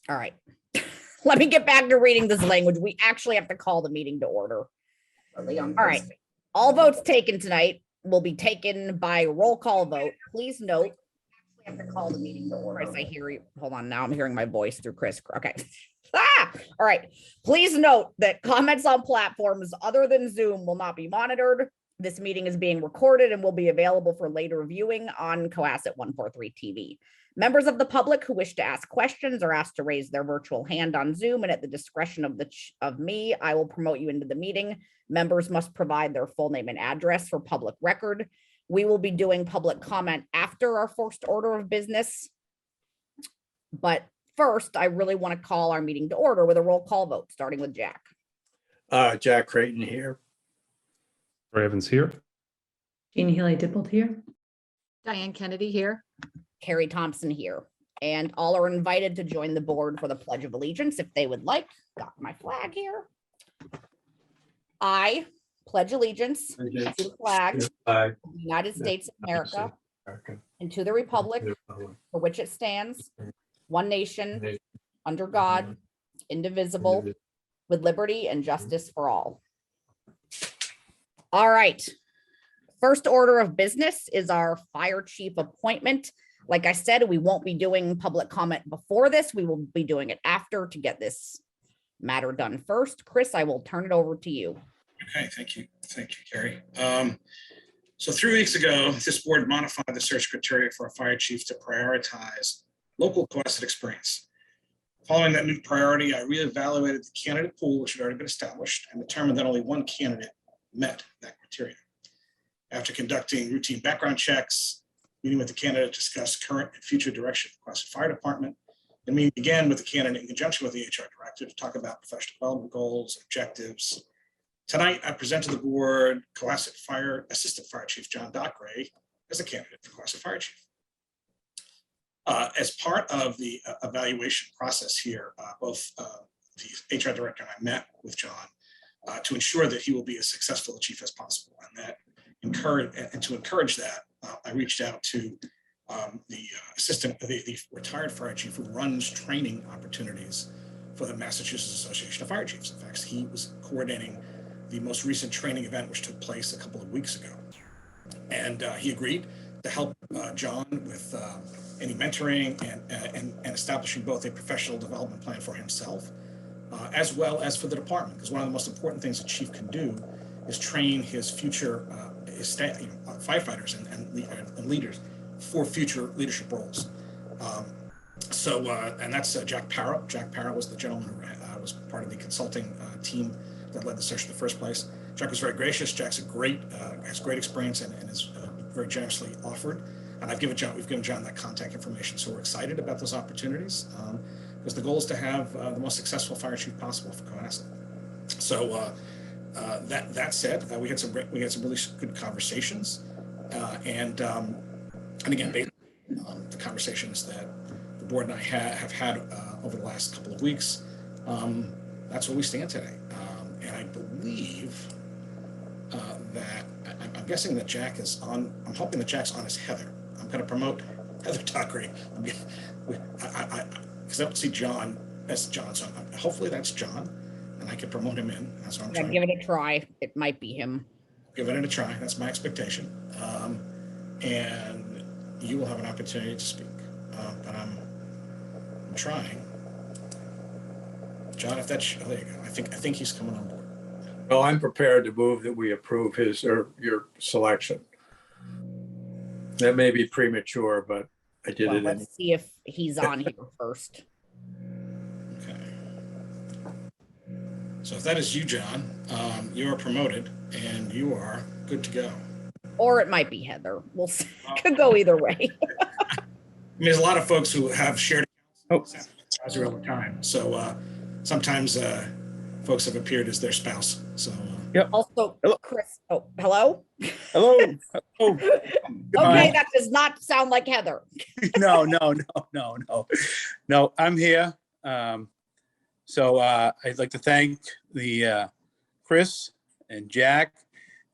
All right. Let me get back to reading this language. We actually have to call the meeting to order. All right. All votes taken tonight will be taken by roll call vote. Please note, we have to call the meeting to order. Chris, I hear you. Hold on. Now I'm hearing my voice through Chris. Okay. All right. Please note that comments on platforms other than Zoom will not be monitored. This meeting is being recorded and will be available for later viewing on Cohasset 143 TV. Members of the public who wish to ask questions are asked to raise their virtual hand on Zoom, and at the discretion of me, I will promote you into the meeting. Members must provide their full name and address for public record. We will be doing public comment after our first order of business. But first, I really want to call our meeting to order with a roll call vote, starting with Jack. Jack Creighton here. Troy Evans here. Jean Healy Dippold here. Diane Kennedy here. Carrie Thompson here. And all are invited to join the board for the Pledge of Allegiance if they would like. Got my flag here. I pledge allegiance to the flag of the United States of America and to the republic for which it stands, one nation, under God, indivisible, with liberty and justice for all. All right. First order of business is our fire chief appointment. Like I said, we won't be doing public comment before this. We will be doing it after to get this matter done first. Chris, I will turn it over to you. Okay, thank you. Thank you, Carrie. So 3 weeks ago, this board modified the search criteria for a fire chief to prioritize local Cohasset experience. Following that new priority, I reevaluated the candidate pool, which had already been established, and determined that only one candidate met that criteria. After conducting routine background checks, meeting with the candidate to discuss current and future direction of the Cohasset Fire Department, and meeting again with the candidate in conjunction with the HR director to talk about professional development goals, objectives. Tonight, I present to the board Cohasset Assistant Fire Chief John Dockeray as a candidate for Cohasset Fire Chief. As part of the evaluation process here, both the HR director and I met with John to ensure that he will be as successful a chief as possible, and to encourage that, I reached out to the retired fire chief who runs training opportunities for the Massachusetts Association of Fire Chiefs. In fact, he was coordinating the most recent training event, which took place a couple of weeks ago. And he agreed to help John with any mentoring and establishing both a professional development plan for himself, as well as for the department. Because one of the most important things a chief can do is train his future his staff, firefighters and leaders for future leadership roles. And that's Jack Parra. Jack Parra was the gentleman who was part of the consulting team that led the search in the first place. Jack was very gracious. Jack's has great experience and is very generously offered. And we've given John that contact information. So we're excited about those opportunities because the goal is to have the most successful fire chief possible for Cohasset. So that said, we had some really good conversations, and again, based on the conversations that the board and I have had over the last couple of weeks, that's where we stand today. And I believe that I'm guessing that Jack is on. I'm hoping that Jack's on as Heather. I'm going to promote Heather Dockeray because I don't see John as John, so hopefully that's John. And I can promote him in. That's what I'm trying. Give it a try. It might be him. Give it a try. That's my expectation. And you will have an opportunity to speak. But I'm trying. John, if that's there you go. I think he's coming on board. Well, I'm prepared to move that we approve your selection. That may be premature, but I did it. Let's see if he's on here first. Okay. So if that is you, John, you are promoted and you are good to go. Or it might be Heather. We'll see. Could go either way. I mean, there's a lot of folks who have shared advisory over time. So sometimes folks have appeared as their spouse. So Also, Hello. Chris. Oh, hello. Hello. Oh, Okay, that does not sound like Heather. no, I'm here. So I'd like to thank the Chris and Jack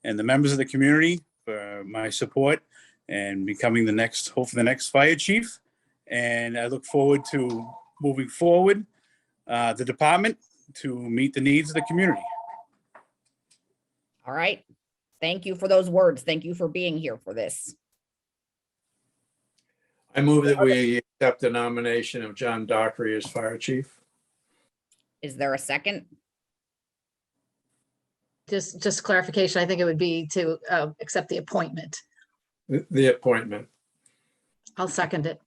and the members of the community for my support and becoming hopefully the next fire chief. And I look forward to moving forward the department to meet the needs of the community. All right. Thank you for those words. Thank you for being here for this. I move that we accept the nomination of John Dockery as fire chief. Is there a second? Just clarification, I think it would be to accept the appointment. The appointment. I'll second it.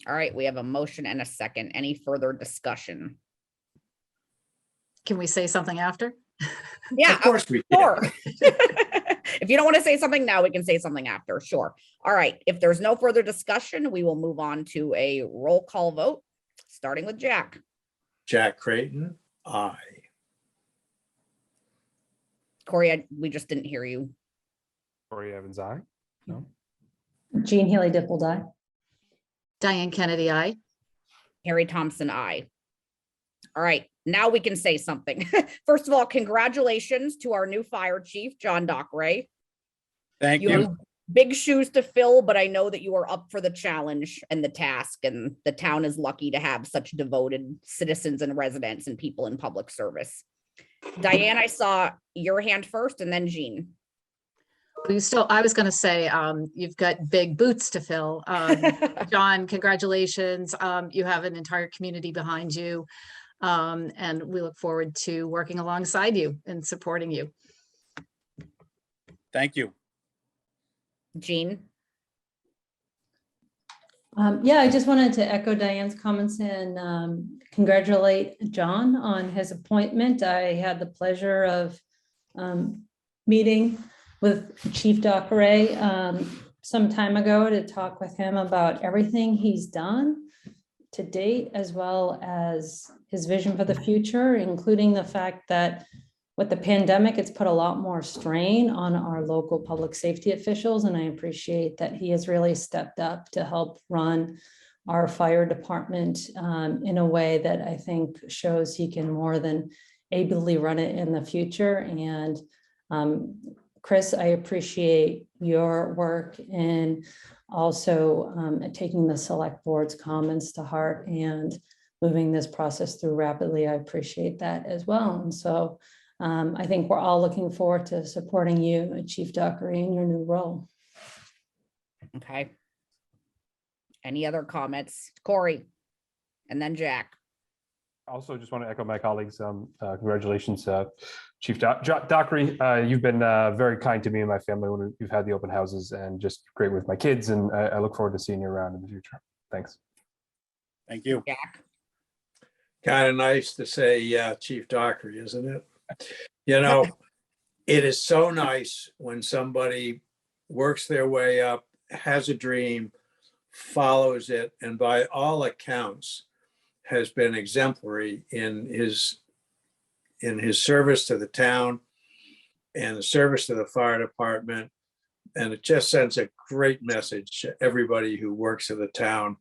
All right, we have a motion and a second. Any further discussion? Can we say something after? Yeah, Of course we can. sure. If you don't want to say something now, we can say something after. Sure. All right. If there's no further discussion, we will move on to a roll call vote, starting with Jack. Jack Creighton, aye. Corey, we just didn't hear you. Corey Evans, aye. No. Jean Haley Dipple, aye. Diane Kennedy, aye. Harry Thompson, aye. All right, now we can say something. First of all, congratulations to our new fire chief, John Dockery. Thank You you. have big shoes to fill, but I know that you are up for the challenge and the task, and the town is lucky to have such devoted citizens and residents and people in public service. Diane, I saw your hand first and then Jean. I was going to say, you've got big boots to fill. John, congratulations. You have an entire community behind you. And we look forward to working alongside you and supporting you. Thank you. Jean, Yeah, I just wanted to echo Diane's comments and congratulate John on his appointment. I had the pleasure of meeting with Chief Dockery some time ago to talk with him about everything he's done to date, as well as his vision for the future, including the fact that with the pandemic, it's put a lot more strain on our local public safety officials. And I appreciate that he has really stepped up to help run our fire department in a way that I think shows he can more than ably run it in the future. And Chris, I appreciate your work in also taking the select board's comments to heart and moving this process through rapidly. I appreciate that as well. And so I think we're all looking forward to supporting you, Chief Dockery, in your new role. okay. Any other comments? Corey, and then Jack. Also, just want to echo my colleagues. Congratulations, Chief Dockery. You've been very kind to me and my family when we've had the open houses, and just great with my kids. And I look forward to seeing you around in the future. Thanks. Thank you. Jack. Kind of nice to say, Chief Dockery, isn't it? You know, it is so nice when somebody works their way up, has a dream, follows it, and by all accounts has been exemplary in his service to the town and the service to the fire department. And it just sends a great message to everybody who works in the town.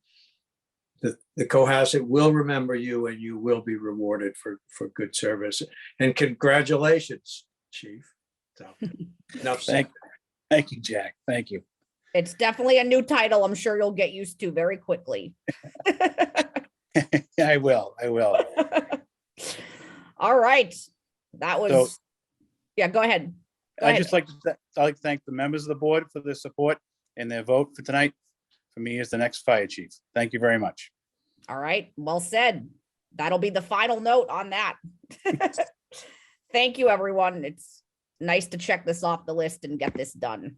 The Cohasset will remember you, and you will be rewarded for good service. And congratulations, Chief. So, enough said. Thank you, Jack. Thank you. It's definitely a new title. I'm sure you'll get used to very quickly. I will. All right. That was, So- yeah, go ahead. Go I'd ahead. just like to thank the members of the board for their support and their vote for tonight for me as the next fire chief. Thank you very much. All right. Well said. That'll be the final note on that. Thank you, everyone. It's nice to check this off the list and get this done.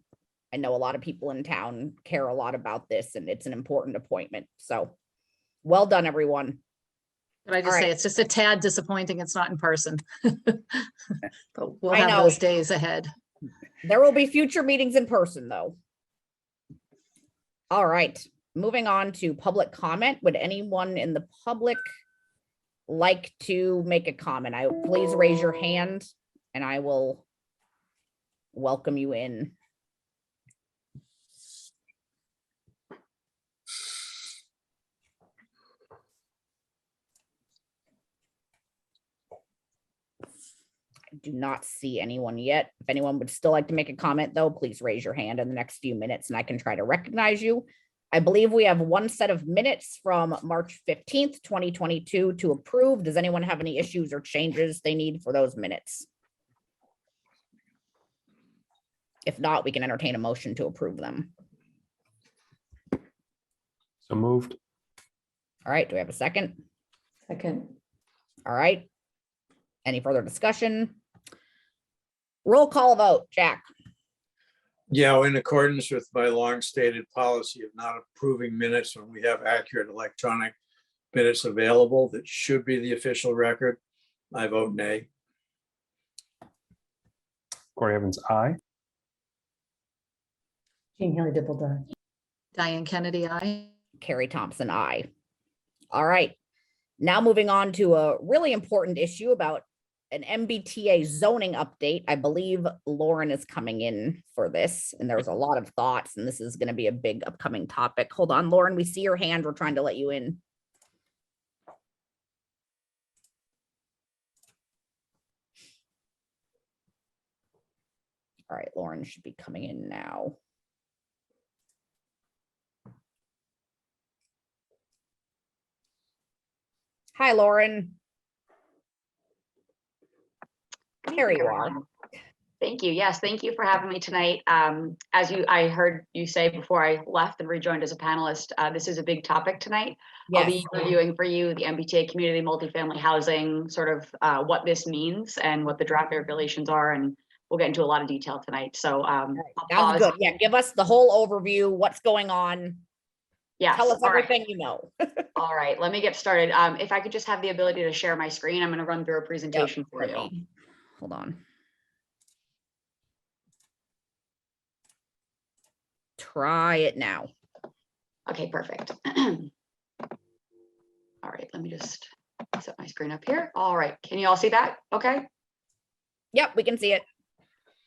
I know a lot of people in town care a lot about this, and it's an important appointment. So well done, everyone. But I just All say right. it's just a tad disappointing it's not in person. But we'll I have know. those days ahead. There will be future meetings in person, though. All right, moving on to public comment. Would anyone in the public like to make a comment? Please raise your hand and I will welcome you in. I do not see anyone yet. If anyone would still like to make a comment, though, please raise your hand in the next few minutes and I can try to recognize you. I believe we have one set of minutes from March 15th, 2022 to approve. Does anyone have any issues or changes they need for those minutes? If not, we can entertain a motion to approve them. So moved. All right, do we have a second? Second. All right. Any further discussion? Roll call vote, Jack. Yeah, in accordance with my long stated policy of not approving minutes when we have accurate electronic minutes available that should be the official record, I vote nay. Corey Evans, aye. Jean Haley Dipple. Diane Kennedy, I. Carrie Thompson, aye. All right. Now moving on to a really important issue about an MBTA zoning update. I believe Lauren is coming in for this, and there's a lot of thoughts, and this is going to be a big upcoming topic. Hold on, Lauren, we see your hand. We're trying to let you in. All right, Lauren should be coming in now. Hi, Lauren. Here you are. Thank you. Yes, thank you for having me tonight. I heard you say before I left and rejoined as a panelist, this is a big topic tonight. I'll Yes. be reviewing for you the MBTA community multifamily housing, sort of what this means and what the draft regulations are, and we'll get into a lot of detail tonight. So I'll Sounds pause. good. Yeah, give us the whole overview. What's going on? Yes. Tell us all right. everything you know. All right, let me get started. If I could just have the ability to share my screen, I'm going to run through a presentation for Let you. me- Hold on. Try it now. Okay, perfect. All right, let me just set my screen up here. All right, can you all see that? Okay. Yep, we can see it.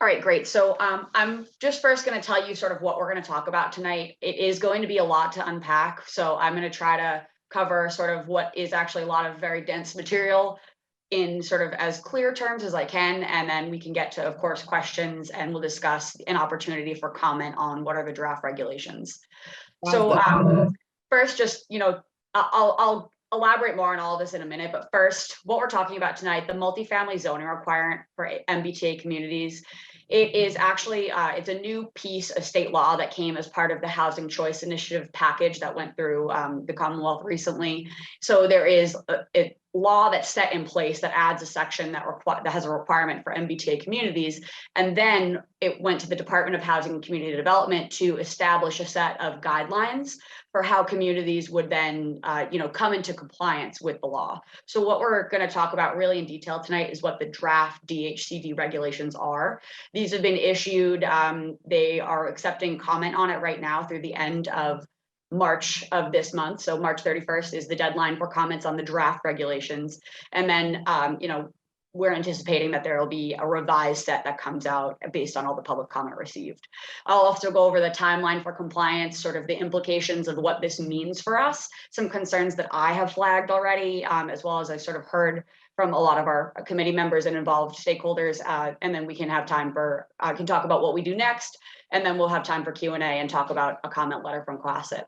All right, great. So I'm just first going to tell you sort of what we're going to talk about tonight. It is going to be a lot to unpack. So I'm going to try to cover sort of what is actually a lot of very dense material in sort of as clear terms as I can. And then we can get to, of course, questions, and we'll discuss an opportunity for comment on what are the draft regulations. So first, just, you know, I'll elaborate more on all of this in a minute, but first, what we're talking about tonight, the multifamily zoning requirement for MBTA communities. It is actually, it's a new piece of state law that came as part of the Housing Choice Initiative package that went through the Commonwealth recently. So there is a law that's set in place that adds a section that has a requirement for MBTA communities. And then it went to the Department of Housing and Community Development to establish a set of guidelines for how communities would then, come into compliance with the law. So what we're going to talk about really in detail tonight is what the draft DHCD regulations are. These have been issued. They are accepting comment on it right now through the end of March of this month. So March 31st is the deadline for comments on the draft regulations. And then, we're anticipating that there will be a revised set that comes out based on all the public comment received. I'll also go over the timeline for compliance, sort of the implications of what this means for us, some concerns that I have flagged already, as well as I sort of heard from a lot of our committee members and involved stakeholders. And then we can have time for, can talk about what we do next, and then we'll have time for Q&A and talk about a comment letter from Quasit.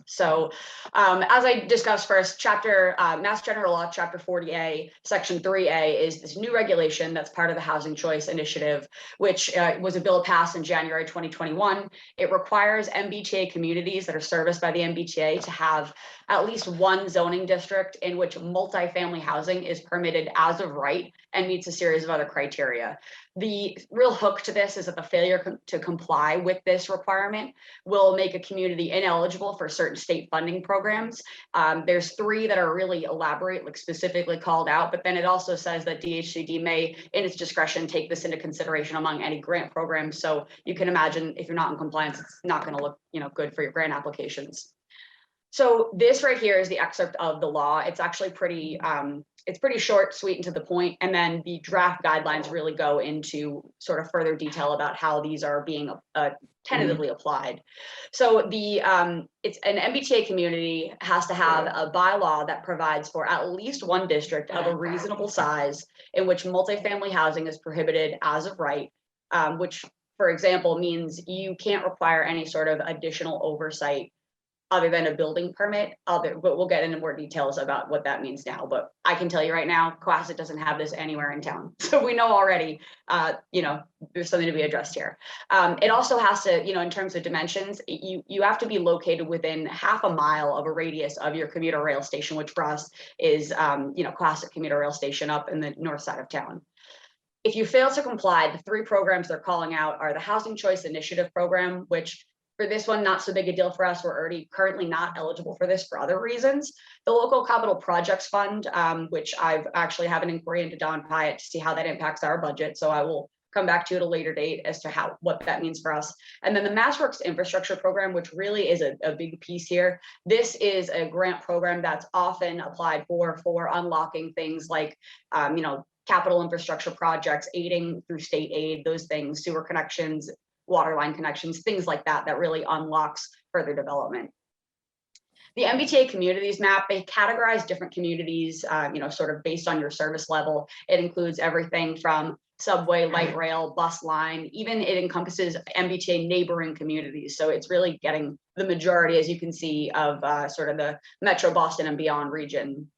So as I discussed first, Mass General Law, Chapter 40A, Section 3A is this new regulation that's part of the Housing Choice Initiative, which was a bill passed in January 2021. It requires MBTA communities that are serviced by the MBTA to have at least one zoning district in which multifamily housing is permitted as of right and meets a series of other criteria. The real hook to this is that the failure to comply with this requirement will make a community ineligible for certain state funding programs. There's three that are really elaborate, like specifically called out, but then it also says that DHCD may, in its discretion, take this into consideration among any grant programs. So you can imagine if you're not in compliance, it's not going to look, good for your grant applications. So this right here is the excerpt of the law. It's actually pretty short, sweet, and to the point. And then the draft guidelines really go into sort of further detail about how these are being tentatively applied. So it's an MBTA community has to have a bylaw that provides for at least one district of a reasonable size in which multifamily housing is prohibited as of right, which for example, means you can't require any sort of additional oversight other than a building permit, but we'll get into more details about what that means now. But I can tell you right now, Cohasset doesn't have this anywhere in town. So we know already, there's something to be addressed here. It also has to, in terms of dimensions, you have to be located within half a mile of a radius of your commuter rail station, which for us is, Cohasset Commuter Rail Station up in the north side of town. If you fail to comply, the 3 programs they're calling out are the Housing Choice Initiative program, which for this one, not so big a deal for us. We're already currently not eligible for this for other reasons. The Local Capital Projects Fund, which I've actually have an inquiry into Don Pyatt to see how that impacts our budget. So I will come back to you at a later date as to what that means for us. And then the MassWorks Infrastructure Program, which really is a big piece here. This is a grant program that's often applied for unlocking things like, capital infrastructure projects, aiding through state aid, those things, sewer connections, water line connections, things like that, that really unlocks further development. The MBTA communities map, they categorize different communities, sort of based on your service level. It includes everything from subway, light rail, bus line, even it encompasses MBTA neighboring communities. So it's really getting the majority, as you can see, of sort of the Metro Boston and beyond region.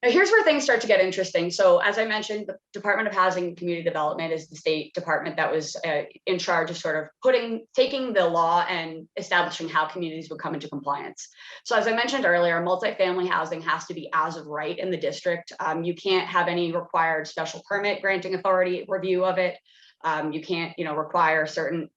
Now, here's where things start to get interesting. So as I mentioned, the Department of Housing and Community Development is the state department that was in charge of sort of taking the law and establishing how communities would come into compliance. So as I mentioned earlier, multifamily housing has to be as of right in the district. You can't have any required special permit granting authority review of it. You can't, require certain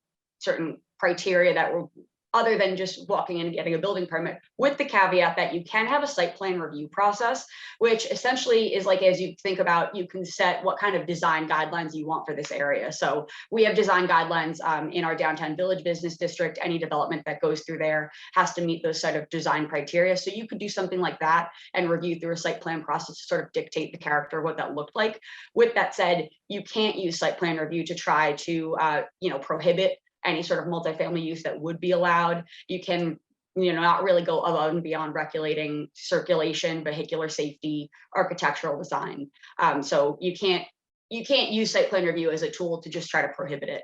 criteria that will, other than just walking in and getting a building permit, with the caveat that you can have a site plan review process, which essentially is like, as you think about, you can set what kind of design guidelines you want for this area. So we have design guidelines in our downtown village business district. Any development that goes through there has to meet those set of design criteria. So you could do something like that and review through a site plan process to sort of dictate the character of what that looked like. With that said, you can't use site plan review to try to, prohibit any sort of multifamily use that would be allowed. You can, not really go above and beyond regulating circulation, vehicular safety, architectural design. So you can't use site plan review as a tool to just try to prohibit it.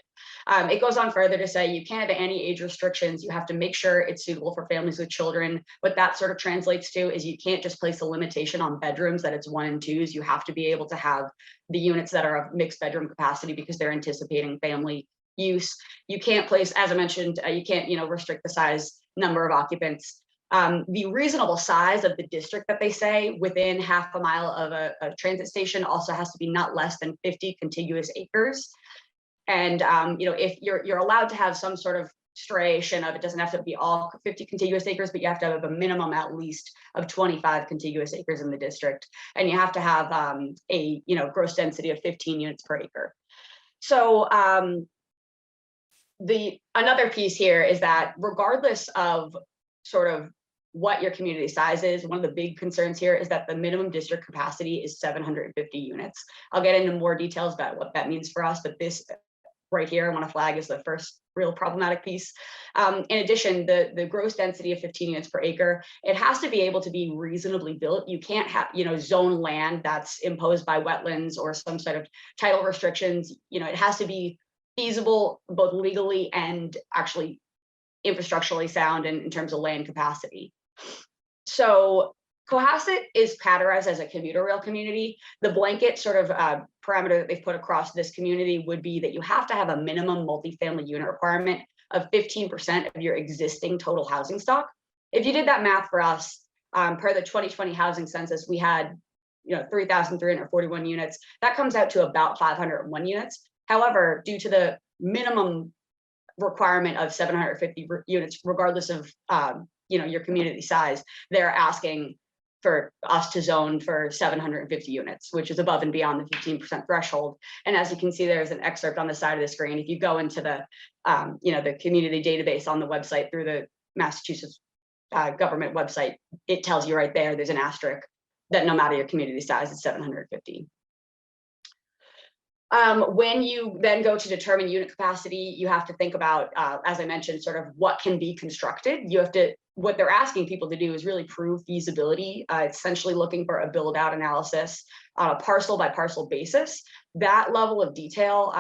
It goes on further to say you can't have any age restrictions. You have to make sure it's suitable for families with children. What that sort of translates to is you can't just place a limitation on bedrooms that it's 1 and 2s. You have to be able to have the units that are of mixed bedroom capacity because they're anticipating family use. You can't place, as I mentioned, you can't, restrict the size number of occupants. The reasonable size of the district that they say within half a mile of a transit station also has to be not less than 50 contiguous acres. And, if you're allowed to have some sort of striation of, it doesn't have to be all 50 contiguous acres, but you have to have a minimum at least of 25 contiguous acres in the district. And you have to have a, gross density of 15 units per acre. So, another piece here is that regardless of sort of what your community size is, one of the big concerns here is that the minimum district capacity is 750 units. I'll get into more details about what that means for us, but this right here, I want to flag is the first real problematic piece. In addition, the gross density of 15 units per acre, it has to be able to be reasonably built. You can't have, zone land that's imposed by wetlands or some sort of title restrictions. It has to be feasible both legally and actually infrastructurally sound in terms of land capacity. So Cohasset is categorized as a commuter rail community. The blanket sort of parameter that they've put across this community would be that you have to have a minimum multifamily unit requirement of 15% of your existing total housing stock. If you did that math for us, per the 2020 housing census, we had 3,341 units. That comes out to about 501 units. However, due to the minimum requirement of 750 units, regardless of your community size, they're asking for us to zone for 750 units, which is above and beyond the 15% threshold. And as you can see, there's an excerpt on the side of the screen. If you go into the the community database on the website through the Massachusetts government website, it tells you right there, there's an asterisk that no matter your community size, it's 750. When you then go to determine unit capacity, you have to think about, as I mentioned, sort of what can be constructed. You have to what they're asking people to do is really prove feasibility, essentially looking for a build out analysis on a parcel by parcel basis. That level of detail,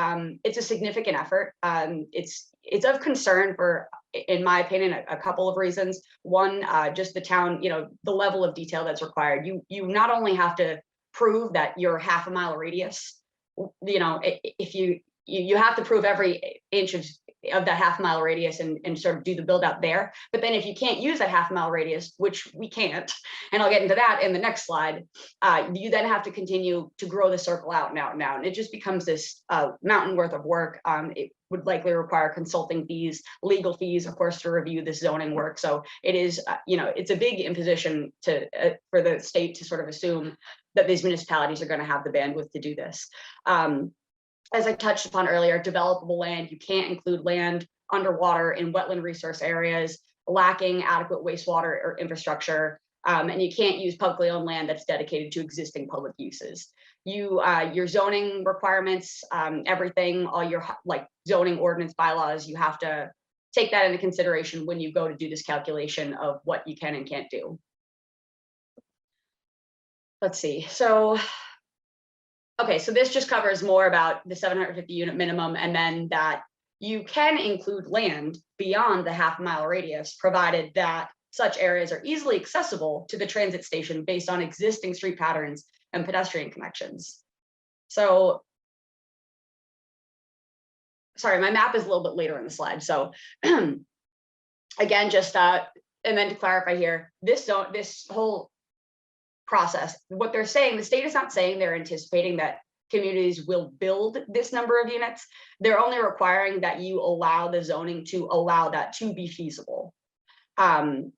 it's a significant effort. It's of concern for, in my opinion, a couple of reasons. One, just the town, the level of detail that's required. You not only have to prove that you're half a mile radius, if you have to prove every inch of that half mile radius and sort of do the build out there. But then if you can't use that half mile radius, which we can't, and I'll get into that in the next slide, you then have to continue to grow the circle out and out and out. And it just becomes this mountain worth of work. It would likely require consulting fees, legal fees, of course, to review this zoning work. So it is, it's a big imposition for the state to sort of assume that these municipalities are going to have the bandwidth to do this. As I touched upon earlier, developable land, you can't include land underwater in wetland resource areas, lacking adequate wastewater or infrastructure, and you can't use publicly owned land that's dedicated to existing public uses. Your zoning requirements, everything, all your zoning ordinance bylaws, you have to take that into consideration when you go to do this calculation of what you can and can't do. Let's see, okay, so this just covers more about the 750 unit minimum, and then that you can include land beyond the half mile radius, provided that such areas are easily accessible to the transit station based on existing street patterns and pedestrian connections. So, sorry, my map is a little bit later in the slide. So again, just, and then to clarify here, this whole process, what they're saying, the state is not saying they're anticipating that communities will build this number of units. They're only requiring that you allow the zoning to allow that to be feasible. And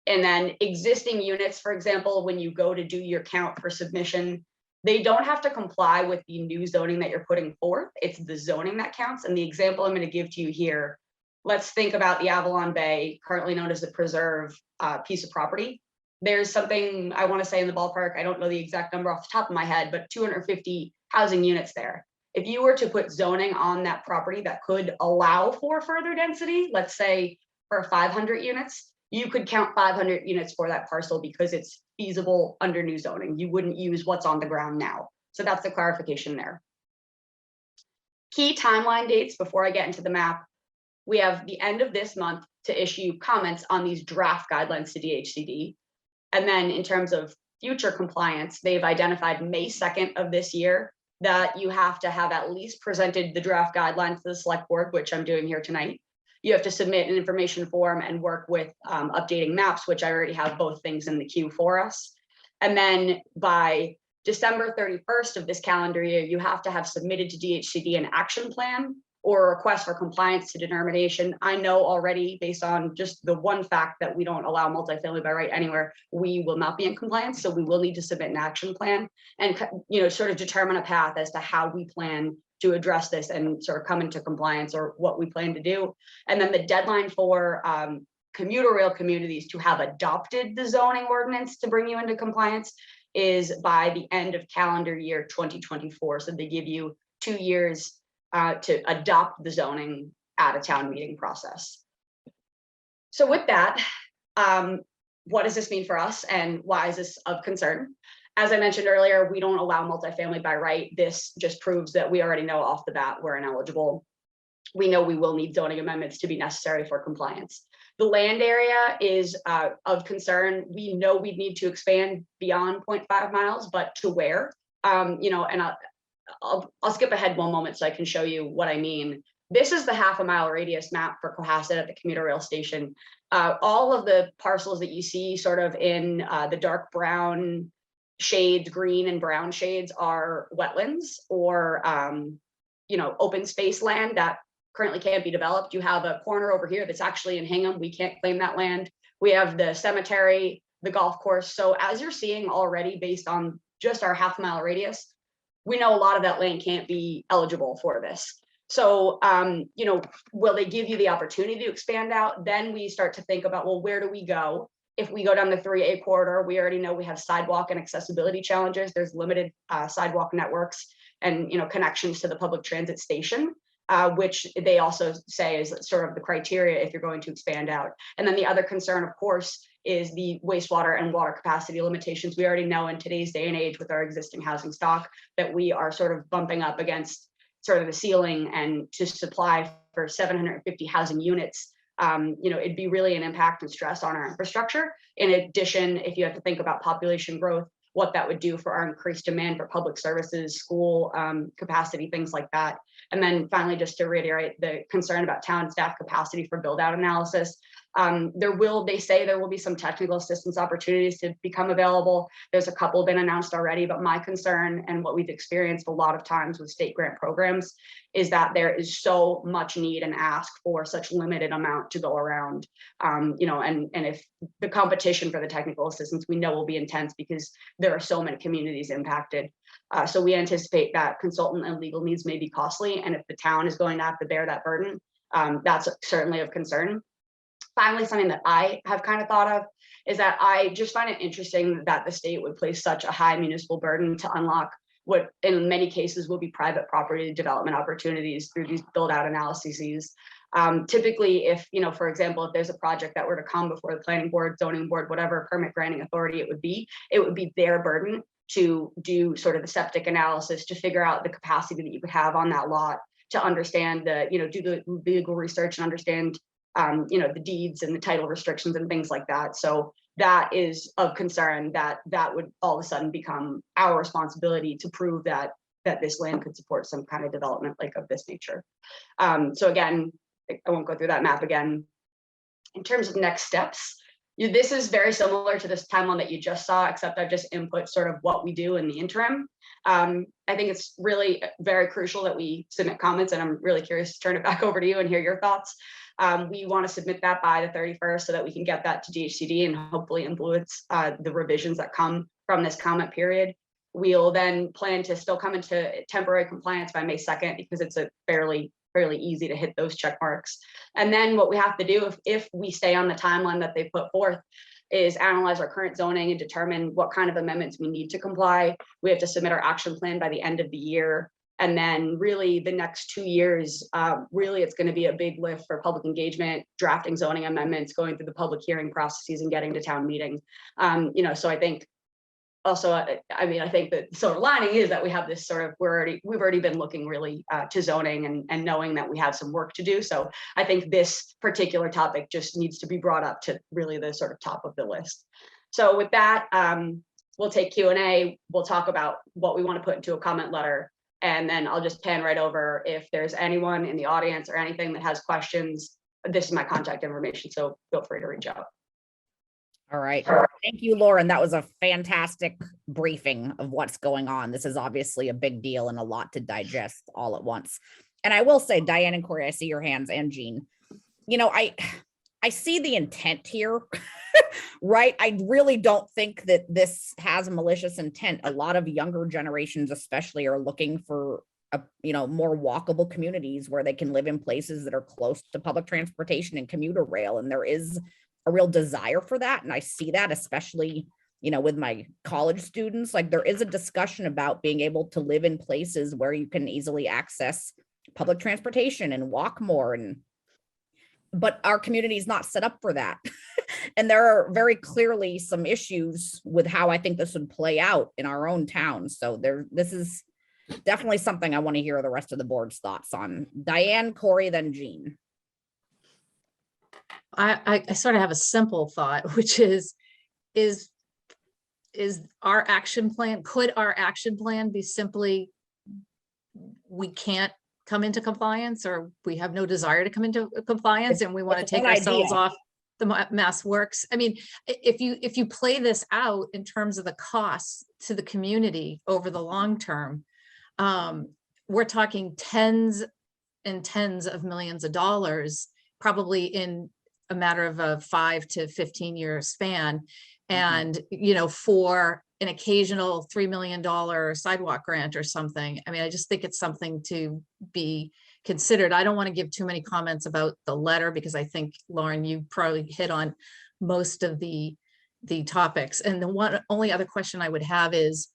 then existing units, for example, when you go to do your count for submission, they don't have to comply with the new zoning that you're putting forth. It's the zoning that counts. And the example I'm going to give to you here, let's think about the Avalon Bay, currently known as the Preserve piece of property. There's something I want to say in the ballpark, I don't know the exact number off the top of my head, but 250 housing units there. If you were to put zoning on that property that could allow for further density, let's say for 500 units, you could count 500 units for that parcel because it's feasible under new zoning. You wouldn't use what's on the ground now. So that's the clarification there. Key timeline dates before I get into the map. We have the end of this month to issue comments on these draft guidelines to DHCD. And then in terms of future compliance, they've identified May 2nd of this year that you have to have at least presented the draft guidelines to the select board, which I'm doing here tonight. You have to submit an information form and work with updating maps, which I already have both things in the queue for us. And then by December 31st of this calendar year, you have to have submitted to DHCD an action plan or a request for compliance to determination. I know already, based on just the one fact that we don't allow multifamily by right anywhere, we will not be in compliance. So we will need to submit an action plan and sort of determine a path as to how we plan to address this and sort of come into compliance or what we plan to do. And then the deadline for commuter rail communities to have adopted the zoning ordinance to bring you into compliance is by the end of calendar year 2024. So they give you 2 years to adopt the zoning at a town meeting process. So with that, what does this mean for us and why is this of concern? As I mentioned earlier, we don't allow multifamily by right. This just proves that we already know off the bat we're ineligible. We know we will need zoning amendments to be necessary for compliance. The land area is of concern. We know we need to expand beyond 0.5 miles, but to where? And I'll skip ahead one moment so I can show you what I mean. This is the half a mile radius map for Cohasset at the commuter rail station. All of the parcels that you see sort of in the dark brown shades, green and brown shades are wetlands or, open space land that currently can't be developed. You have a corner over here that's actually in Hingham. We can't claim that land. We have the cemetery, the golf course. So as you're seeing already based on just our half mile radius, we know a lot of that land can't be eligible for this. So, will they give you the opportunity to expand out? Then we start to think about, well, where do we go? If we go down the 3A corridor, we already know we have sidewalk and accessibility challenges. There's limited sidewalk networks and connections to the public transit station. which they also say is sort of the criteria if you're going to expand out. And then the other concern, of course, is the wastewater and water capacity limitations. We already know in today's day and age with our existing housing stock that we are sort of bumping up against sort of the ceiling, and to supply for 750 housing units, it'd be really an impact and stress on our infrastructure. In addition, if you have to think about population growth, what that would do for our increased demand for public services, school capacity, things like that. And then finally, just to reiterate the concern about town staff capacity for build out analysis, they say there will be some technical assistance opportunities to become available. There's a couple been announced already, but my concern and what we've experienced a lot of times with state grant programs is that there is so much need and ask for such limited amount to go around. And if the competition for the technical assistance we know will be intense because there are so many communities impacted. So we anticipate that consultant and legal needs may be costly. And if the town is going to have to bear that burden, that's certainly of concern. Finally, something that I have kind of thought of is that I just find it interesting that the state would place such a high municipal burden to unlock what in many cases will be private property development opportunities through these build out analyses. Typically, if, for example, if there's a project that were to come before the planning board, zoning board, whatever permit granting authority it would be their burden to do sort of the septic analysis to figure out the capacity that you could have on that lot, to understand do the legal research and understand the deeds and the title restrictions and things like that. So that is of concern that would all of a sudden become our responsibility to prove that this land could support some kind of development like of this nature. So again, I won't go through that map again. In terms of next steps, this is very similar to this timeline that you just saw, except I've just input sort of what we do in the interim. I think it's really very crucial that we submit comments, and I'm really curious to turn it back over to you and hear your thoughts. We want to submit that by the 31st so that we can get that to DHCD and hopefully influence the revisions that come from this comment period. We'll then plan to still come into temporary compliance by May 2nd because it's a fairly easy to hit those check marks. And then what we have to do if we stay on the timeline that they put forth is analyze our current zoning and determine what kind of amendments we need to comply. We have to submit our action plan by the end of the year. And then really the next 2 years, really it's going to be a big lift for public engagement, drafting zoning amendments, going through the public hearing processes and getting to town meeting. So I think also, I think the silver lining is that we have this sort of, we've already been looking really to zoning and knowing that we have some work to do. So I think this particular topic just needs to be brought up to really the sort of top of the list. So with that, we'll take Q&A. We'll talk about what we want to put into a comment letter. And then I'll just pan right over. If there's anyone in the audience or anything that has questions, this is my contact information, so feel free to reach out. All right. Thank you, Lauren. That was a fantastic briefing of what's going on. This is obviously a big deal and a lot to digest all at once. And I will say, Diane and Corey, I see your hands, and Jean. I see the intent here, right? I really don't think that this has malicious intent. A lot of younger generations especially are looking for more walkable communities where they can live in places that are close to public transportation and commuter rail. And there is a real desire for that. And I see that especially, with my college students. Like, there is a discussion about being able to live in places where you can easily access public transportation and walk more, but our community is not set up for that. And there are very clearly some issues with how I think this would play out in our own town. So this is definitely something I want to hear the rest of the board's thoughts on. Diane, Corey, then Jean. I sort of have a simple thought, which is our action plan, could our action plan be simply, we can't come into compliance, or we have no desire to come into compliance and we want to take ourselves off the Mass Works? I mean, if you play this out in terms of the costs to the community over the long term, we're talking tens and tens of millions of dollars, probably in a matter of a 5 to 15 year span. And, for an occasional $3 million sidewalk grant or something. I mean, I just think it's something to be considered. I don't want to give too many comments about the letter because I think, Lauren, you probably hit on most of the topics. And the only other question I would have is,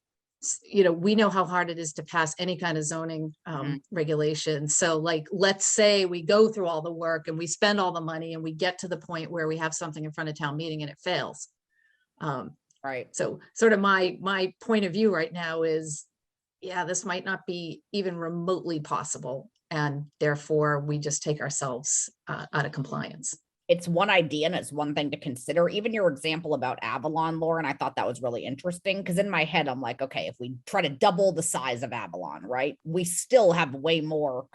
we know how hard it is to pass any kind of zoning regulation. So like, let's say we go through all the work and we spend all the money and we get to the point where we have something in front of town meeting and it fails. Right. So sort of my point of view right now is, yeah, this might not be even remotely possible. And therefore we just take ourselves out of compliance. It's one idea and it's one thing to consider. Even your example about Avalon, Lauren, I thought that was really interesting because in my head, I'm like, okay, if we try to double the size of Avalon, right, we still have way more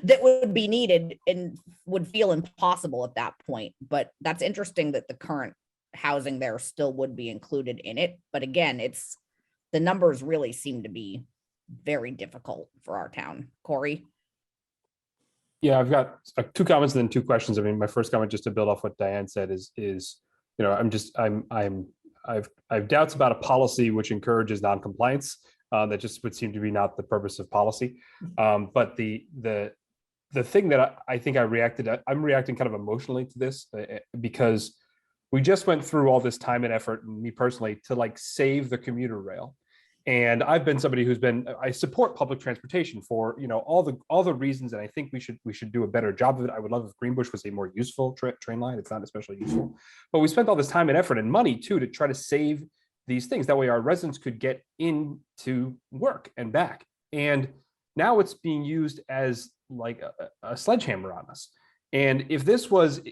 that would be needed and would feel impossible at that point. But that's interesting that the current housing there still would be included in it. But again, the numbers really seem to be very difficult for our town. Corey? Yeah, I've got 2 comments and then 2 questions. I mean, my first comment, just to build off what Diane said, is I've doubts about a policy which encourages non-compliance. That just would seem to be not the purpose of policy. But the thing that I think I'm reacting kind of emotionally to this because we just went through all this time and effort, and me personally, to like save the commuter rail. And I've been somebody I support public transportation for, all the reasons, and I think we should do a better job of it. I would love if Greenbush was a more useful train line. It's not especially useful, but we spent all this time and effort and money too, to try to save these things. That way our residents could get into work and back. And now it's being used as like a sledgehammer on us. And if this was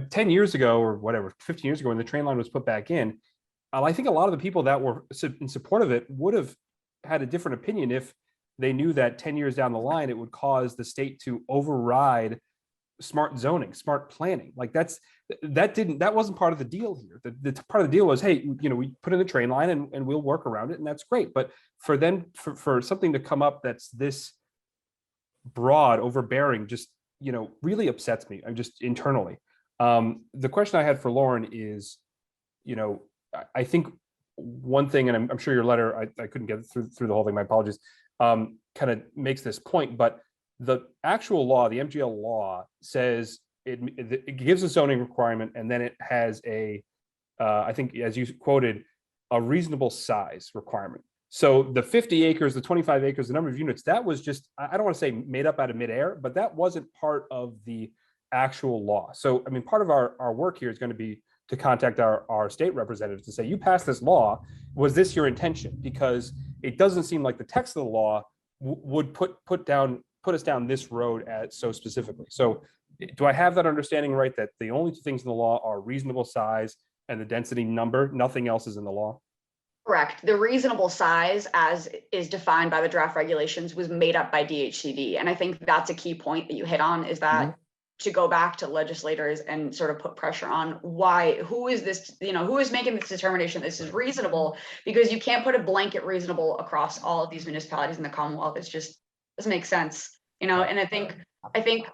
10 years ago or whatever, 15 years ago, when the train line was put back in, I think a lot of the people that were in support of it would have had a different opinion if they knew that 10 years down the line, it would cause the state to override smart zoning, smart planning. Like that wasn't part of the deal here. The part of the deal was, hey, we put in the train line and we'll work around it, and that's great. But for something to come up that's this broad, overbearing, just really upsets me. I'm just internally. The question I had for Lauren is, I think one thing, and I'm sure your letter, I couldn't get through the whole thing, my apologies, kind of makes this point, but the actual law, the MGL law, says it gives a zoning requirement, and then it has I think, as you quoted, a reasonable size requirement. So the 50 acres, the 25 acres, the number of units, that was just, I don't want to say made up out of midair, but that wasn't part of the actual law. So, I mean, part of our work here is going to be to contact our state representatives to say, you passed this law, was this your intention? Because it doesn't seem like the text of the law would put us down this road so specifically. So do I have that understanding right, that the only 2 things in the law are reasonable size and the density number, nothing else is in the law? Correct. The reasonable size, as is defined by the draft regulations, was made up by DHCD. And I think that's a key point that you hit on, is that to go back to legislators and sort of put pressure on who is making this determination this is reasonable, because you can't put a blanket reasonable across all of these municipalities in the Commonwealth. It's just doesn't make sense, and I think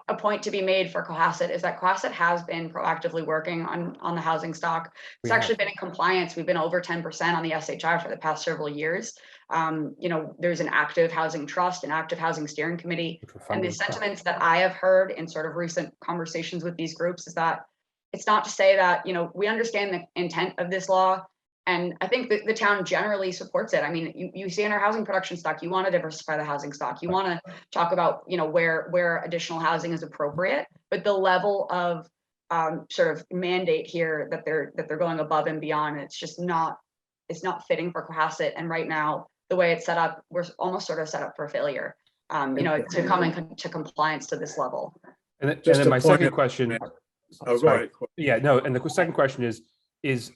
a point to be made for Cohasset is that Cohasset has been proactively working on the housing stock. It's actually been in compliance. We've been over 10% on the SHI for the past several years. There's an active housing trust, an active housing steering committee. And the sentiments that I have heard in sort of recent conversations with these groups is that it's not to say that, we understand the intent of this law. And I think that the town generally supports it. I mean, you see in our housing production stock, you want to diversify the housing stock. You want to talk about, where additional housing is appropriate, but the level of sort of mandate here that they're going above and beyond, it's not fitting for Cohasset. And right now, the way it's set up, we're almost sort of set up for failure, to come into compliance to this level. And then my second question. Oh, go ahead. Yeah, no. And the second question is,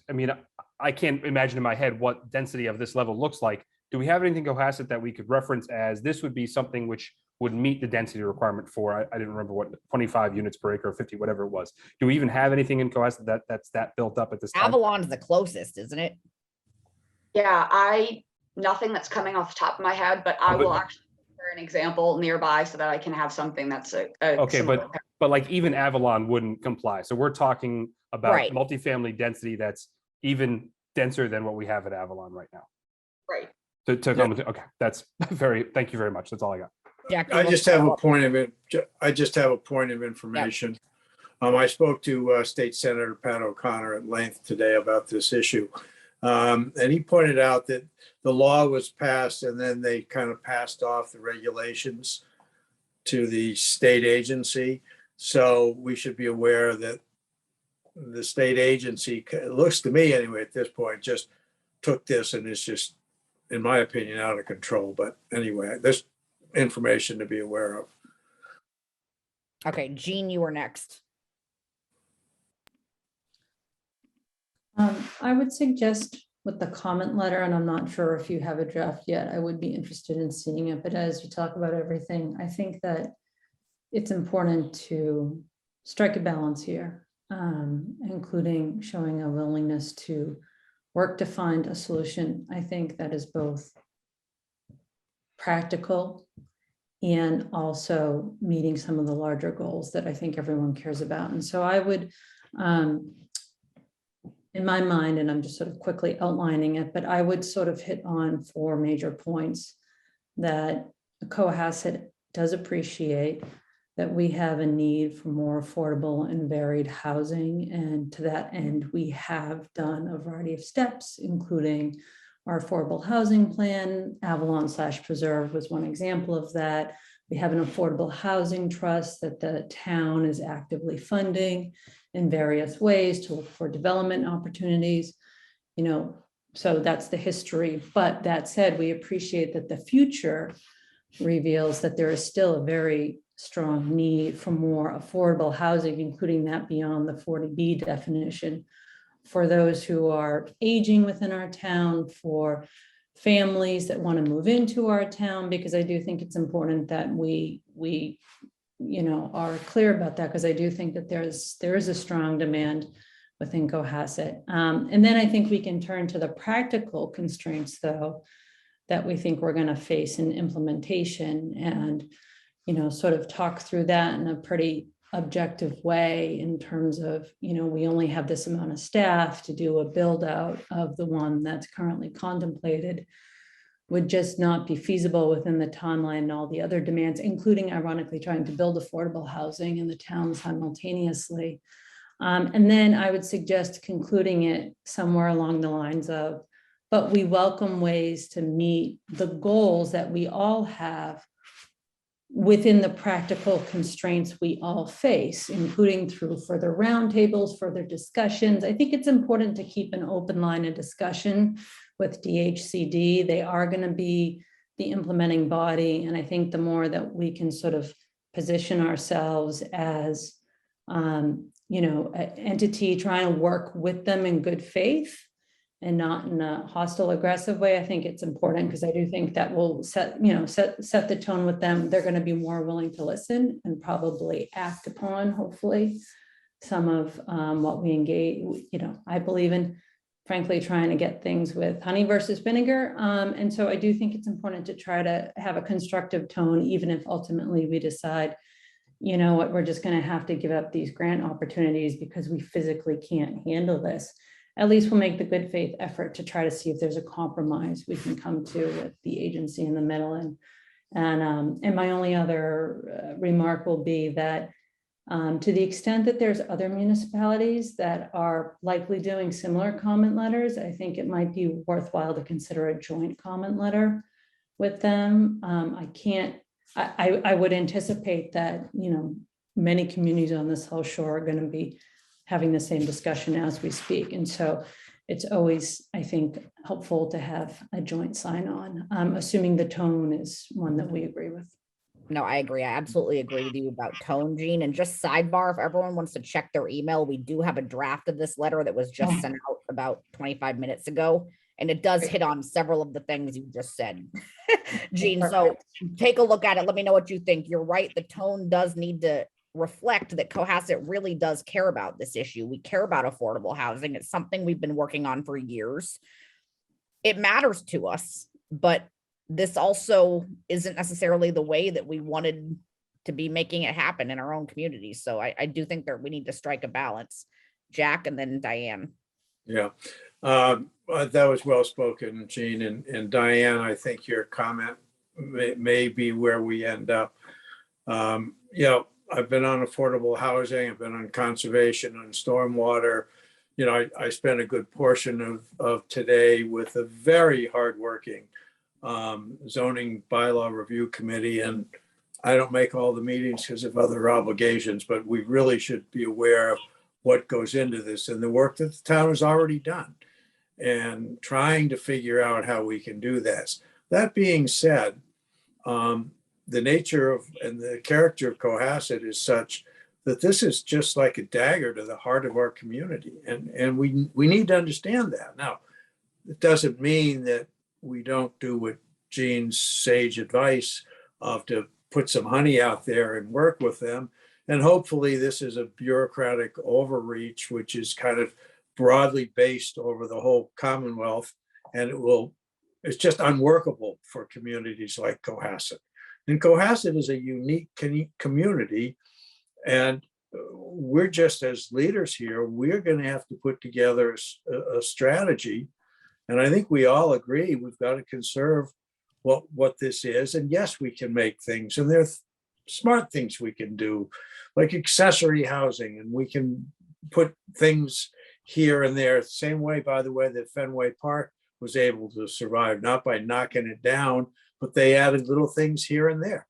I mean, I can't imagine in my head what density of this level looks like. Do we have anything Cohasset that we could reference as this would be something which would meet the density requirement for, I didn't remember what, 25 units per acre, 50, whatever it was. Do we even have anything in Cohasset that's built up at this time? Avalon's the closest, isn't it? Yeah, nothing that's coming off the top of my head, but I will actually share an example nearby so that I can have something that's okay, but like even Avalon wouldn't comply. So we're talking about Right. multifamily density that's even denser than what we have at Avalon right now. right. To come with, okay, that's thank you very much. That's all I got. Jack, I just have a point of it. I just have a point of information. I spoke to State Senator Pat O'Connor at length today about this issue. And he pointed out that the law was passed and then they kind of passed off the regulations to the state agency. So we should be aware that the state agency, it looks to me anyway, at this point, just took this and is just, in my opinion, out of control. But anyway, there's information to be aware of. Okay, Jean, you were next. I would suggest with the comment letter, and I'm not sure if you have a draft yet, I would be interested in seeing it, but as you talk about everything, I think that it's important to strike a balance here, including showing a willingness to work to find a solution. I think that is both practical and also meeting some of the larger goals that I think everyone cares about. And so I would, in my mind, and I'm just sort of quickly outlining it, but I would sort of hit on 4 major points that Cohasset does appreciate that we have a need for more affordable and varied housing. And to that end, we have done a variety of steps, including our affordable housing plan. Avalon/Preserve was one example of that. We have an affordable housing trust that the town is actively funding in various ways to look for development opportunities. So that's the history. But that said, we appreciate that the future reveals that there is still a very strong need for more affordable housing, including that beyond the 40B definition, for those who are aging within our town, for families that want to move into our town, because I do think it's important that we are clear about that, because I do think that there is a strong demand within Cohasset. And then I think we can turn to the practical constraints, though, that we think we're going to face in implementation, and sort of talk through that in a pretty objective way in terms of, we only have this amount of staff to do a build out of the one that's currently contemplated, would just not be feasible within the timeline and all the other demands, including ironically trying to build affordable housing in the town simultaneously. And then I would suggest concluding it somewhere along the lines of, but we welcome ways to meet the goals that we all have within the practical constraints we all face, including through further roundtables, further discussions. I think it's important to keep an open line of discussion with DHCD. They are going to be the implementing body. And I think the more that we can sort of position ourselves as, an entity trying to work with them in good faith and not in a hostile, aggressive way, I think it's important, because I do think that will set the tone with them. They're going to be more willing to listen and probably act upon, hopefully, some of what we engage. I believe in, frankly, trying to get things with honey versus vinegar. And so I do think it's important to try to have a constructive tone, even if ultimately we decide, what, we're just going to have to give up these grant opportunities because we physically can't handle this. At least we'll make the good faith effort to try to see if there's a compromise we can come to with the agency in the middle. And my only other remark will be that to the extent that there's other municipalities that are likely doing similar comment letters, I think it might be worthwhile to consider a joint comment letter with them. I would anticipate that, many communities on this whole shore are going to be having the same discussion as we speak. And so it's always, I think, helpful to have a joint sign on, assuming the tone is one that we agree with. No, I agree. I absolutely agree with you about tone, Jean. And just sidebar, if everyone wants to check their email, we do have a draft of this letter that was just sent out about 25 minutes ago. And it does hit on several of the things you just said, Jean. So take a look at it. Let me know what you think. You're right. The tone does need to reflect that Cohasset really does care about this issue. We care about affordable housing. It's something we've been working on for years. It matters to us, but this also isn't necessarily the way that we wanted to be making it happen in our own communities. So I do think that we need to strike a balance. Jack and then Diane. Yeah, that was well spoken, Jean, and Diane. I think your comment may be where we end up. I've been on affordable housing. I've been on conservation, on stormwater. you know, I spent a good portion of today with a very hardworking zoning bylaw review committee. And I don't make all the meetings because of other obligations, but we really should be aware of what goes into this and the work that the town has already done and trying to figure out how we can do this. That being said, the nature of and the character of Cohasset is such that this is just like a dagger to the heart of our community. And we need to understand that. Now, it doesn't mean that we don't do what Jean's sage advice of to put some honey out there and work with them. And hopefully this is a bureaucratic overreach, which is kind of broadly based over the whole Commonwealth. And it's just unworkable for communities like Cohasset. And Cohasset is a unique community. And we're just, as leaders here, we're going to have to put together a strategy. And I think we all agree we've got to conserve what this is. And yes, we can make things, and there's smart things we can do, like accessory housing, and we can put things here and there. Same way, by the way, that Fenway Park was able to survive, not by knocking it down, but they added little things here and there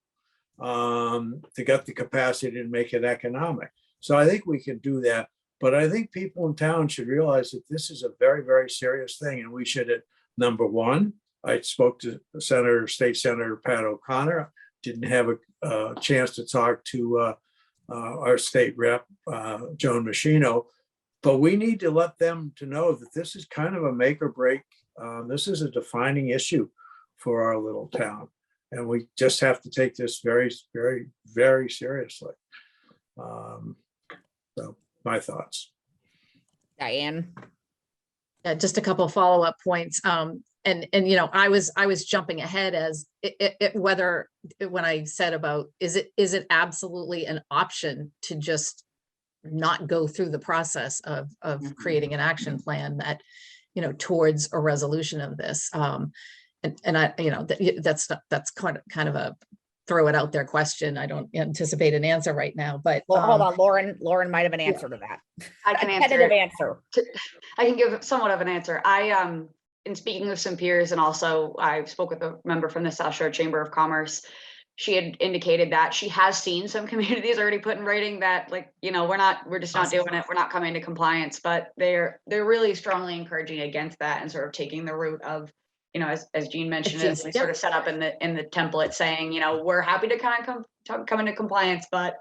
to get the capacity to make it economic. So I think we can do that. But I think people in town should realize that this is a very, very serious thing. And we should, at number one, I spoke to State Senator Pat O'Connor, didn't have a chance to talk to our state rep, Joan Machino, but we need to let them to know that this is kind of a make or break. This is a defining issue for our little town. And we just have to take this very, very, very seriously. So my thoughts. Diane. Just a couple of follow-up points. And you know, I was jumping ahead as whether when I said about is it absolutely an option to just not go through the process of creating an action plan that, you know, towards a resolution of this. And I, you know, that's kind of a throw it out there question. I don't anticipate an answer right now, but Well, hold on, Lauren might have an answer to that. I can A answer tentative it. answer. I can give somewhat of an answer. In speaking with some peers, and also I spoke with a member from the South Shore Chamber of Commerce. She had indicated that she has seen some communities already put in writing that, like, you know, we're just not doing it. We're not coming to compliance, but they're really strongly encouraging against that and sort of taking the route of, you know, as Jean mentioned, as we sort of set up in the template saying, you know, we're happy to kind of come into compliance, but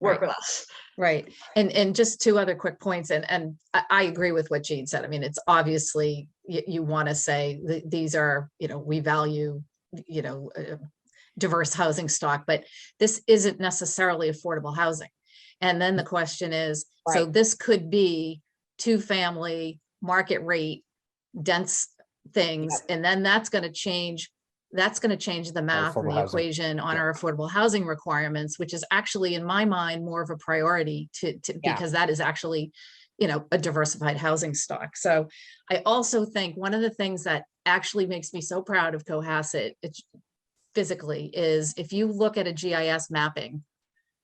work with us. right. And just two other quick points. And I agree with what Jean said. I mean, it's obviously you want to say these are, you know, we value, you know, diverse housing stock, but this isn't necessarily affordable housing. And then the question is, so Right. this could be 2-family market rate dense things, Yep. and then that's going to change the math and affordable the housing. equation on Yeah. our affordable housing requirements, which is actually in my mind more of a priority to Yeah. because that is actually, you know, a diversified housing stock. So I also think one of the things that actually makes me so proud of Cohasset physically is if you look at a GIS mapping,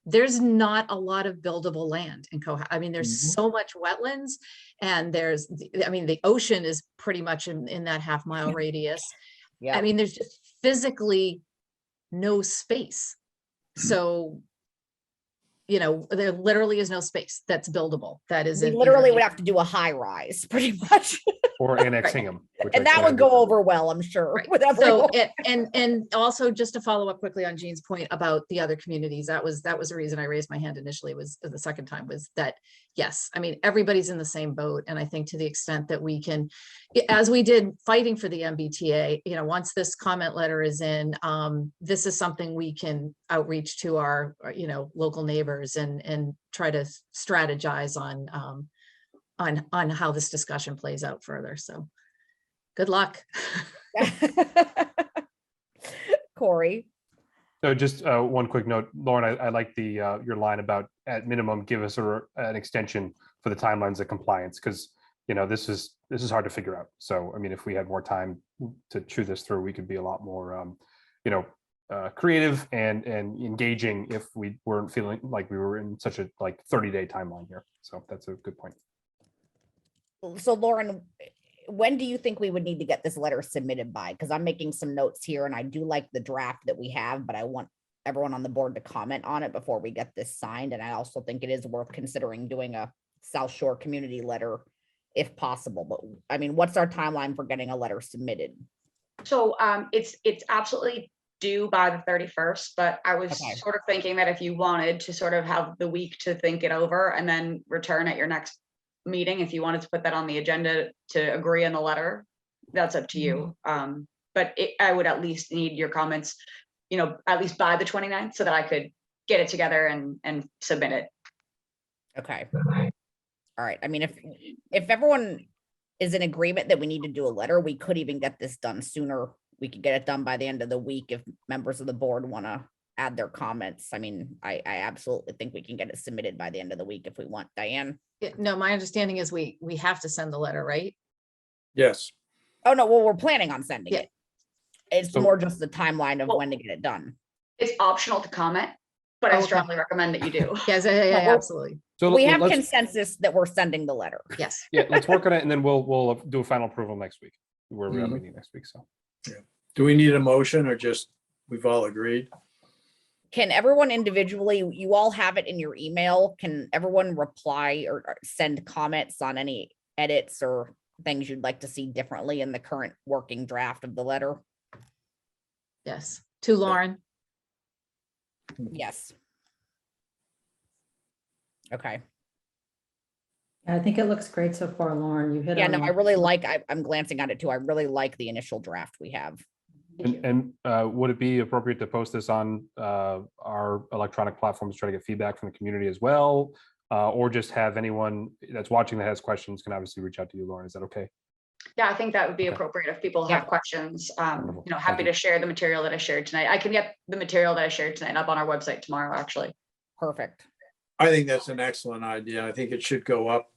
there's not a lot of buildable land in Cohasset. I mean, there's so much wetlands, and the ocean is pretty much in that half-mile radius. Yeah. I mean, there's just physically no space. So, you know, there literally is no space that's buildable. That is We in literally either would have to do a high rise pretty much. Or annexing them. And that would go over well, I'm sure. Right. With So everyone. and also just to follow up quickly on Jean's point about the other communities, that was the reason I raised my hand initially, was the second time, was that, yes, I mean, everybody's in the same boat. And I think to the extent that we can, as we did fighting for the MBTA, you know, once this comment letter is in, this is something we can outreach to our, you know, local neighbors and try to strategize on how this discussion plays out further. So good luck. Corey. So just one quick note, Lauren, I like your line about at minimum, give us an extension for the timelines of compliance, because, you know, this is hard to figure out. So, I mean, if we had more time to chew this through, we could be a lot more, you know, creative and engaging if we weren't feeling like we were in such a 30-day timeline here. So that's a good point. So Lauren, when do you think we would need to get this letter submitted by? Because I'm making some notes here and I do like the draft that we have, but I want everyone on the board to comment on it before we get this signed. And I also think it is worth considering doing a South Shore community letter if possible. But I mean, what's our timeline for getting a letter submitted? So it's absolutely due by the 31st, but I was Okay. sort of thinking that if you wanted to sort of have the week to think it over and then return at your next meeting, if you wanted to put that on the agenda to agree on the letter, that's up to you. But I would at least need your comments, you know, at least by the 29th so that I could get it together and submit it. Okay. All right. I mean, if everyone is in agreement that we need to do a letter, we could even get this done sooner. We could get it done by the end of the week if members of the board want to add their comments. I mean, I absolutely think we can get it submitted by the end of the week if we want. Diane? No, my understanding is we have to send the letter, right? Yes. Oh, no, well, we're planning on sending Yeah. it. It's So- more just the timeline of Well- when to get it done. It's optional to comment, but I Okay. strongly recommend that you do. Yes, we're- absolutely. So We let- have let's, consensus that we're sending the letter. Yes. yeah, let's work on it and then we'll do a final approval next week. Where we are Mhm. meeting next week, so. Do we need a motion or just, we've all agreed? Can everyone individually, you all have it in your email, can everyone reply or send comments on any edits or things you'd like to see differently in the current working draft of the letter? Yes. To Lauren. Yes. Okay. I think it looks great so far, Lauren. You hit Yeah, on. no, I really like, I'm glancing at it too. I really like the initial draft we have. And would it be appropriate to post this on our electronic platforms, to try to get feedback from the community as well? Or just have anyone that's watching that has questions can obviously reach out to you, Lauren. Is that okay? Yeah, I think that would be Okay. appropriate if people Yeah. have questions. Wonderful. You know, Thank happy you. to share the material that I shared tonight. I can get the material that I shared tonight up on our website tomorrow, actually. Perfect. I think that's an excellent idea. I think it should go up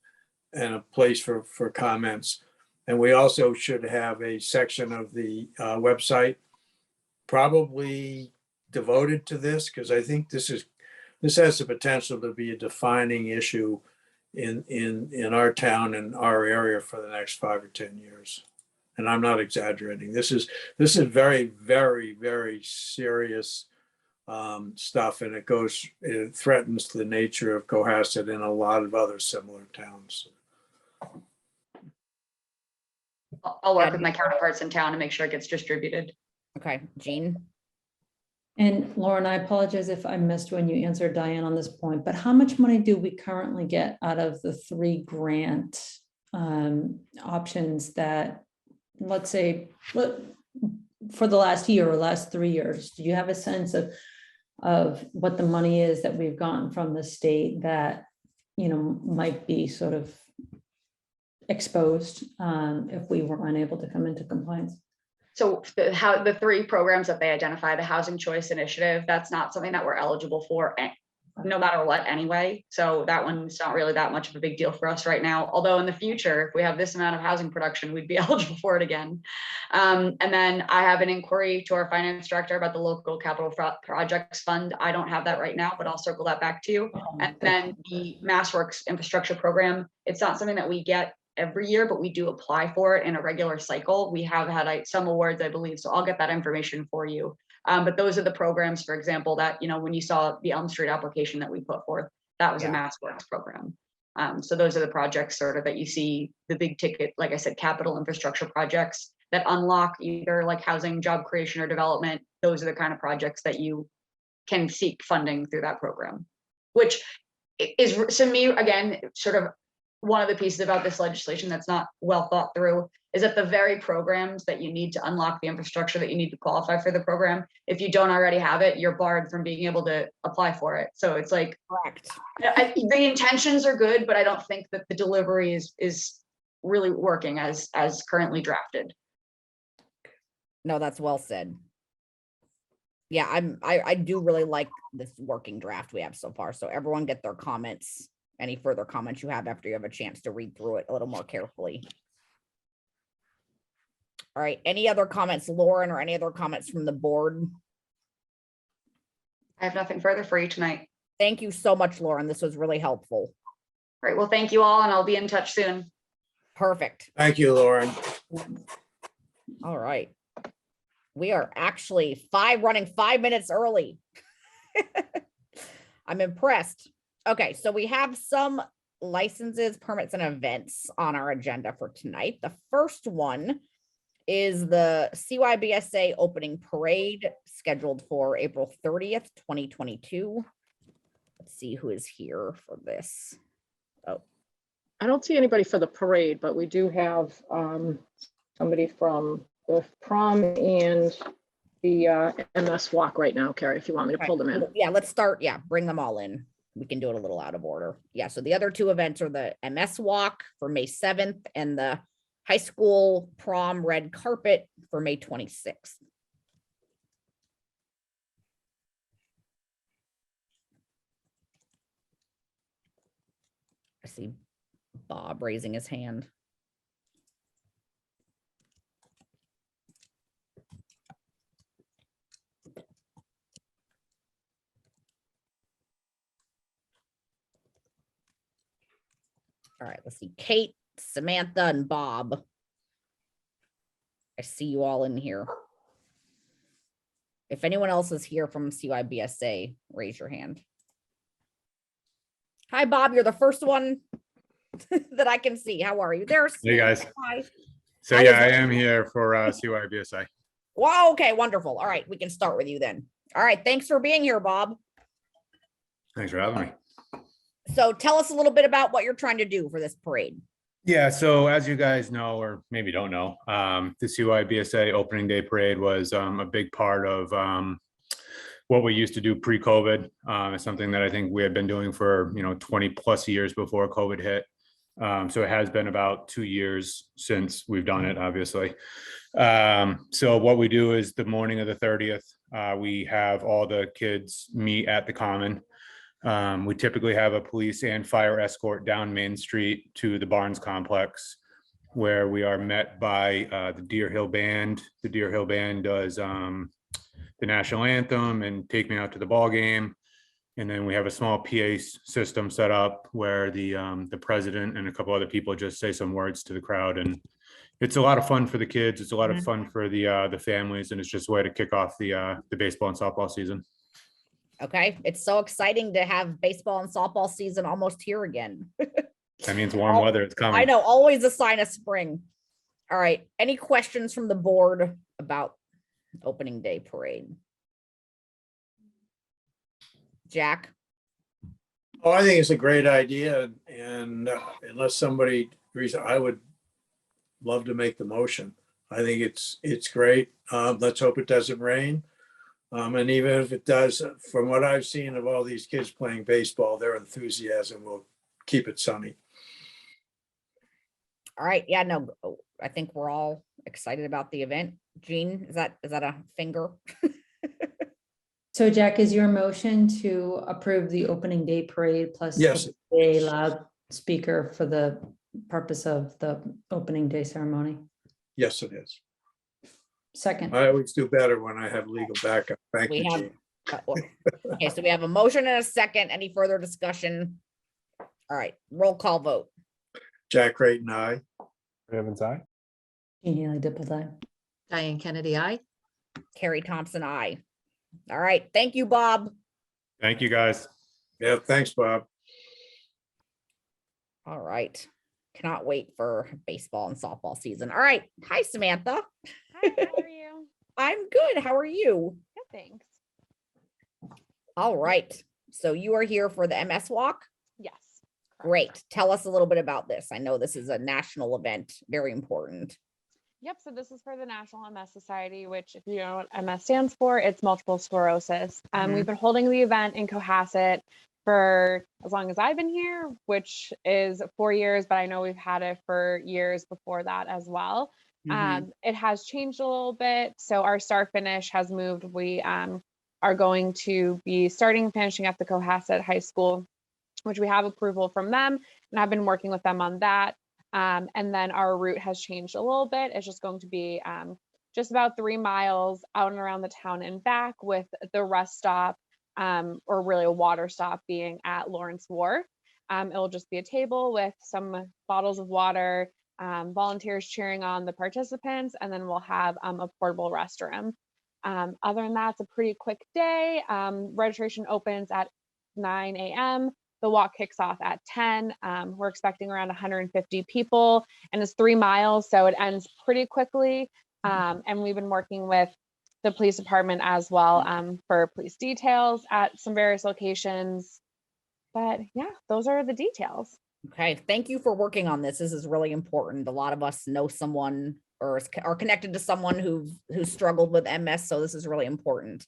and a place for comments. And we also should have a section of the website probably devoted to this, because I think this has the potential to be a defining issue in our town and our area for the next 5 or 10 years. And I'm not exaggerating. This is very, very, very serious stuff, and it threatens the nature of Cohasset and a lot of other similar towns. I'll work with my counterparts in town to make sure it gets distributed. Okay, Jean? And Lauren, I apologize if I missed when you answered Diane on this point, but how much money do we currently get out of the 3 grant options that, let's say, for the last year or last 3 years? Do you have a sense of what the money is that we've gotten from the state that, you know, might be sort of exposed if we were unable to come into compliance? So the 3 programs that they identify, the Housing Choice Initiative, that's not something that we're eligible for no matter what anyway. So that one's not really that much of a big deal for us right now. Although in the future, if we have this amount of housing production, we'd be eligible for it again. And then I have an inquiry to our finance director about the local capital projects fund. I don't have that right now, but I'll circle that back to you. And then the MassWorks infrastructure program, it's not something that we get every year, but we do apply for it in a regular cycle. We have had some awards, I believe, so I'll get that information for you. But those are the programs, for example, that, you know, when you saw the Elm Street application that we put forth, that was a MassWorks program. So those are the projects sort of that you see, the big ticket, like I said, capital infrastructure projects that unlock either like housing, job creation, or development. Those are the kind of projects that you can seek funding through that program, which is, to me, again, sort of one of the pieces about this legislation that's not well thought through is that the very programs that you need to unlock the infrastructure that you need to qualify for the program, if you don't already have it, you're barred from being able to apply for it. So it's like, Correct. the intentions are good, but I don't think that the delivery is really working as currently drafted. No, that's well said. Yeah, I do really like this working draft we have so far. So everyone get their comments, any further comments you have after you have a chance to read through it a little more carefully. All right, any other comments, Lauren, or any other comments from the board? I have nothing further for you tonight. Thank you so much, Lauren. This was really helpful. Great. Well, thank you all, and I'll be in touch soon. Perfect. Thank you, Lauren. All right. We are actually running 5 minutes early. I'm impressed. Okay, so we have some licenses, permits, and events on our agenda for tonight. The first one is the CYBSA opening parade scheduled for April 30th, 2022. Let's see who is here for this. I don't see anybody for the parade, but we do have somebody from the prom and the MS walk right now, Carrie, if you want me to pull them in. Yeah, let's start. Yeah, bring them all in. We can do it a little out of order. Yeah, so the other two events are the MS walk for May 7th and the high school prom red carpet for May 26th. I see Bob raising his hand. All right, let's see. Kate, Samantha, and Bob. I see you all in here. If anyone else is here from CYBSA, raise your hand. Hi, Bob. You're the first one that I can see. How are you? There's. Hey, guys. Hi. So How yeah, is I it? am here for CYBSA. Wow. Okay. Wonderful. All right. We can start with you then. All right. Thanks for being here, Bob. Thanks for having me. So tell us a little bit about what you're trying to do for this parade. Yeah, so as you guys know, or maybe don't know, the CYBSA opening day parade was a big part of what we used to do pre-COVID. It's something that I think we had been doing for 20 plus years before COVID hit. So it has been about 2 years since we've done it, obviously. So what we do is the morning of the 30th, we have all the kids meet at the Common. We typically have a police and fire escort down Main Street to the Barnes Complex, where we are met by the Deer Hill Band. The Deer Hill Band does the national anthem and take me out to the ball game. And then we have a small PA system set up where the president and a couple other people just say some words to the crowd. And it's a lot of fun for the kids. It's a lot of fun for the families, and it's just a way to kick off the baseball and softball season. Okay. It's so exciting to have baseball and softball season almost here again. That means warm weather. It's coming. I know, always a sign of spring. All right. Any questions from the board about opening day parade? Jack? Oh, I think it's a great idea, and unless somebody agrees, I would love to make the motion. I think it's great. Let's hope it doesn't rain. And even if it does, from what I've seen of all these kids playing baseball, their enthusiasm will keep it sunny. All right. Yeah, no, I think we're all excited about the event. Jean, is that a finger? So Jack, is your motion to approve the opening day parade plus Yes. a loudspeaker for the purpose of the opening day ceremony? Yes, it is. Second. I always do better when I have legal backup. Thank We you, have, Gene. okay, so we have a motion and a second. Any further discussion? All right, roll call vote. Jack Creighton, aye. Evans, aye. Jean Haley Dipple. Diane Kennedy, I. Carrie Thompson, aye. All right, thank you, Bob. Thank you, guys. Yeah, thanks, Bob. All right, cannot wait for baseball and softball season. All right, hi, Samantha. Hi, how are you? I'm good. How are you? Good, thanks. All right, so you are here for the MS walk? Yes. correct. Great. Tell us a little bit about this. I know this is a national event, very important. Yep, so this is for the National MS Society, which if you know what MS stands for, it's multiple sclerosis. We've been holding the event in Cohasset for as long as I've been here, which is 4 years, but I know we've had it for years before that as well. It has changed a little bit. So our start finish has moved. We are going to be starting and finishing at the Cohasset High School, which we have approval from them, and I've been working with them on that. And then our route has changed a little bit. It's just going to be just about 3 miles out and around the town and back, with the rest stop or really a water stop being at Lawrence Wharf. It'll just be a table with some bottles of water, volunteers cheering on the participants, and then we'll have a portable restroom. Other than that, it's a pretty quick day. Registration opens at 9 a.m. The walk kicks off at 10. We're expecting around 150 people, and it's 3 miles, so it ends pretty quickly. And we've been working with the police department as well for police details at some various locations. But yeah, those are the details. Okay, thank you for working on this. This is really important. A lot of us know someone or are connected to someone who struggled with MS, so this is really important.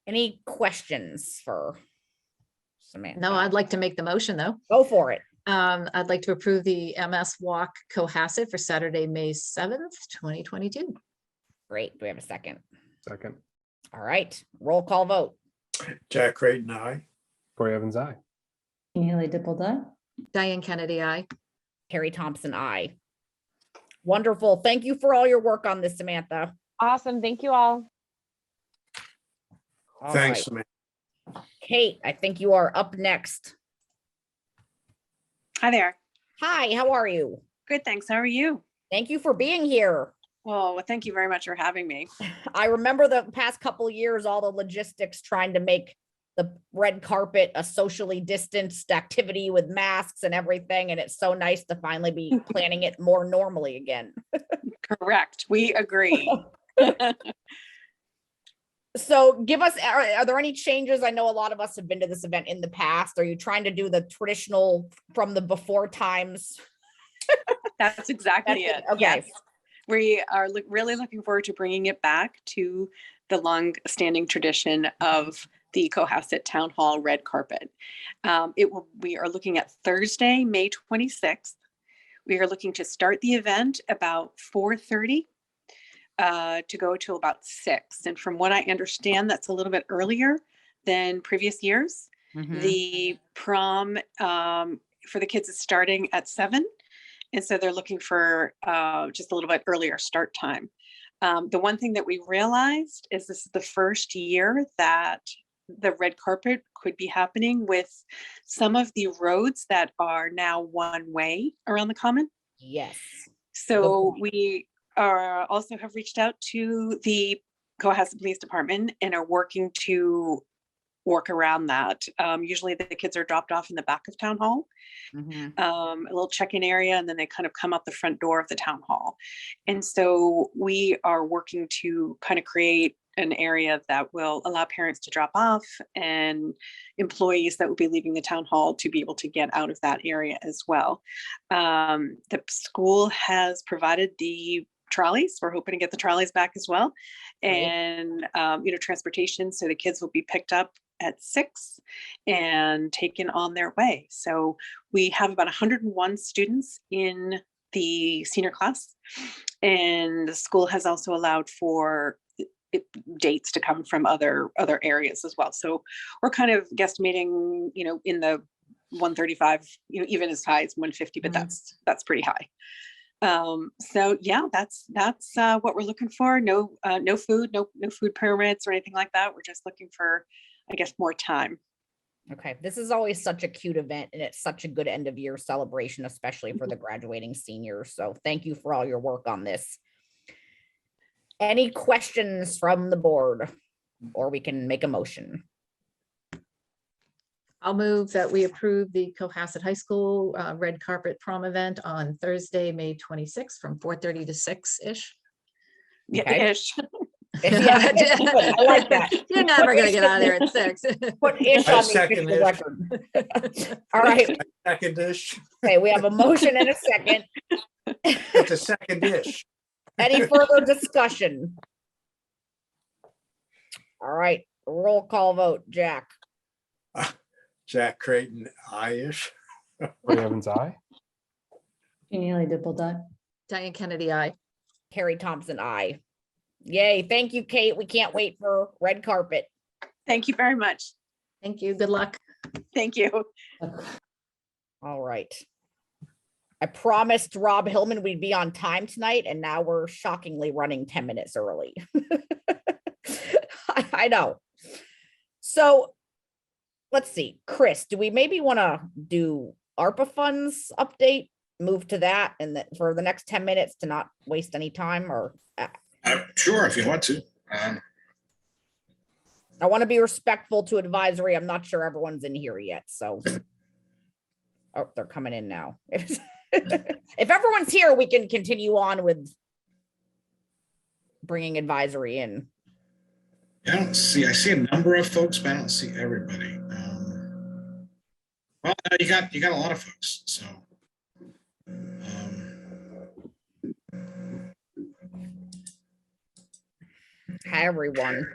Any questions for Samantha? No, I'd like to make the motion though. Go for it. I'd like to approve the MS Walk Cohasset for Saturday, May 7th, 2022. Great. Do we have a second? Second. All right, roll call vote. Jack Creighton, aye. Corey Evans, aye. Jeannie Haley Dipple Diane Kennedy, aye. Carrie Thompson, aye. Wonderful. Thank you for all your work on this, Samantha. Awesome. Thank you all. All Thanks, right. Samantha. Kate, I think you are up next. Hi there. Hi, how are you? Good, thanks. How are you? Thank you for being here. Well, thank you very much for having me. I remember the past couple of years, all the logistics trying to make the red carpet a socially distanced activity with masks and everything. And it's so nice to finally be planning it more normally again. Correct. We agree. So give us, are there any changes? I know a lot of us have been to this event in the past. Are you trying to do the traditional from the before times? That's exactly it. Okay. Yes. We are really looking forward to bringing it back to the long-standing tradition of the Cohasset Town Hall red carpet. We are looking at Thursday, May 26th. We are looking to start the event about 4:30 to go till about 6. And from what I understand, that's a little bit earlier than previous years. Mhm. The prom for the kids is starting at 7. And so they're looking for just a little bit earlier start time. The one thing that we realized is this is the first year that the red carpet could be happening with some of the roads that are now one way around the common. Yes. So we are also have reached out to the Cohasset Police Department and are working to work around that. Usually the kids are dropped off in the back of town hall, Mhm. a little check-in area, and then they kind of come out the front door of the town hall. And so we are working to kind of create an area that will allow parents to drop off and employees that will be leaving the town hall to be able to get out of that area as well. The school has provided the trolleys. We're hoping to get the trolleys back as well. And, transportation. So the kids will be picked up at 6 and taken on their way. So we have about 101 students in the senior class. And the school has also allowed for dates to come from other areas as well. So we're kind of guesstimating, in the 135, even as high as 150, but that's pretty high. So yeah, that's what we're looking for. No food, no food permits or anything like that. We're just looking for, I guess, more time. Okay, this is always such a cute event and it's such a good end of year celebration, especially for the graduating seniors. So thank you for all your work on this. Any questions from the board? Or we can make a motion. I'll move that we approve the Cohasset High School red carpet prom event on Thursday, May 26th from 4:30 to 6-ish. Yeah, Okay. ish. Yeah, I like that. You're never gonna get out of there at 6. Put ish I on the second official ish. record. All right, Second dish. okay, we have a motion and a second. It's a second dish. Any further discussion? All right, roll call vote, Jack. Jack Creighton, aye-ish. Corey Evans, aye. Jeannie Haley Dipple Diane Kennedy, aye. Carrie Thompson, aye. Yay, thank you, Kate. We can't wait for red carpet. Thank you very much. Thank you. Good luck. Thank you. All right. I promised Rob Hillman we'd be on time tonight, and now we're shockingly running 10 minutes early. I know. So let's see, Chris, do we maybe want to do ARPA funds update move to that and that for the next 10 minutes to not waste any time, or Sure, if you want to. I want to be respectful to advisory. I'm not sure everyone's in here yet, so. Oh, they're coming in now. If everyone's here, we can continue on with bringing advisory in. I see a number of folks, but I don't see everybody. Well, you got a lot of folks, so. Hi, everyone.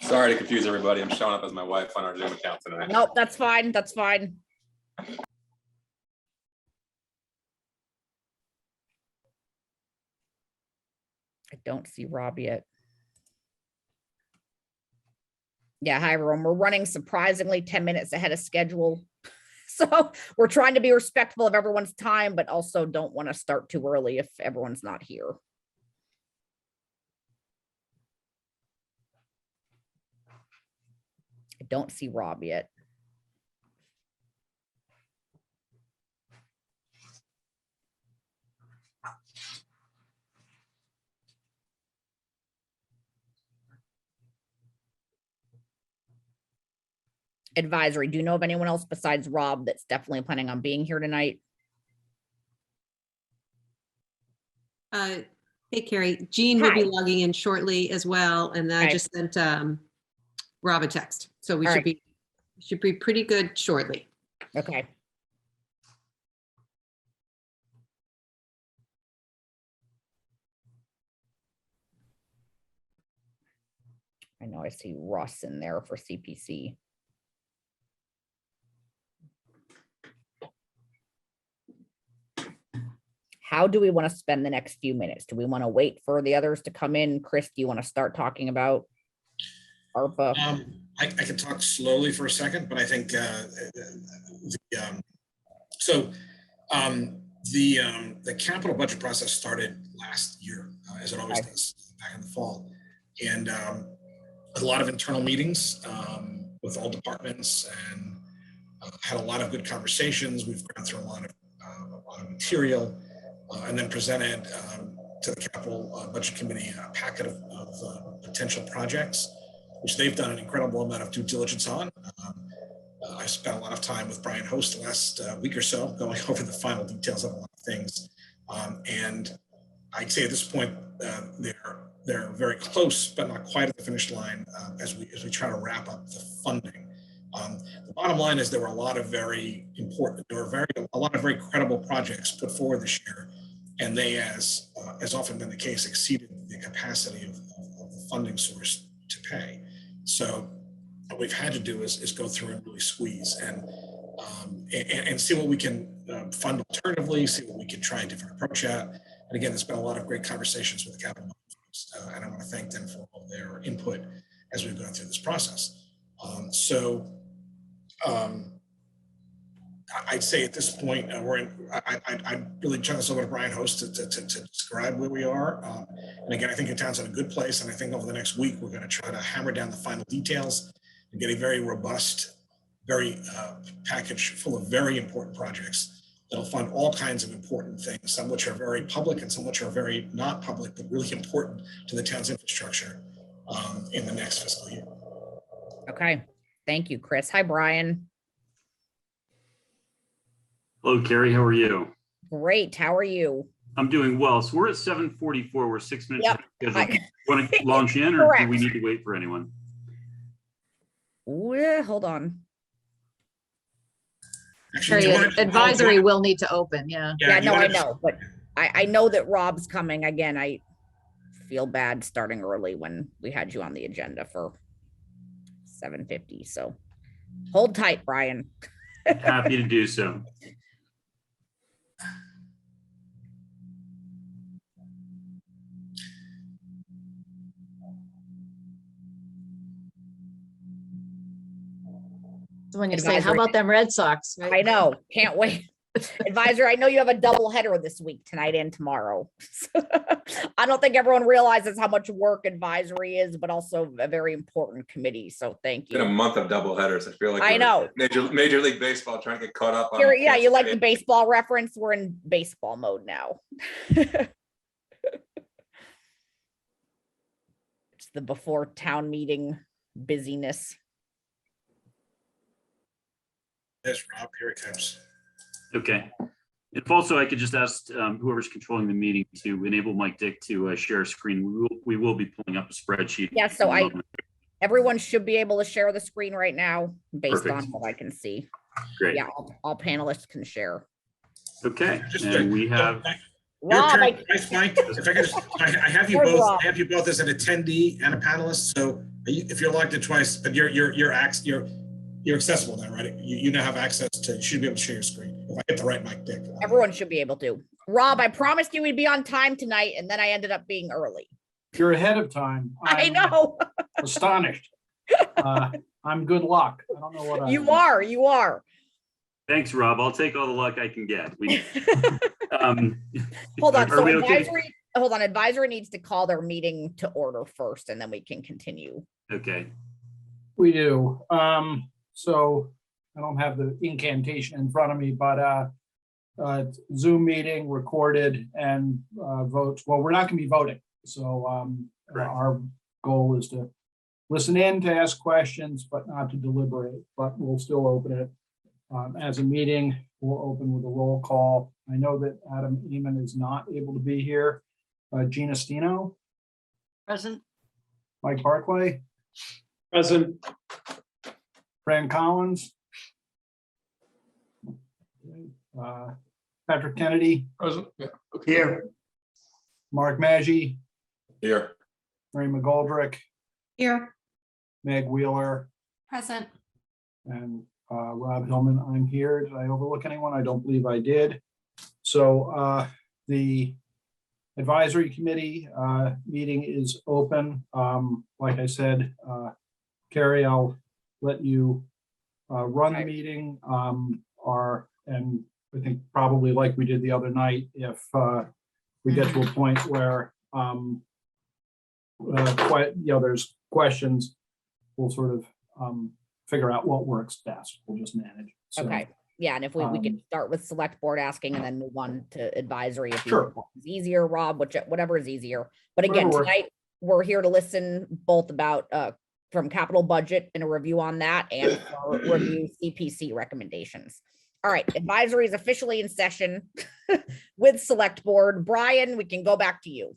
Sorry to confuse everybody. I'm showing up as my wife on our Zoom account tonight. Nope, that's fine. That's fine. I don't see Rob yet. Yeah, hi everyone. We're running surprisingly 10 minutes ahead of schedule. So we're trying to be respectful of everyone's time, but also don't want to start too early if everyone's not here. I don't see Rob yet. Advisory, do you know of anyone else besides Rob that's definitely planning on being here tonight? Hey, Carrie, Jean will be Hi. logging in shortly as well, and I Okay. just sent Rob a text, so we All should be pretty good shortly. Okay. I know I see Russ in there for CPC. How do we want to spend the next few minutes? Do we want to wait for the others to come in? Chris, do you want to start talking about ARPA? I can talk slowly for a second, but I think the capital budget process started last year, as it always does, back in the fall, and a lot of internal meetings with all departments, and had a lot of good conversations. We've gone through a lot of material, and then presented to the capital budget committee a packet of potential projects, which they've done an incredible amount of due diligence on. I spent a lot of time with Brian Host the last week or so going over the final details of a lot of things. And I'd say at this point, they're very close, but not quite at the finish line as we try to wrap up the funding. The bottom line is there were a lot of very credible projects put forward this year, and they, as often been the case, exceeded the capacity of the funding source to pay. So what we've had to do is go through and really squeeze and see what we can fund alternatively, see what we can try a different approach at. And again, there's been a lot of great conversations with the capital folks, and I want to thank them for all their input as we've gone through this process. I'd say at this point, I'd really turn this over to Brian Host to describe where we are. And again, I think the town's in a good place. And I think over the next week, we're going to try to hammer down the final details and get a very robust, package full of very important projects that'll fund all kinds of important things, some which are very public and some which are very not public, but really important to the town's infrastructure in the next fiscal year. Okay. Thank you, Chris. Hi, Brian. Hello, Carrie. How are you? Great. How are you? I'm doing well. So we're at 7:44. We're 6 minutes. Yep. Want to launch in, or Correct. do we need to wait for anyone? Well, hold on. Actually, Carrie, do you want to- advisory will need to open, yeah. Yeah, do you no, I want to- know, but I know that Rob's coming. Again, I feel bad starting early when we had you on the agenda for 7:50. So hold tight, Brian. Happy to do so. So when you say, how Advisory. about them Red Sox? right? I know. Can't wait. Advisor, I know you have a double header this week, tonight and tomorrow. I don't think everyone realizes how much work advisory is, but also a very important committee. So thank Been a you. month of double headers. I feel like I we're know. Major League Baseball trying to get caught up on. Yeah, you like the baseball reference? We're in baseball mode now. It's the before town meeting busyness. Yes, Rob, here it comes. Okay. If also I could just ask whoever's controlling the meeting to enable Mike Dick to share a screen. We will be pulling up a spreadsheet. Yeah, so in a moment. everyone should be able to share the screen right now based on Perfect. what I can see. Great. Yeah, all panelists can share. Okay. Just And we have, Your Rob, turn, I- twice, Mike. If I could just, I have you Where's both. Rob? I have you both as an attendee and a panelist. So if you're logged in twice, but you're accessible now, right? You now have access to. You should be able to share your screen. If I hit the right mic, Dick. everyone should be able to. Rob, I promised you we'd be on time tonight, and then I ended up being early. You're ahead of time. I I'm know. Astonished. I'm good luck. I don't know what I. You are. thanks, Rob. I'll take all the luck I can get. Hold on. Are So we okay? advisory needs to call their meeting to order first, and then we can continue. Okay. We do. So I don't have the incantation in front of me, but Zoom meeting recorded and votes. Well, we're not going to be voting. So our goal is to listen in, to ask questions, but not to deliberate. But we'll still open it as a meeting. We'll open with a roll call. I know that Adam Eman is not able to be here. Gina Stino, Present. Mike Barclay, Present. Fran Collins, Patrick Kennedy, Present. Yeah. here, Mark Maggi, Here. Mary McGoldrick, Here. Meg Wheeler, Present. and Rob Hillman. I'm here. Did I overlook anyone? I don't believe I did. So the advisory committee meeting is open. Like I said, Carrie, I'll let you run the meeting. And I think probably like we did the other night, if we get to a point where there's questions, we'll sort of figure out what works best. We'll just manage. So, Okay. Yeah, and if we can start with select board asking and then move on to advisory if Sure. it's easier, Rob, whatever is easier. But again, Whatever works. tonight we're here to listen both about from capital budget and a review on that and review CPC recommendations. All right, advisory is officially in session with select board. Brian, we can go back to you.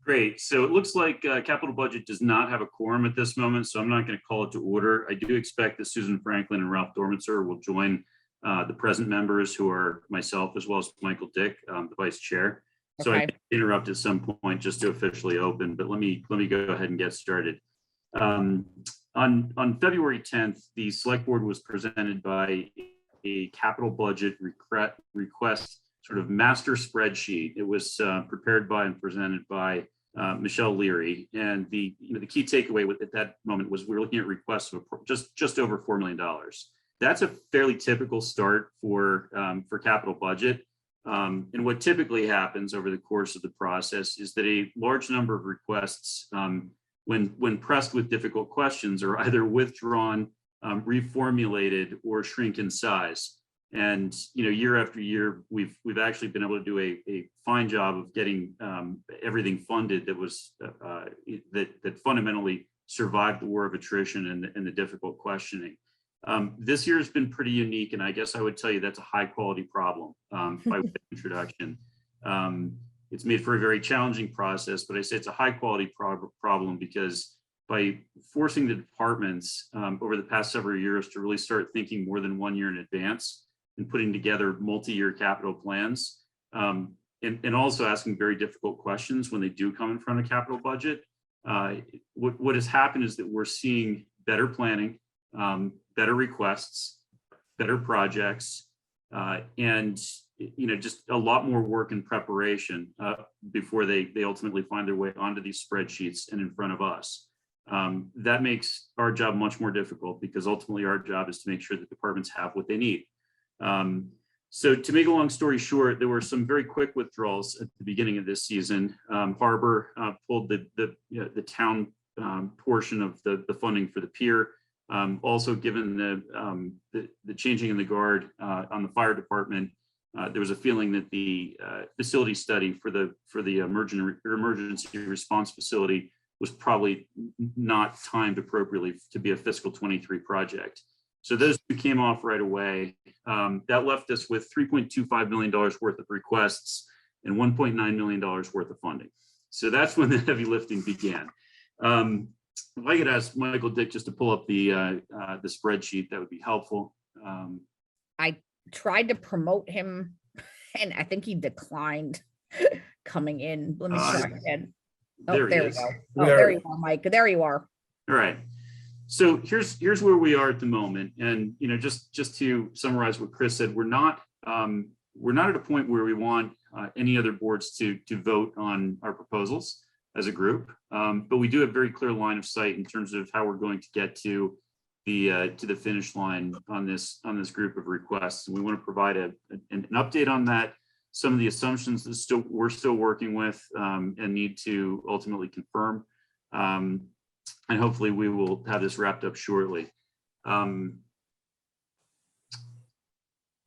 Great. So it looks like capital budget does not have a quorum at this moment, so I'm not going to call it to order. I do expect that Susan Franklin and Ralph Dormitzer will join the present members, who are myself as well as Michael Dick, the vice chair. So I Okay. can interrupt at some point just to officially open, but let me go ahead and get started. On February 10th, the select board was presented by a capital budget request sort of master spreadsheet. It was prepared by and presented by Michelle Leary, and the key takeaway at that moment was we were looking at requests of just over $4 million. That's a fairly typical start for capital budget. And what typically happens over the course of the process is that a large number of requests, when pressed with difficult questions, are either withdrawn, reformulated, or shrink in size. And year after year, we've actually been able to do a fine job of getting everything funded that was that fundamentally survived the war of attrition and the difficult questioning. This year has been pretty unique, and I guess I would tell you that's a high quality problem by way of introduction. It's made for a very challenging process, but I say it's a high quality problem because by forcing the departments over the past several years to really start thinking more than 1 year in advance and putting together multi-year capital plans, and also asking very difficult questions when they do come in front of capital budget, what has happened is that we're seeing better planning, better requests, better projects, and just a lot more work and preparation before they ultimately find their way onto these spreadsheets and in front of us. That makes our job much more difficult because ultimately our job is to make sure that departments have what they need. So to make a long story short, there were some very quick withdrawals at the beginning of this season. Harbor pulled the town portion of the funding for the pier. Also, given the changing in the guard on the fire department, there was a feeling that the facility study for the emergency response facility was probably not timed appropriately to be a fiscal 23 project. So those two came off right away. That left us with $3.25 million worth of requests and $1.9 million worth of funding. So that's when the heavy lifting began. If I could ask Michael Dick just to pull up the spreadsheet, that would be helpful. I tried to promote him and I think he declined coming in. Let me check again. Oh, there he there we is. go. Oh, there you are, Mike. There you are. All right. So here's where we are at the moment. And, you know, just to summarize what Chris said, we're not at a point where we want any other boards to vote on our proposals as a group. But we do have very clear line of sight in terms of how we're going to get to the finish line on this group of requests. And we want to provide an update on that, some of the assumptions that we're still working with and need to ultimately confirm. And hopefully we will have this wrapped up shortly. Michael,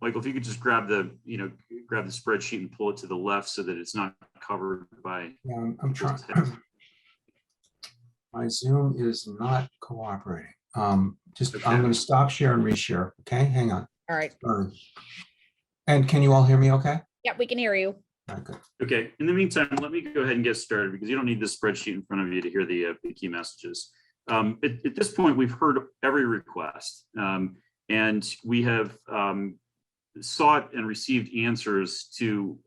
if you could just grab the spreadsheet and pull it to the left so that it's not covered by. I'm trying. My Zoom is not cooperating. I'm going to stop share and reshare. Okay, hang on. All right. And can you all hear me okay? Yeah, we can hear you. Okay, in the meantime, let me go ahead and get started because you don't need this spreadsheet in front of you to hear the key messages. At this point, we've heard every request and we have sought and received answers to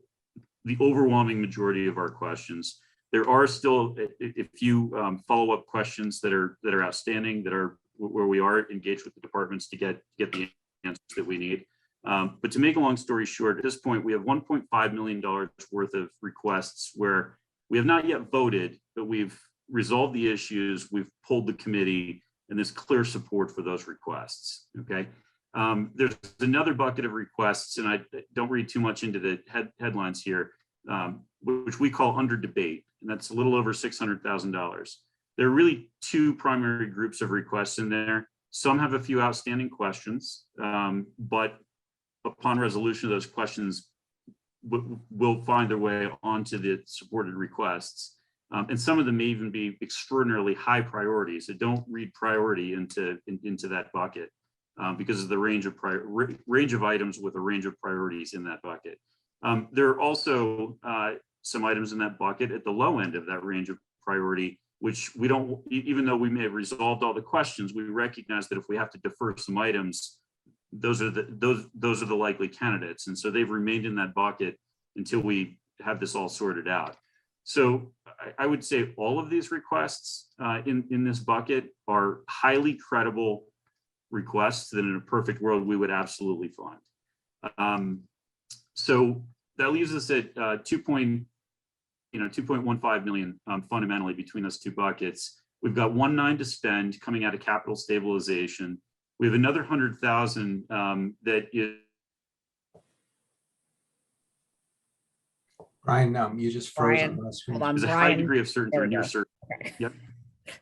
the overwhelming majority of our questions. There are still a few follow-up questions that are outstanding, that are where we are engaged with the departments to get the answers that we need. But to make a long story short, at this point, we have $1.5 million worth of requests where we have not yet voted, but we've resolved the issues, we've pulled the committee, and there's clear support for those requests, okay? There's another bucket of requests, and I don't read too much into the headlines here, which we call under debate, and that's a little over $600,000. There are really two primary groups of requests in there. Some have a few outstanding questions, but upon resolution of those questions will find their way onto the supported requests. And some of them may even be extraordinarily high priorities. So don't read priority into that bucket because of the range of items with a range of priorities in that bucket. There are also some items in that bucket at the low end of that range of priority, which we don't, even though we may have resolved all the questions, we recognize that if we have to defer some items, those are the likely candidates. And so they've remained in that bucket until we have this all sorted out. So I would say all of these requests in this bucket are highly credible requests that in a perfect world we would absolutely fund. So that leaves us at 2.15 million fundamentally between those two buckets. We've got 1.9 to spend coming out of capital stabilization. We have another 100,000 that is. Brian, you just froze on the screen. Hold on, There's a Brian. high degree of certainty There in we your go. certainty. Okay. Yep.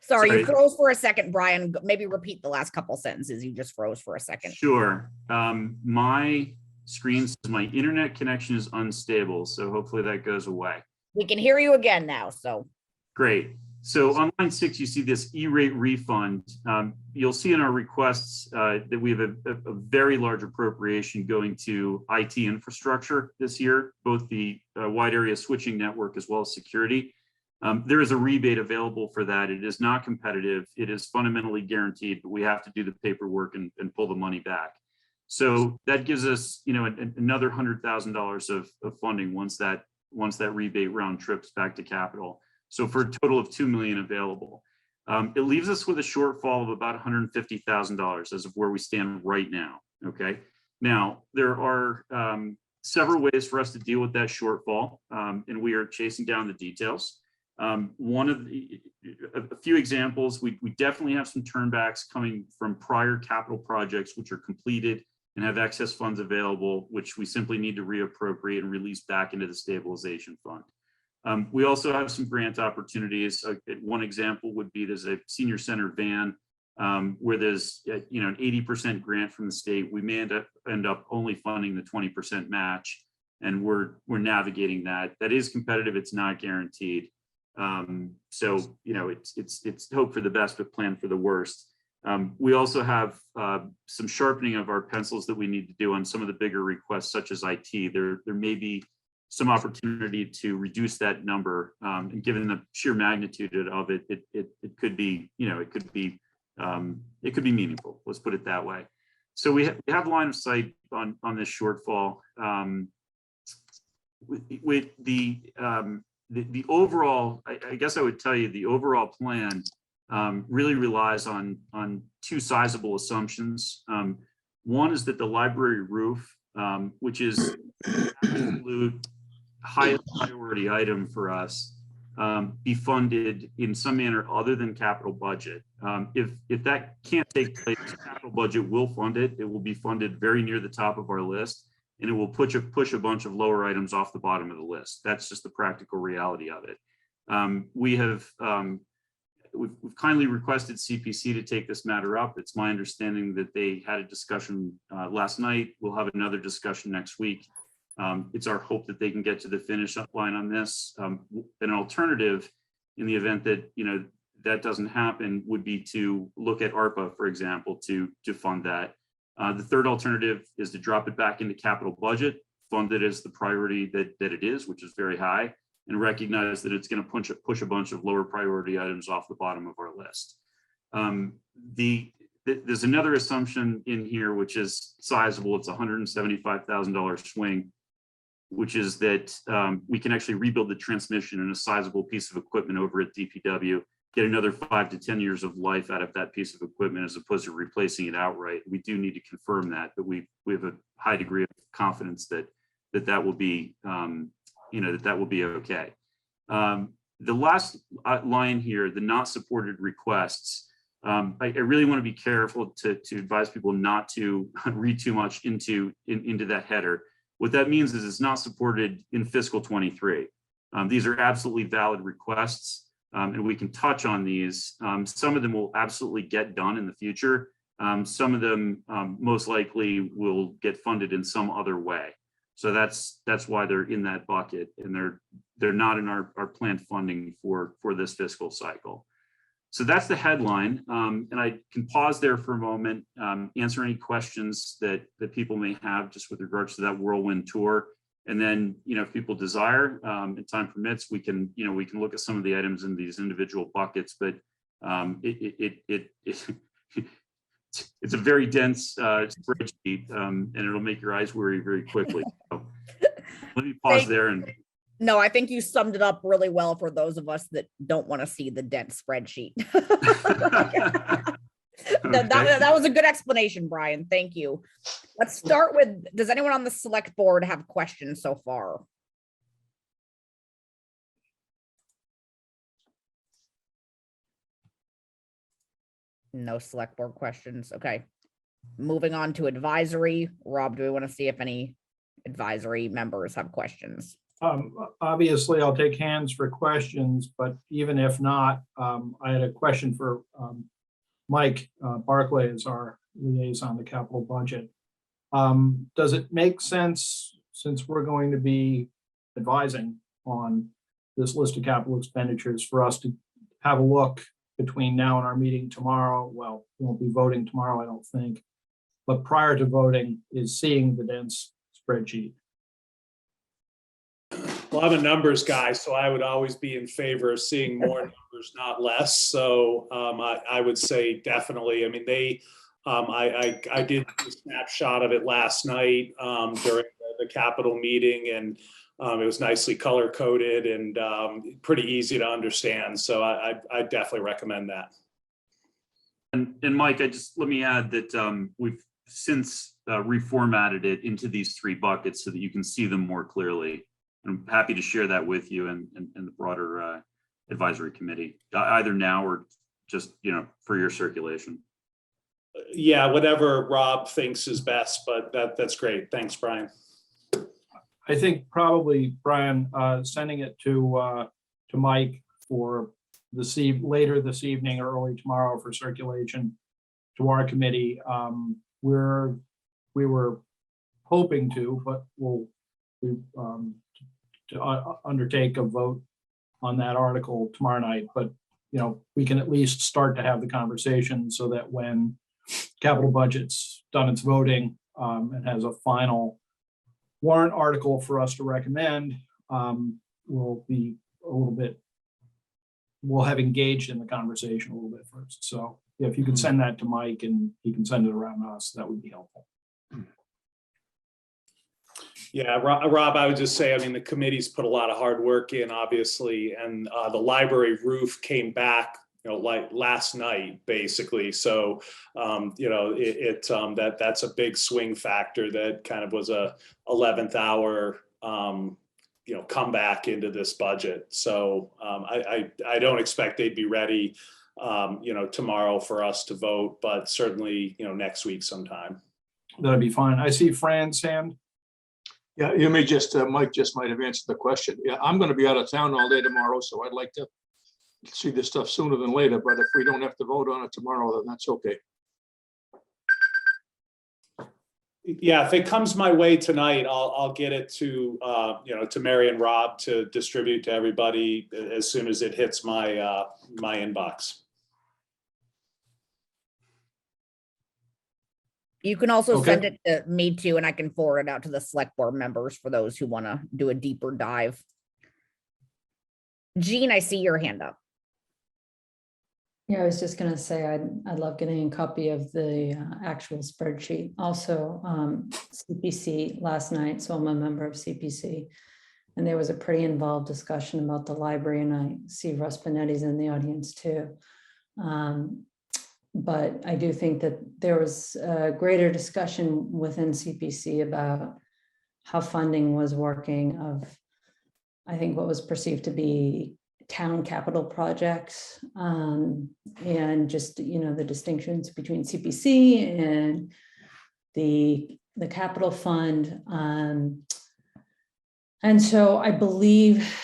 Sorry, you Sorry. froze for a second, Brian. Maybe repeat the last couple sentences. You just froze for a second. Sure. My screen says my internet connection is unstable, so hopefully that goes away. We can hear you again now, so. Great. So on line 6, you see this E-rate refund. You'll see in our requests that we have a very large appropriation going to IT infrastructure this year, both the wide area switching network as well as security. There is a rebate available for that. It is not competitive. It is fundamentally guaranteed, but we have to do the paperwork and pull the money back. So that gives us, another $100,000 of funding once that rebate round trips back to capital. So for a total of $2 million available. It leaves us with a shortfall of about $150,000 as of where we stand right now. Okay. Now there are several ways for us to deal with that shortfall, and we are chasing down the details. A few examples, we definitely have some turnbacks coming from prior capital projects which are completed and have excess funds available, which we simply need to reappropriate and release back into the stabilization fund. We also have some grant opportunities. One example would be there's a senior center van where there's an 80% grant from the state. We may end up only funding the 20% match, and we're navigating that. That is competitive. It's not guaranteed. So it's hope for the best, but plan for the worst. We also have some sharpening of our pencils that we need to do on some of the bigger requests, such as IT. There may be some opportunity to reduce that number, and given the sheer magnitude of it, it could be, it could be meaningful. Let's put it that way. So we have line of sight on this shortfall. With the overall, I guess I would tell you the overall plan really relies on two sizable assumptions. One is that the library roof, which is absolute highest priority item for us, be funded in some manner other than capital budget. If that can't take place, capital budget will fund it. It will be funded very near the top of our list, and it will push a bunch of lower items off the bottom of the list. That's just the practical reality of it. We've kindly requested CPC to take this matter up. It's my understanding that they had a discussion last night. We'll have another discussion next week. It's our hope that they can get to the finish line on this. An alternative, in the event that that doesn't happen, would be to look at ARPA, for example, to fund that. The third alternative is to drop it back into capital budget, fund it as the priority that it is, which is very high, and recognize that it's going to push a bunch of lower priority items off the bottom of our list. There's another assumption in here, which is sizable. It's a $175,000 swing, which is that we can actually rebuild the transmission in a sizable piece of equipment over at DPW, get another 5 to 10 years of life out of that piece of equipment as opposed to replacing it outright. We do need to confirm that, but we have a high degree of confidence that will be, that will be okay. The last line here, the not supported requests, I really want to be careful to advise people not to read too much into that header. What that means is it's not supported in fiscal 23. These are absolutely valid requests, and we can touch on these. Some of them will absolutely get done in the future. Some of them most likely will get funded in some other way. So that's why they're in that bucket, and they're not in our planned funding for this fiscal cycle. So that's the headline, and I can pause there for a moment, answer any questions that people may have just with regards to that whirlwind tour, and then if people desire and time permits, we can look at some of the items in these individual buckets. But it's a very dense spreadsheet, and it'll make your eyes worry very quickly. So let me pause there. And no, I think you summed it up really well for those of us that don't want to see the dense spreadsheet. That was a good explanation, Brian. Thank you. Let's start with, does anyone on the select board have questions so far? No select board questions. Okay. Moving on to advisory. Rob, do we want to see if any advisory members have questions? Obviously, I'll take hands for questions, but even if not, I had a question for Mike Barclay as our liaison to capital budget. Does it make sense, since we're going to be advising on this list of capital expenditures, for us to have a look between now and our meeting tomorrow? Well, we won't be voting tomorrow, I don't think, but prior to voting is seeing the dense spreadsheet. Well, I'm a numbers guy, so I would always be in favor of seeing more numbers, not less. So I would say definitely. I mean, I did a snapshot of it last night during the Capitol meeting, and it was nicely color coded and pretty easy to understand. So I definitely recommend that. And Mike, let me add that we've since reformatted it into these 3 buckets so that you can see them more clearly. I'm happy to share that with you and the broader advisory committee, either now or just for your circulation. Yeah, whatever Rob thinks is best, but that's great. Thanks, Brian. I think probably, Brian, sending it to Mike for later this evening or early tomorrow for circulation to our committee. We were hoping to, but undertake a vote on that article tomorrow night. But, we can at least start to have the conversation so that when capital budget's done its voting and has a final warrant article for us to recommend, we'll have engaged in the conversation a little bit first. So yeah, if you can send that to Mike and he can send it around us, that would be helpful. Yeah, Rob, I would just say, I mean, the committee's put a lot of hard work in, obviously, and the library roof came back, like last night, basically. So, that's a big swing factor that kind of was a 11th hour, comeback into this budget. So I don't expect they'd be ready, tomorrow for us to vote, but certainly, next week sometime. That'd be fine. I see Fran's hand. Yeah, you may just, Mike just might have answered the question. Yeah, I'm going to be out of town all day tomorrow, so I'd like to see this stuff sooner than later, but if we don't have to vote on it tomorrow, then that's okay. Yeah, if it comes my way tonight, I'll get it to, to Mary and Rob to distribute to everybody as soon as it hits my, my inbox. You can also Okay. send it to me too, and I can forward it out to the select board members for those who want to do a deeper dive. Jean, I see your hand up. Yeah, I was just gonna say, I'd love getting a copy of the actual spreadsheet. Also, CPC last night, so I'm a member of CPC. And there was a pretty involved discussion about the library, and I see Russ Benetti's in the audience too. But I do think that there was a greater discussion within CPC about how funding was working of, I think, what was perceived to be town capital projects, and just, the distinctions between CPC and the capital fund. And so I believe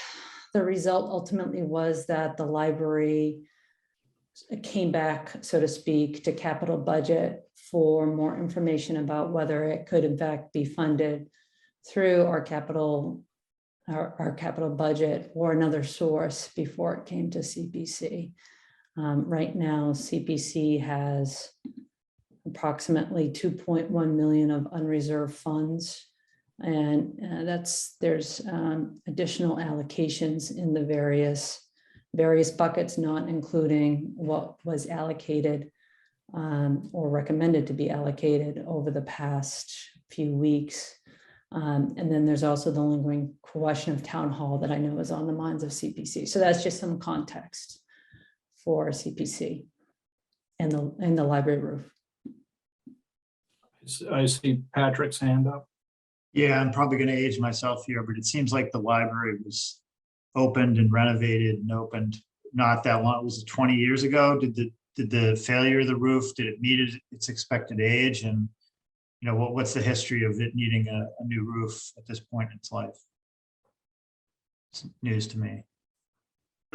the result ultimately was that the library came back, so to speak, to capital budget for more information about whether it could in fact be funded through our capital budget or another source before it came to CPC. Right now, CPC has approximately 2.1 million of unreserved funds. And there's additional allocations in the various buckets, not including what was allocated or recommended to be allocated over the past few weeks. And then there's also the lingering question of town hall that I know is on the minds of CPC. So that's just some context for CPC and the library roof. I see Patrick's hand up. Yeah, I'm probably going to age myself here, but it seems like the library was opened and renovated and opened not that long. Was it 20 years ago? Did the failure of the roof, did it meet its expected age? And what's the history of it needing a new roof at this point in its life? It's news to me.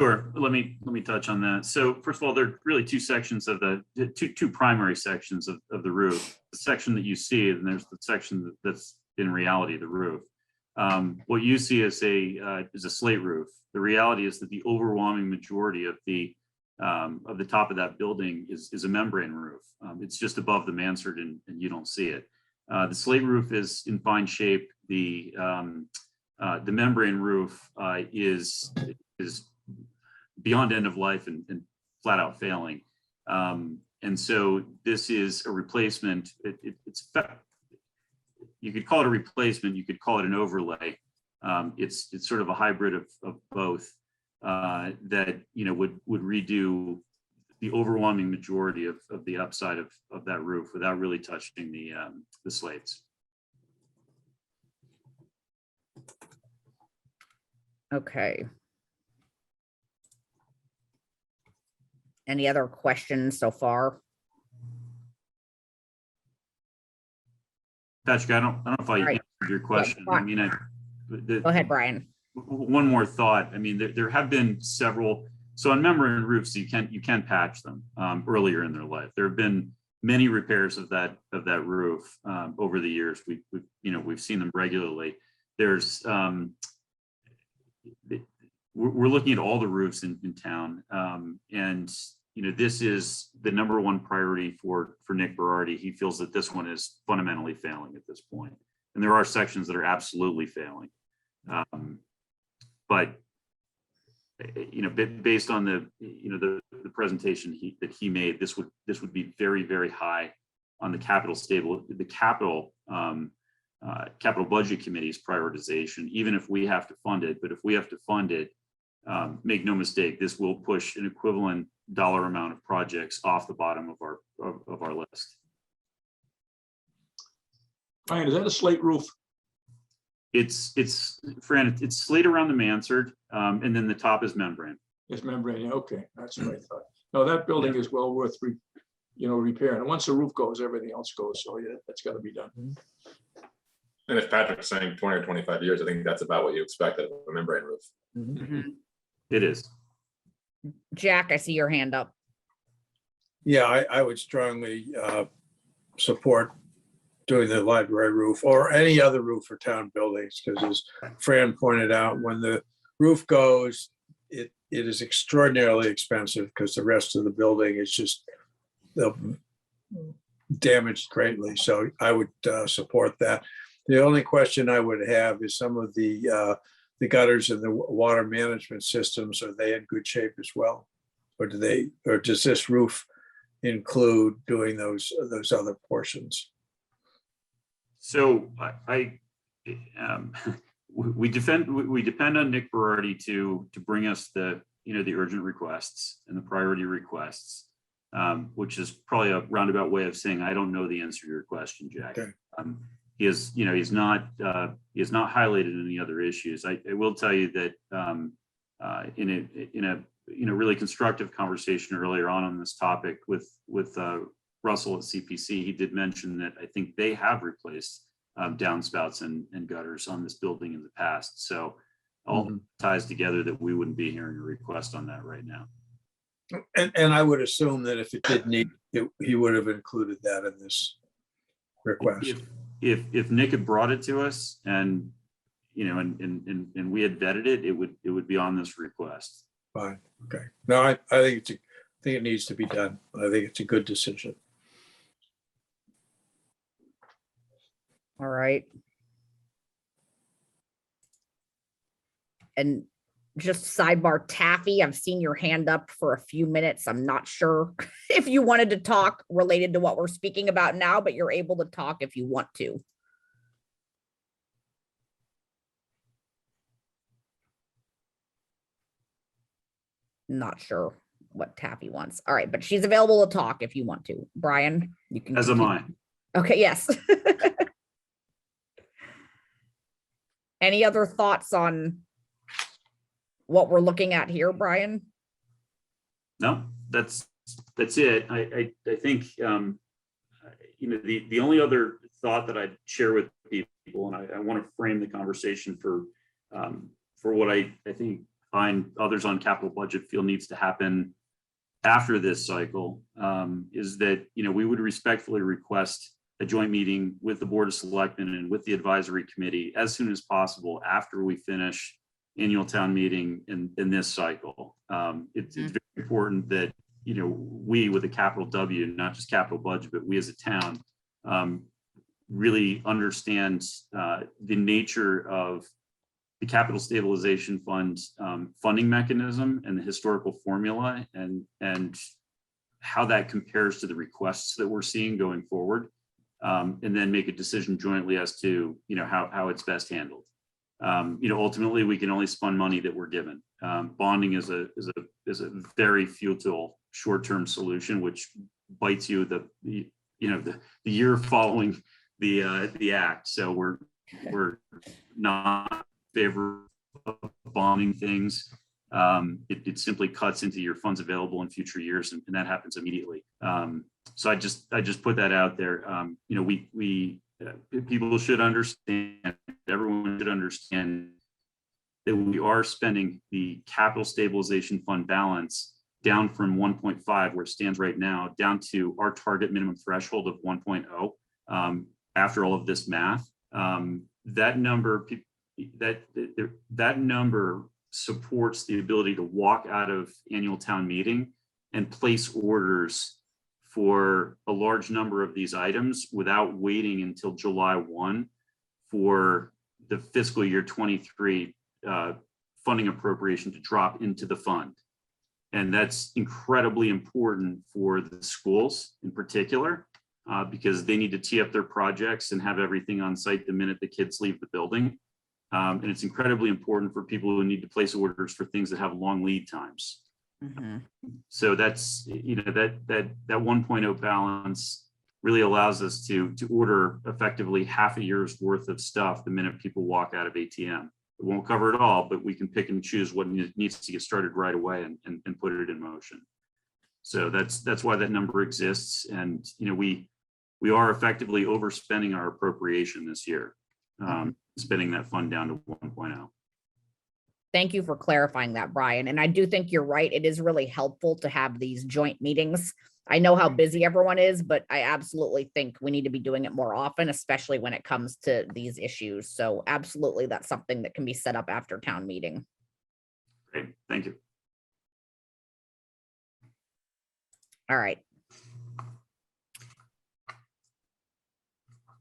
Sure. Let me touch on that. So first of all, there are really two sections of the two primary sections of the roof. The section that you see, and there's the section that's in reality the roof. What you see is a slate roof. The reality is that the overwhelming majority of the top of that building is a membrane roof. It's just above the mansard, and you don't see it. The slate roof is in fine shape. The membrane roof is beyond end of life and flat out failing. And so this is a replacement. You could call it a replacement. You could call it an overlay. It's sort of a hybrid of both that would redo the overwhelming majority of the upside of that roof without really touching the slates. Okay. Any other questions so far? Patrick, I don't know if I right. answered your question. I mean, Go ahead, Brian. one more thought. I mean, there have been several. So on membrane roofs, you can patch them earlier in their life. There have been many repairs of that roof over the years. We've seen them regularly. There's we're looking at all the roofs in town, and this is the number one priority for Nick Berardi. He feels that this one is fundamentally failing at this point, and there are sections that are absolutely failing. But based on the presentation that he made, this would be very, very high on the capital budget committee's prioritization, even if we have to fund it. But if we have to fund it, make no mistake, this will push an equivalent dollar amount of projects off the bottom of our list. Ryan, is that a slate roof? Fran, it's slate around the mansard, and then the top is membrane. It's membrane, yeah, okay, that's what I thought. No, that building is well worth repairing. And once the roof goes, everything else goes, so yeah, that's gotta be done. And if Patrick's saying 20 or 25 years, I think that's about what you expect of a membrane roof. It is. Jack, I see your hand up. Yeah, I would strongly support doing the library roof or any other roof for town buildings, because as Fran pointed out, when the roof goes, it is extraordinarily expensive because the rest of the building is just damaged greatly. So I would support that. The only question I would have is some of the gutters and the water management systems, are they in good shape as well? Or does this roof include doing those other portions? So we depend on Nick Berardi to bring us the urgent requests and the priority requests, which is probably a roundabout way of saying I don't know the answer to your question, Jack. Okay. He's not highlighted any other issues. I will tell you that in a really constructive conversation earlier on this topic with Russell at CPC, he did mention that I think they have replaced downspouts and gutters on this building in the past. So all ties together that we wouldn't be hearing a request on that right now. And I would assume that if it did need it, he would have included that in this request. If Nick had brought it to us and and we had vetted it, it would be on this request. Fine. Okay. No, I think it needs to be done. I think it's a good decision. All right. And just sidebar, Taffy, I've seen your hand up for a few minutes. I'm not sure if you wanted to talk related to what we're speaking about now, but you're able to talk if you want to. Not sure what Taffy wants. All right, but she's available to talk if you want to. Brian, you can. As am I. Okay, yes. Any other thoughts on what we're looking at here, Brian? No, that's it. I think the only other thought that I'd share with people, and I want to frame the conversation for what I think others on capital budget feel needs to happen after this cycle, is that we would respectfully request a joint meeting with the Board of Selectmen and with the advisory committee as soon as possible after we finish annual town meeting in this cycle. It's very important that we with a capital W, not just capital budget, but we as a town really understand the nature of the Capital Stabilization Fund funding mechanism and the historical formula and how that compares to the requests that we're seeing going forward, and then make a decision jointly as to how it's best handled. Ultimately, we can only spend money that we're given. Bonding is a very futile short-term solution, which bites you the year following the act. So we're not in favor of bonding things. It simply cuts into your funds available in future years, and that happens immediately. So I just put that out there. We people should understand, everyone should understand that we are spending the capital stabilization fund balance down from 1.5, where it stands right now, down to our target minimum threshold of 1.0. After all of this math, that number, that number supports the ability to walk out of annual town meeting and place orders for a large number of these items without waiting until July 1 for the fiscal year 23 funding appropriation to drop into the fund. And that's incredibly important for the schools in particular, because they need to tee up their projects and have everything on site the minute the kids leave the building. And it's incredibly important for people who need to place orders for things that have long lead times. So that's, you know, that 1.0 balance really allows us to order effectively half a year's worth of stuff the minute people walk out of ATM. It won't cover it all, but we can pick and choose what needs to get started right away and put it in motion. So that's why that number exists. And, you know, we are effectively overspending our appropriation this year, spending that fund down to 1.0. Thank you for clarifying that, Brian. And I do think you're right. It is really helpful to have these joint meetings. I know how busy everyone is, but I absolutely think we need to be doing it more often, especially when it comes to these issues. So absolutely, that's something that can be set up after town meeting. Great, thank you. All right.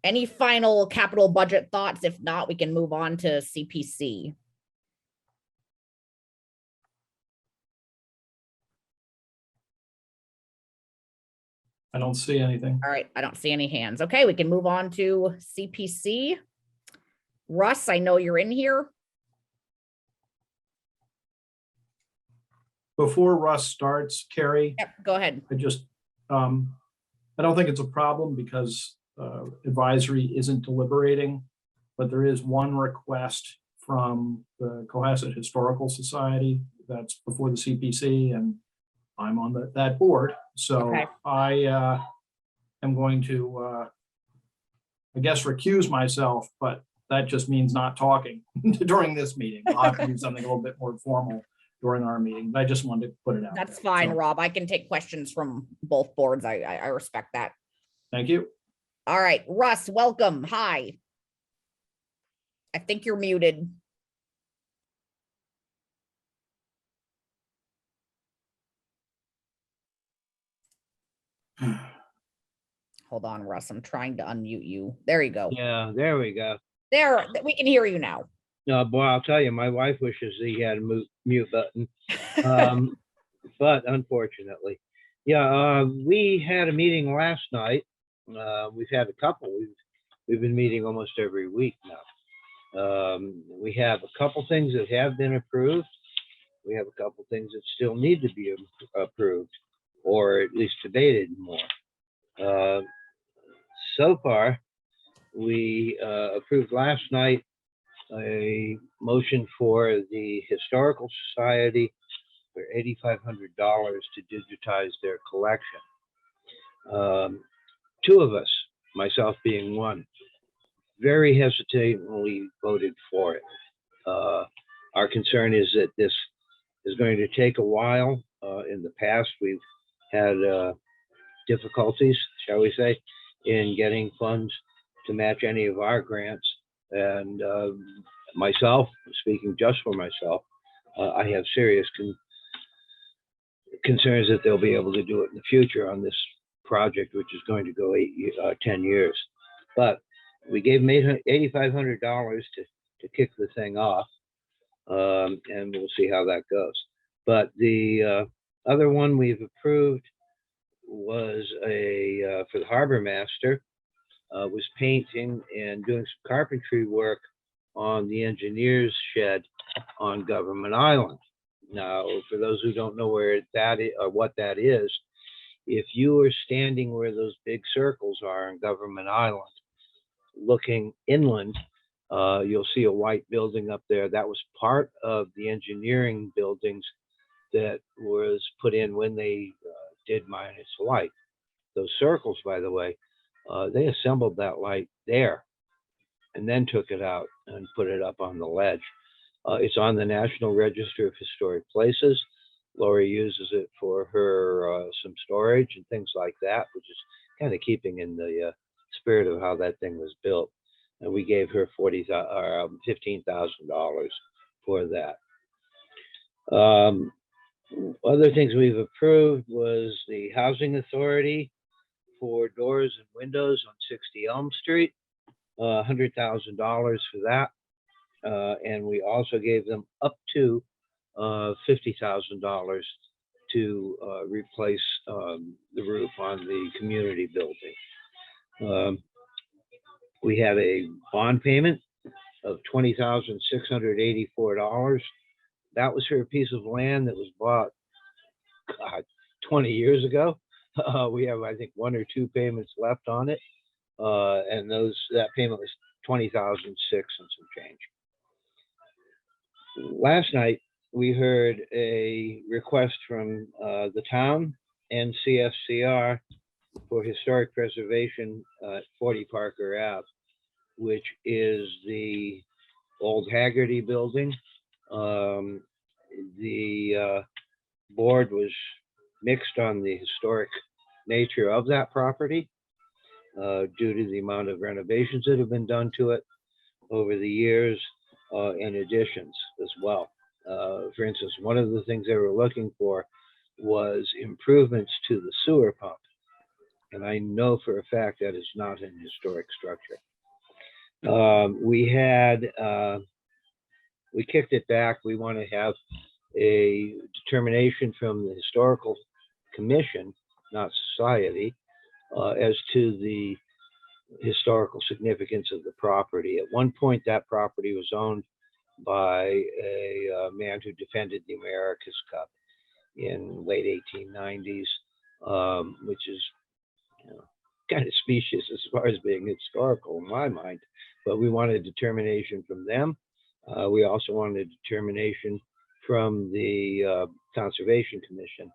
Any final capital budget thoughts? If not, we can move on to CPC. I don't see anything. All right, I don't see any hands. Okay, we can move on to CPC. Russ, I know you're in here. Before Russ starts, Carrie, Yep, go ahead. I just, I don't think it's a problem because advisory isn't deliberating, but there is one request from the Cohasset Historical Society that's before the CPC, and I'm on that board. So Okay. I am going to, I guess, recuse myself, but that just means not talking during this meeting. I'll have to do something a little bit more formal during our meeting, but I just wanted to put it out. That's there. fine, So, Rob. I can take questions from both boards. I respect that. Thank you. All right, Russ, welcome. Hi. I think you're muted. Hold on, Russ. I'm trying to unmute you. There you go. Yeah, there we go. There, we can hear you now. No, boy, I'll tell you, my wife wishes he had a mute button. But unfortunately, yeah, we had a meeting last night. We've had a couple. We've been meeting almost every week now. We have a couple things that have been approved. We have a couple things that still need to be approved, or at least debated more. So far, we approved last night a motion for the Historical Society for $8,500 to digitize their collection. Two of us, myself being one, very hesitantly voted for it. Our concern is that this is going to take a while. In the past, we've had difficulties, shall we say, in getting funds to match any of our grants. And myself, speaking just for myself, I have serious concerns that they'll be able to do it in the future on this project, which is going to go 10 years. But we gave them $8,500 to kick the thing off, and we'll see how that goes. But the other one we've approved was for the harbor master, was painting and doing some carpentry work on the engineer's shed on Government Island. Now, for those who don't know where that is or what that is, if you are standing where those big circles are on Government Island, looking inland, you'll see a white building up there. That was part of the engineering buildings that was put in when they did Minus Light. Those circles, by the way, They assembled that light there and then took it out and put it up on the ledge. It's on the National Register of Historic Places. Lori uses it for her some storage and things like that, which is kind of keeping in the spirit of how that thing was built. And we gave her $15,000 for that. Other things we've approved was the Housing Authority for doors and windows on 60 Elm Street, $100,000 for that. And we also gave them up to $50,000 to replace the roof on the community building. We had a bond payment of $20,684. That was for a piece of land that was bought 20 years ago. We have, I think, 1 or 2 payments left on it. And that payment was $20,006 and some change. Last night, we heard a request from the town and CFCR for historic preservation at 40 Parker Ave, which is the old Haggerty building. The board was mixed on the historic nature of that property due to the amount of renovations that have been done to it over the years and additions as well. For instance, one of the things they were looking for was improvements to the sewer pump. And I know for a fact that is not an historic structure. We kicked it back. We want to have a determination from the Historical Commission, not society, as to the historical significance of the property. At one point, that property was owned by a man who defended the America's Cup in late 1890s, which is kind of specious as far as being historical in my mind. But we wanted a determination from them. We also wanted a determination from the Conservation Commission,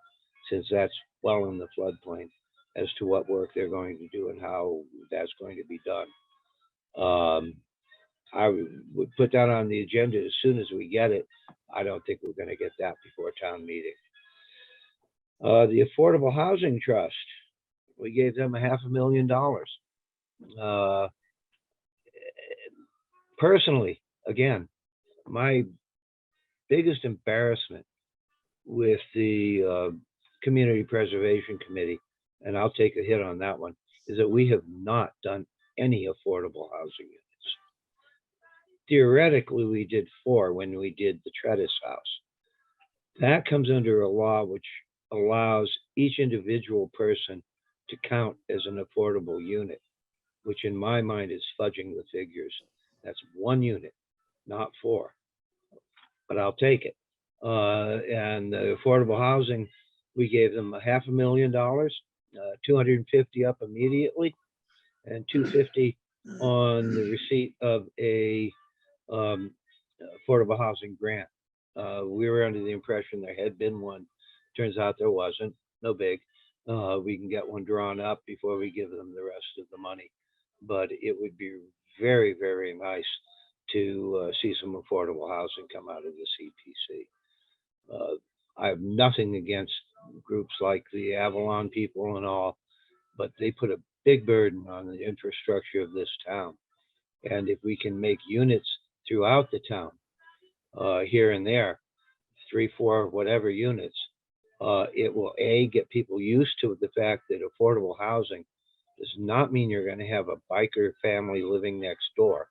since that's well in the floodplain, as to what work they're going to do and how that's going to be done. I would put that on the agenda as soon as we get it. I don't think we're going to get that before town meeting. The Affordable Housing Trust, we gave them $500,000. Personally, again, my biggest embarrassment with the Community Preservation Committee, and I'll take a hit on that one, is that we have not done any affordable housing units. Theoretically, we did 4 when we did the Tredis House. That comes under a law which allows each individual person to count as an affordable unit, which in my mind is fudging the figures. That's 1 unit, not 4, but I'll take it. And the affordable housing, we gave them $500,000, 250 up immediately, and 250 on the receipt of a affordable housing grant. We were under the impression there had been one. Turns out there wasn't. No big. We can get one drawn up before we give them the rest of the money. But it would be very, very nice to see some affordable housing come out of the CPC. I have nothing against groups like the Avalon people and all, but they put a big burden on the infrastructure of this town. And if we can make units throughout the town, here and there, 3, 4, whatever units, it will get people used to the fact that affordable housing does not mean you're going to have a biker family living next door,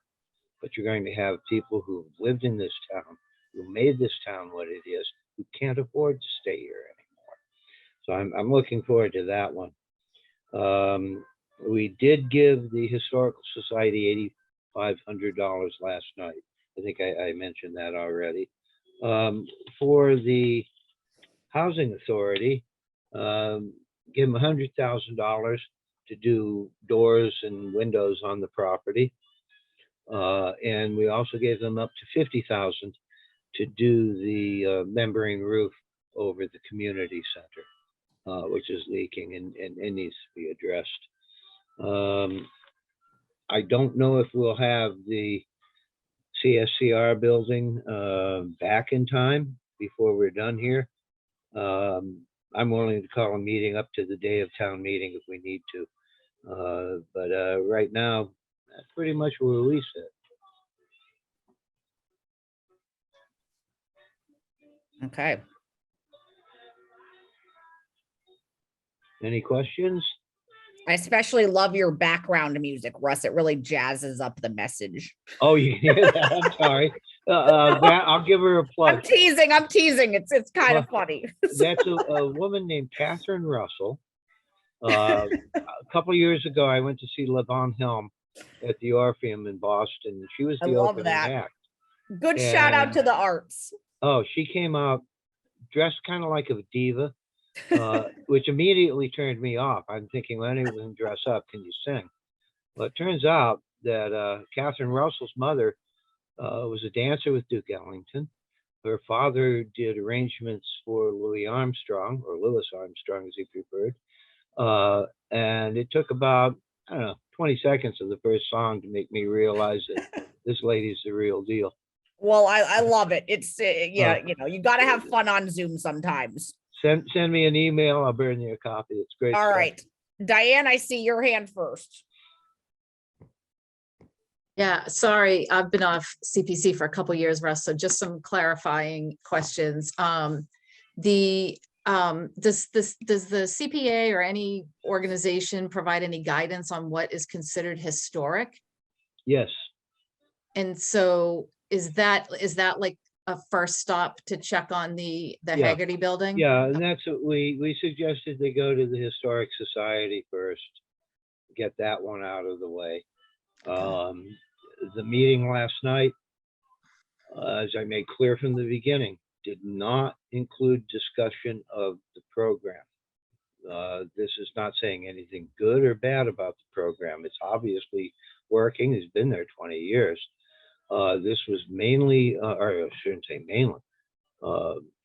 but you're going to have people who've lived in this town, who made this town what it is, who can't afford to stay here anymore. So I'm looking forward to that one. We did give the Historical Society $8,500 last night. I think I mentioned that already. For the Housing Authority, give them $100,000 to do doors and windows on the property. And we also gave them up to $50,000 to do the membrane roof over the community center, which is leaking and needs to be addressed. I don't know if we'll have the CSCR building back in time before we're done here. I'm willing to call a meeting up to the day of town meeting if we need to. But right now, that's pretty much where we sit. Okay. Any questions? I especially love your background music, Russ. It really jazzes up the message. Oh, you hear that? I'm sorry. I'll give her a plug. I'm teasing. I'm teasing. It's kind of funny. That's a woman named Catherine Russell. A couple of years ago, I went to see Levon Helm at the Orpheum in Boston. She was I the love opening that. act. Good shout out And- to the arts. Oh, she came out dressed kind of like a diva, which immediately turned me off. I'm thinking, well, anyone can dress up. Can you sing? Well, it turns out that Catherine Russell's mother was a dancer with Duke Ellington. Her father did arrangements for Louis Armstrong, or Louis Armstrong as he preferred. And it took about, I don't know, 20 seconds of the first song to make me realize that this lady's the real deal. Well, I love it. It's yeah, you know, you got to have fun on Zoom sometimes. Send me an email. I'll burn you a copy. It's great. All stuff. right, Diane, I see your hand first. Yeah, sorry, I've been off CPC for a couple years, Russ, so just some clarifying questions. Does the CPA or any organization provide any guidance on what is considered historic? Yes. And so is that like a first stop to check on the Yeah. Haggerty building? Yeah, and that's what we suggested they go to the Historic Society first, get that one out of the way. The meeting last night, as I made clear from the beginning, did not include discussion of the program. This is not saying anything good or bad about the program. It's obviously working. It's been there 20 years. This was mainly, or I shouldn't say mainly,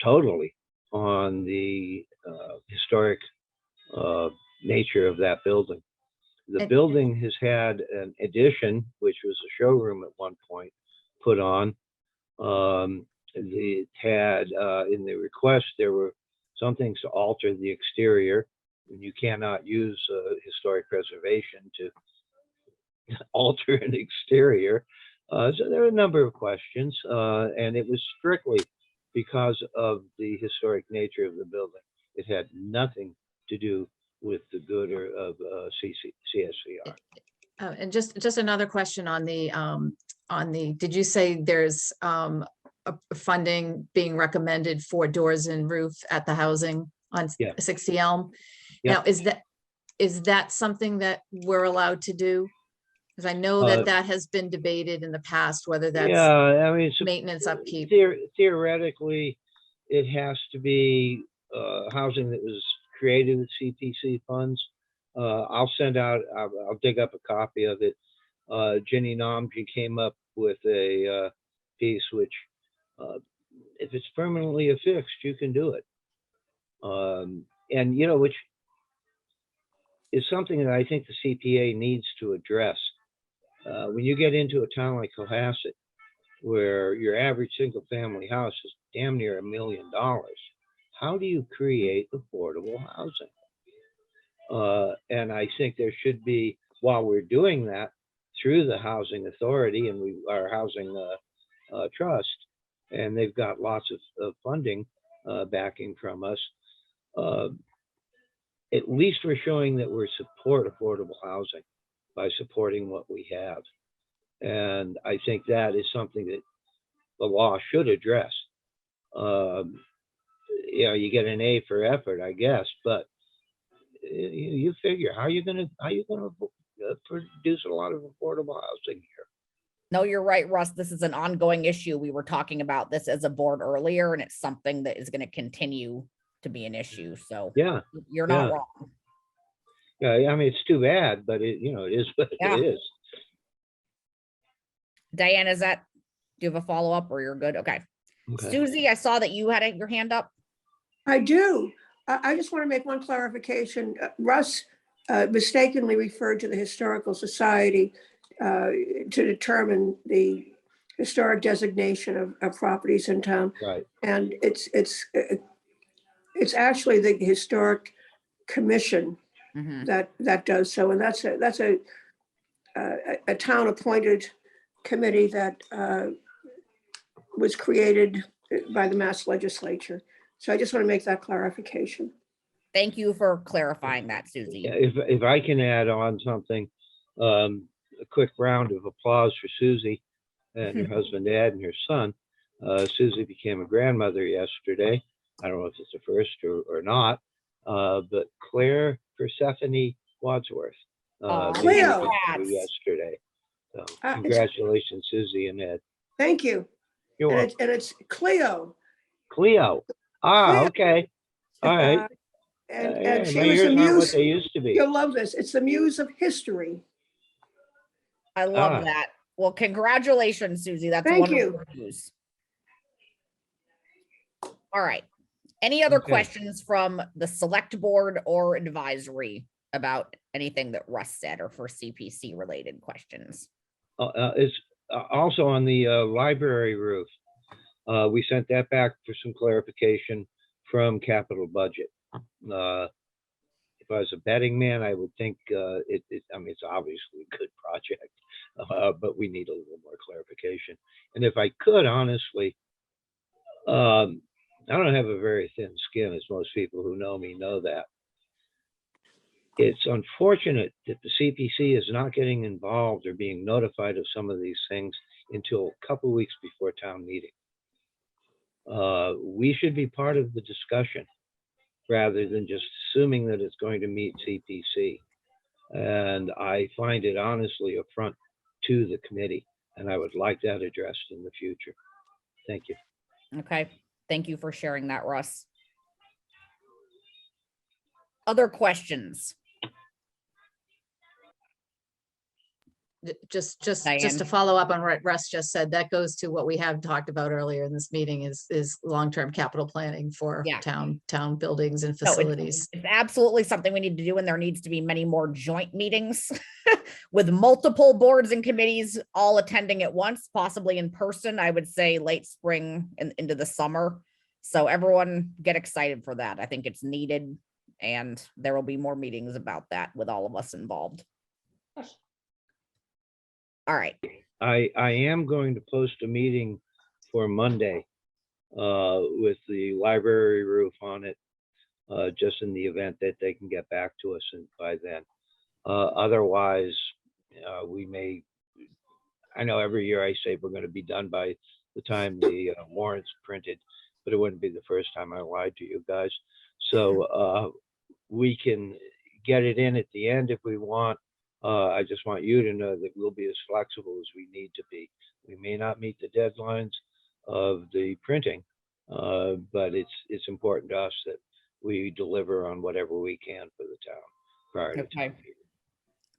totally on the historic nature of that building. The building has had an addition, which was a showroom at one point, put on. It had, in the request, there were some things to alter the exterior. And you cannot use historic preservation to alter an exterior. So there are a number of questions, and it was strictly because of the historic nature of the building. It had nothing to do with the good of CSCR. And just another question on the, did you say there's a funding being recommended for doors and roof at the housing on Yeah. 60 Elm? Yeah. Now, is that something that we're allowed to do? Because I know that that has been debated in the past, whether that's Yeah, I mean, maintenance upkeep. Theoretically, it has to be housing that was created with CPC funds. I'll send out, I'll dig up a copy of it. Ginny Namji came up with a piece which, if it's permanently affixed, you can do it. And, you know, which is something that I think the CPA needs to address. When you get into a town like Cohasset, where your average single family house is damn near $1 million, how do you create affordable housing? And I think there should be, while we're doing that through the Housing Authority and our housing trust, and they've got lots of funding backing from us, at least we're showing that we support affordable housing by supporting what we have. And I think that is something that the law should address. You know, you get an A for effort, I guess, but you figure how you gonna produce a lot of affordable housing here. No, you're right, Russ. This is an ongoing issue. We were talking about this as a board earlier, and it's something that is going to continue to be an issue. So Yeah, you're not yeah. wrong. Yeah, I mean, it's too bad, but it is what Yeah. it is. Diane, do you have a follow-up or you're good? Okay. Okay. Susie, I saw that you had your hand up. I do. I just want to make one clarification. Russ, mistakenly referred to the Historical Society to determine the historic designation of properties in town. Right. And it's actually the Historic Commission that does so. And that's a town appointed committee that was created by the Mass Legislature. So I just want to make that clarification. Thank you for clarifying that, Susie. Yeah, if I can add on something, a quick round of applause for Susie and her husband Ed and her son. Susie became a grandmother yesterday. I don't know if it's the first or not, but Claire Persephone Wadsworth. Cleo. Yesterday. So congratulations, Susie and Ed. Thank you. You're And welcome. it's Cleo. Cleo. Cleo. Okay. All right. And she my was the ears aren't what muse. they used to be. You'll love this. It's the muse of history. I love that. Well, congratulations, Susie. That's Thank wonderful news. All right. Any other Okay. questions from the select board or advisory about anything that Russ said or for CPC related questions? It's also on the library roof. We sent that back for some clarification from capital budget. If I was a betting man, I would think I mean, it's obviously a good project, but we need a little more clarification. And if I could, honestly, I don't have a very thin skin, as most people who know me know that. It's unfortunate that the CPC is not getting involved or being notified of some of these things until a couple of weeks before town meeting. We should be part of the discussion rather than just assuming that it's going to meet CPC. And I find it honestly affront to the committee, and I would like that addressed in the future. Thank you. Okay. Thank you for sharing that, Russ. Other questions? Just to Diane. follow up on what Russ just said, that goes to what we have talked about earlier in this meeting is long-term capital planning for town buildings and No, facilities. it's absolutely something we need to do, and there needs to be many more joint meetings with multiple boards and committees all attending at once, possibly in person. I would say late spring and into the summer. So everyone get excited for that. I think it's needed, and there will be more meetings about that with all of us involved. All right. I am going to post a meeting for Monday with the library roof on it, just in the event that they can get back to us by then. Otherwise, we may, I know every year I say we're going to be done by the time the warrant's printed, but it wouldn't be the first time I lied to you guys. So we can get it in at the end if we want. I just want you to know that we'll be as flexible as we need to be. We may not meet the deadlines of the printing, but it's important to us that we deliver on whatever we can for the town prior to town meeting.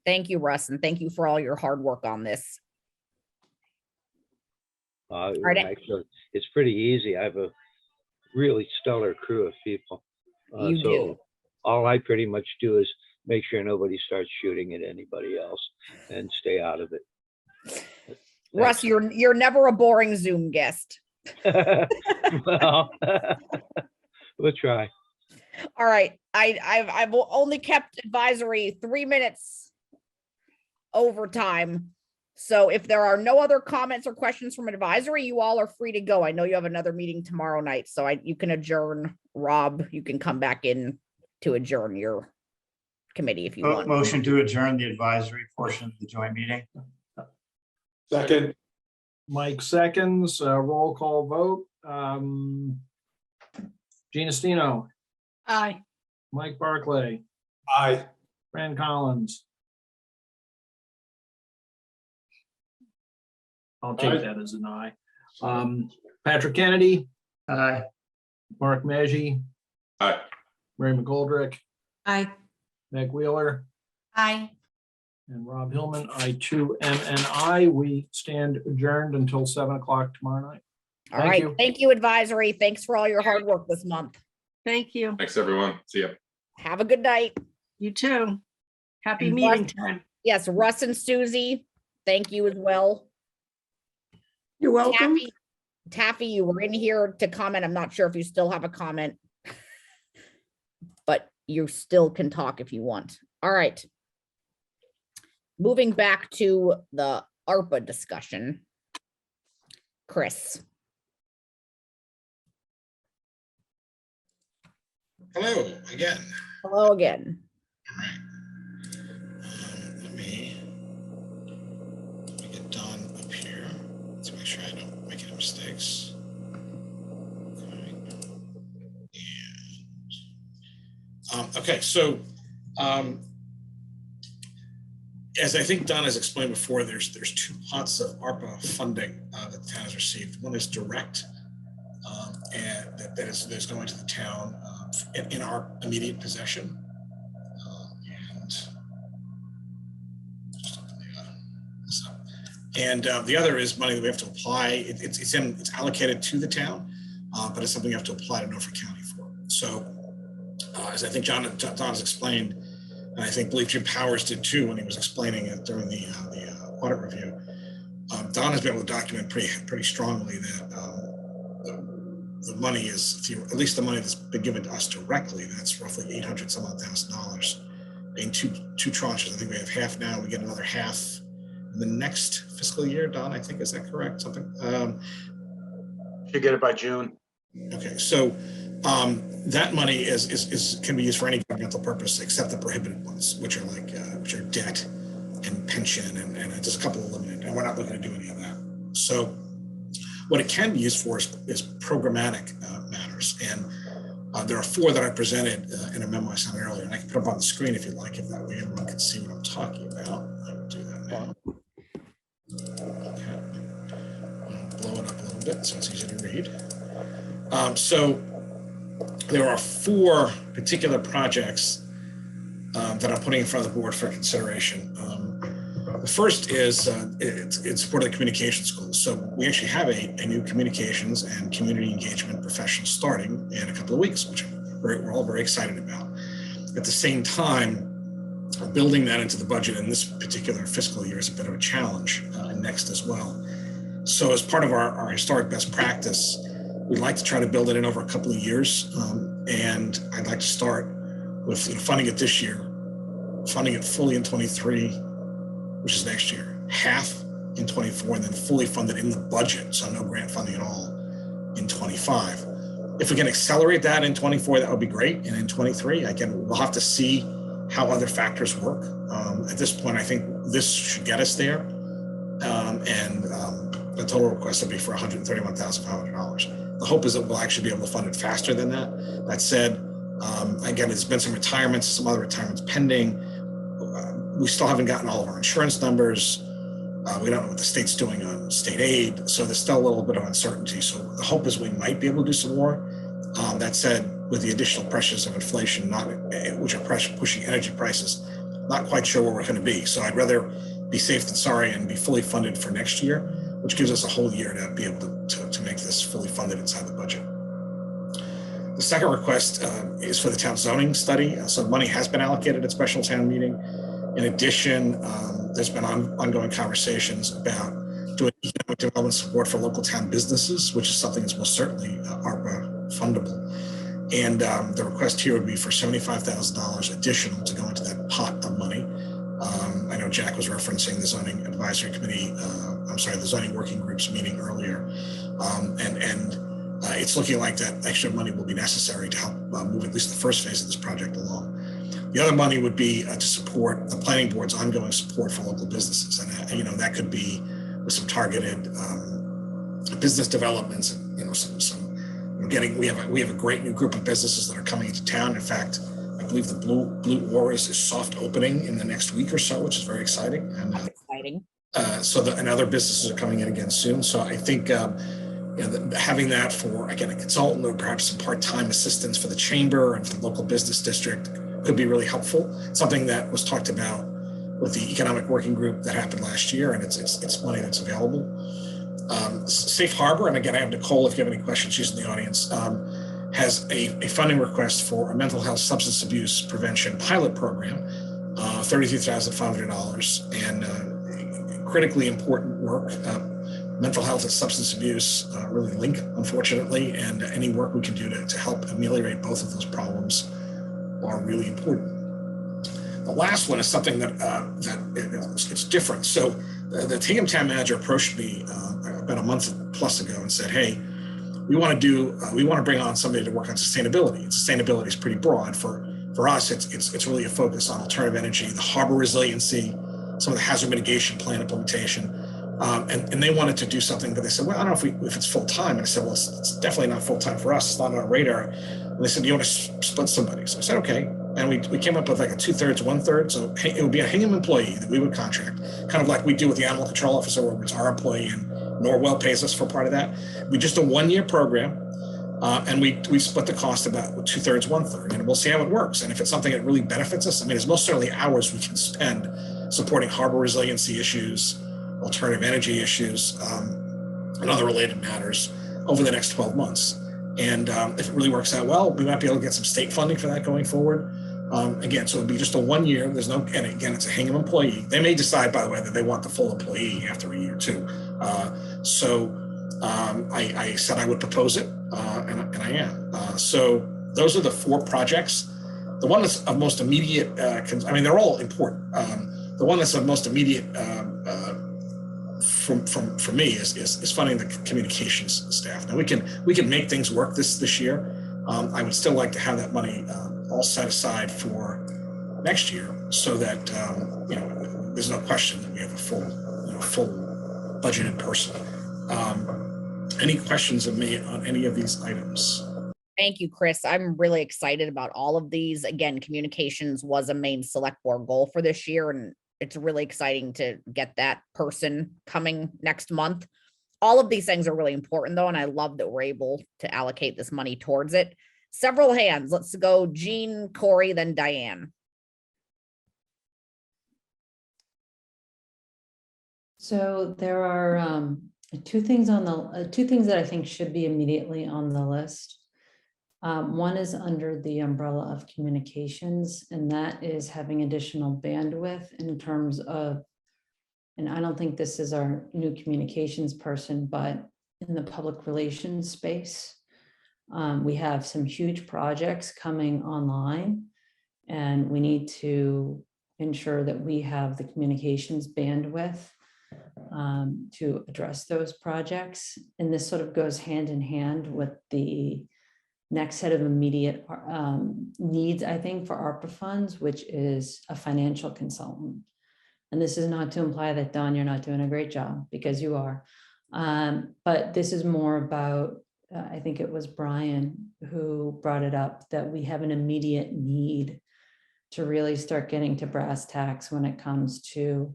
Thank you, Russ, and thank you for all your hard work on this. Right. Actually, it's pretty easy. I have a really stellar crew of people. You do. All I pretty much do is make sure nobody starts shooting at anybody else and stay out of it. Russ, you're never a boring Zoom guest. Well, we'll try. All right. I've only kept advisory 3 minutes over time. So if there are no other comments or questions from advisory, you all are free to go. I know you have another meeting tomorrow night, so you can adjourn. Rob, you can come back in to adjourn your committee if you want. Motion to adjourn the advisory portion of the joint meeting. Second. Mike seconds, roll call vote. Gina Stino, Aye. Mike Barclay, Aye. Fran Collins. I'll take that as an aye. Patrick Kennedy. Aye. Mark Maggi. Aye. Mary McGoldrick, Aye. Meg Wheeler, Aye. and Rob Hillman. I too am an aye. We stand adjourned until 7 o'clock tomorrow night. All right. Thank you, advisory. Thanks for all your hard work this month. Thank you. Thanks, everyone. See ya. Have a good night. You too. Happy And meeting Russ- time. Yes, Russ and Susie, thank you as well. You're welcome. Taffy, you were in here to comment. I'm not sure if you still have a comment. But you still can talk if you want. All right. Moving back to the ARPA discussion. Chris. Hello again. Hello again. Let me get Don up here to make sure I don't make any mistakes. Okay. Okay, so as I think Don has explained before, there's two pots of ARPA funding that the town has received. One is direct, and that is going to the town in our immediate possession. And the other is money that we have to apply. It's allocated to the town, but it's something you have to apply to Norfolk County for. So as I think Don has explained, and I believe Jim Powers did too when he was explaining it during the audit review, Don has been able to document pretty strongly that the money is, at least the money that's been given to us directly, that's roughly $800,000 in two tranches. I think we have half now, we get another half in the next fiscal year. Don, I think, is that correct? Something? You get it by June. Okay, so that money can be used for any governmental purpose except the prohibited ones, which are debt and pension, and there's a couple of limited, and we're not looking to do any of that. So what it can be used for is programmatic matters, and there are four that I presented in a memo I sent earlier, and I can put them on the screen if you like, if that way everyone can see what I'm talking about. I will do that now. Okay. I'll blow it up a little bit so it's easy to read. So there are four particular projects that I'm putting in front of the board for consideration. The first is it's support of the communication schools. So we actually have a new communications and community engagement professional starting in a couple of weeks, which we're all very excited about. At the same time, building that into the budget in this particular fiscal year is a bit of a challenge, and next as well. So as part of our historic best practice, we'd like to try to build it in over a couple of years. And I'd like to start with funding it this year, funding it fully in 23, which is next year, half in 24, and then fully funded in the budget, so no grant funding at all in 25. If we can accelerate that in 24, that would be great. And in 23, we'll have to see how other factors work. At this point, I think this should get us there. The total request would be for $131,500. The hope is that we'll actually be able to fund it faster than that. That said, again, there's been some retirements, some other retirements pending. We still haven't gotten all of our insurance numbers. We don't know what the state's doing on state aid. So there's still a little bit of uncertainty. So the hope is we might be able to do some more. That said, with the additional pressures of inflation, which are pushing energy prices, not quite sure where we're going to be. So I'd rather be safe than sorry and be fully funded for next year, which gives us a whole year to be able to make this fully funded inside the budget. The second request is for the town zoning study. So money has been allocated at special town meeting. In addition, there's been ongoing conversations about doing economic development support for local town businesses, which is something that's most certainly ARPA fundable. And the request here would be for $75,000 additional to go into that pot of money. I know Jack was referencing the zoning advisory committee, the zoning working groups meeting earlier. It's looking like that extra money will be necessary to help move at least the first phase of this project along. The other money would be to support the planning board's ongoing support for local businesses. And, that could be with some targeted business developments and, we have a great new group of businesses that are coming into town. In fact, I believe the Blue Warriors is soft opening in the next week or so, which is very exciting. And and other businesses are coming in again soon. So I think having that for, again, a consultant or perhaps some part-time assistance for the chamber and for the local business district could be really helpful. Something that was talked about with the economic working group that happened last year, and it's money that's available. Safe Harbor, and again, I have Nicole, if you have any questions, she's in the audience, has a funding request for a mental health substance abuse prevention pilot program. $33,500, and critically important work. Mental health and substance abuse really link, unfortunately, and any work we can do to help ameliorate both of those problems are really important. The last one is something that it's different. So the Hingham town manager approached me about a month plus ago and said, "Hey, we want to bring on somebody to work on sustainability. And sustainability is pretty broad. For us, it's really a focus on alternative energy, the harbor resiliency, some of the hazard mitigation plan implementation." And they wanted to do something, but they said, "Well, I don't know if it's full time." And I said, "Well, it's definitely not full time for us. It's not on our radar." And they said, "Do you want to split somebody?" So I said, "Okay." And we came up with like a 2/3, 1/3. So it would be a Hingham employee that we would contract, kind of like we do with the animal control officer, where it's our employee and Norwell pays us for part of that. We just a 1-year program. And we split the cost about 2/3, 1/3, and we'll see how it works. And if it's something that really benefits us, I mean, there's most certainly hours we can spend supporting harbor resiliency issues, alternative energy issues, and other related matters over the next 12 months. And if it really works out well, we might be able to get some state funding for that going forward. Again, so it'd be just a 1 year. There's no, and again, it's a Hingham employee. They may decide, by the way, that they want the full employee after a year too. I said I would propose it, and I am. So those are the 4 projects. The one that's of most immediate, I mean, they're all important. The one that's of most immediate for me is funding the communications staff. Now we can make things work this year. I would still like to have that money all set aside for next year, so that there's no question that we have a full budgeted person. Any questions of me on any of these items? Thank you, Chris. I'm really excited about all of these. Again, communications was a main select board goal for this year, and it's really exciting to get that person coming next month. All of these things are really important though, and I love that we're able to allocate this money towards it. Several hands. Let's go Jean, Corey, then Diane. So there are two things that I think should be immediately on the list. One is under the umbrella of communications, and that is having additional bandwidth in terms of, and I don't think this is our new communications person, but in the public relations space, we have some huge projects coming online, and we need to ensure that we have the communications bandwidth to address those projects. And this sort of goes hand in hand with the next set of immediate needs, I think, for ARPA funds, which is a financial consultant. And this is not to imply that, Don, you're not doing a great job, because you are. But this is more about, I think it was Brian who brought it up, that we have an immediate need to really start getting to brass tacks when it comes to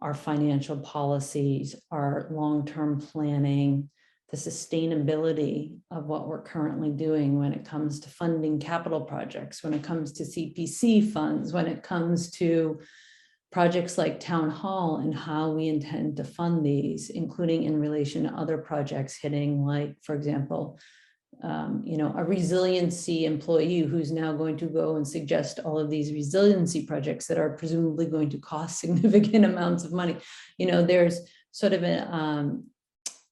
our financial policies, our long-term planning, the sustainability of what we're currently doing when it comes to funding capital projects, when it comes to CPC funds, when it comes to projects like Town Hall and how we intend to fund these, including in relation to other projects hitting, like, for example, a resiliency employee who's now going to go and suggest all of these resiliency projects that are presumably going to cost significant amounts of money. There's sort of an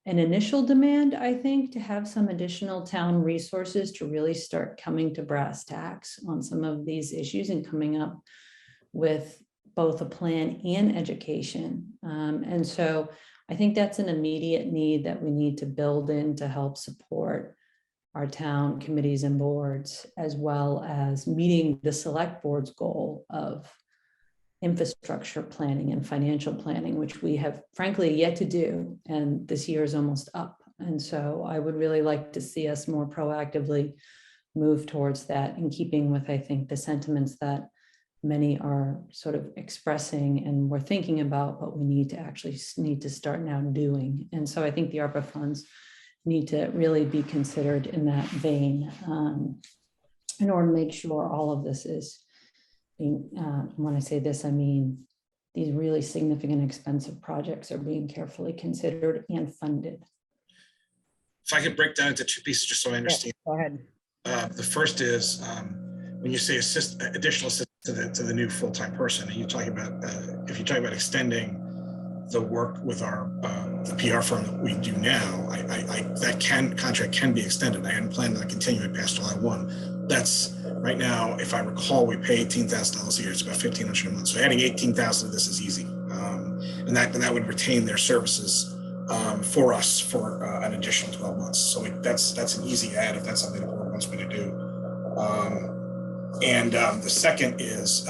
initial demand, I think, to have some additional town resources to really start coming to brass tacks on some of these issues and coming up with both a plan and education. And so I think that's an immediate need that we need to build in to help support our town committees and boards, as well as meeting the select board's goal of infrastructure planning and financial planning, which we have frankly yet to do. And this year is almost up. And so I would really like to see us more proactively move towards that, in keeping with, I think, the sentiments that many are sort of expressing and we're thinking about, but we need to start now doing. And so I think the ARPA funds need to really be considered in that vein, in order to make sure all of this is being, when I say this, I mean these really significant expensive projects are being carefully considered and funded. If I could break down into 2 pieces, just so I understand. Go ahead. The first is when you say additional assistance to the new full-time person. And you're talking about, if you're talking about extending the work with our, the PR firm that we do now, that contract can be extended. I hadn't planned on continuing past July 1. That's right now, if I recall, we pay $18,000 a year. It's about $1,500 a month. So adding 18,000 to this is easy. And that would retain their services for us for an additional 12 months. So that's an easy add if that's something the board wants me to do. The second is,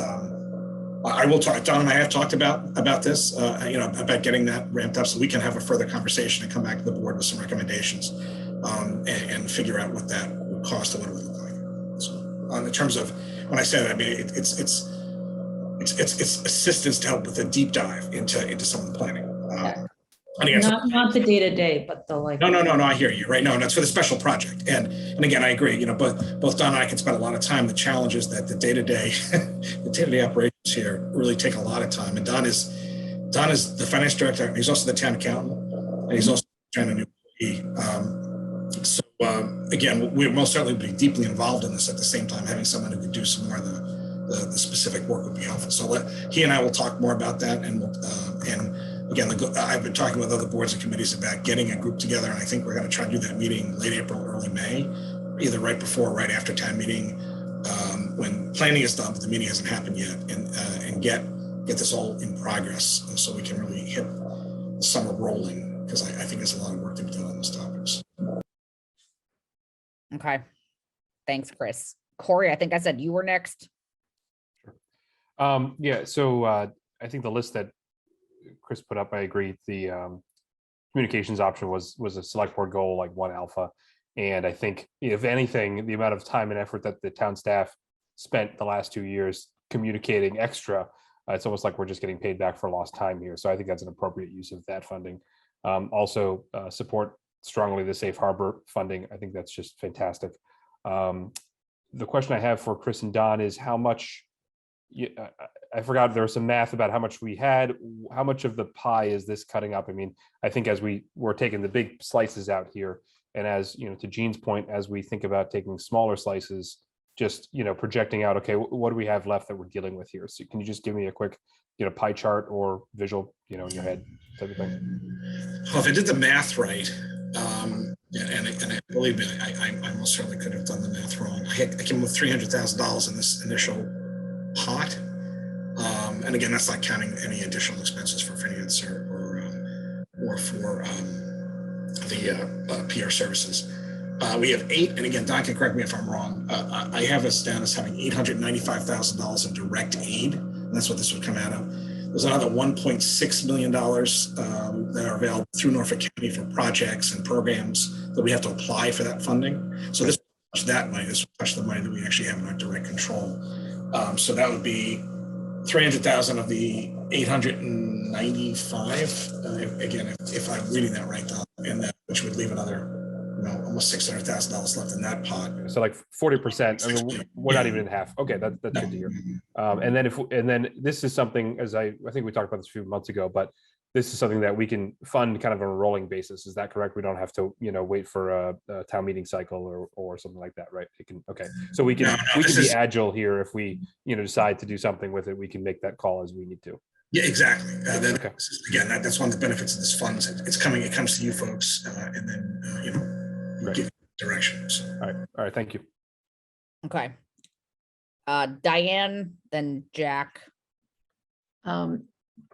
I will talk, Don and I have talked about this, about getting that ramped up so we can have a further conversation and come back to the board with some recommendations and figure out what that would cost and what it would look like. So in terms of, when I say that, I mean, it's assistance to help with a deep dive into some of the planning. And again, Not the day-to-day, but the like. No, I hear you, right? No, that's for the special project. And again, I agree, both Don and I can spend a lot of time. The challenge is that the day-to-day operations here really take a lot of time. And Don is the finance director, and he's also the town accountant, and he's also trying to new So again, we most certainly be deeply involved in this at the same time. Having someone who could do some more of the specific work would be helpful. So he and I will talk more about that, and again, I've been talking with other boards and committees about getting a group together, and I think we're going to try to do that meeting late April, early May, either right before or right after town meeting, when planning is done, but the meeting hasn't happened yet, and get this all in progress, so we can really hit the summer rolling, because I think there's a lot of work to be done on those topics. Okay. Thanks, Chris. Corey, I think I said you were next. Yeah, so I think the list that Chris put up, I agree. The communications option was a select board goal, like 1 alpha. And I think, if anything, the amount of time and effort that the town staff spent the last 2 years communicating extra, it's almost like we're just getting paid back for lost time here. So I think that's an appropriate use of that funding. Also support strongly the safe harbor funding. I think that's just fantastic. The question I have for Chris and Don is how much, I forgot, there was some math about how much we had. How much of the pie is this cutting up? I mean, I think as we're taking the big slices out here, and as to Jean's point, as we think about taking smaller slices, just projecting out, okay, what do we have left that we're dealing with here? So can you just give me a quick pie chart or visual in your head type of thing? Well, if I did the math right, and believe me, I most certainly could have done the math wrong. I came up with $300,000 in this initial pot. And again, that's not counting any additional expenses for finance or for the PR services. We have 8, and again, Don can correct me if I'm wrong. I have us down as having $895,000 in direct aid. And that's what this would come out of. There's another $1.6 million that are available through Norfolk County for projects and programs that we have to apply for that funding. So this will touch that money. This will touch the money that we actually have in our direct control. So that would be 300,000 of the 895. Again, if I'm reading that right, and that which would leave another, almost $600,000 left in that pot. So like 40%. I mean, we're not even in half. Okay, that's good to hear. And then this is something, as I think we talked about this a few months ago, but this is something that we can fund kind of on a rolling basis. Is that correct? We don't have to, wait for a town meeting cycle or something like that, right? It can, okay. So we can be agile here. If we, decide to do something with it, we can make that call as we need to. Yeah, exactly. Okay. Again, that's one of the benefits of this fund. It comes to you folks, and then, give directions. All right. Thank you. Okay. Diane, then Jack.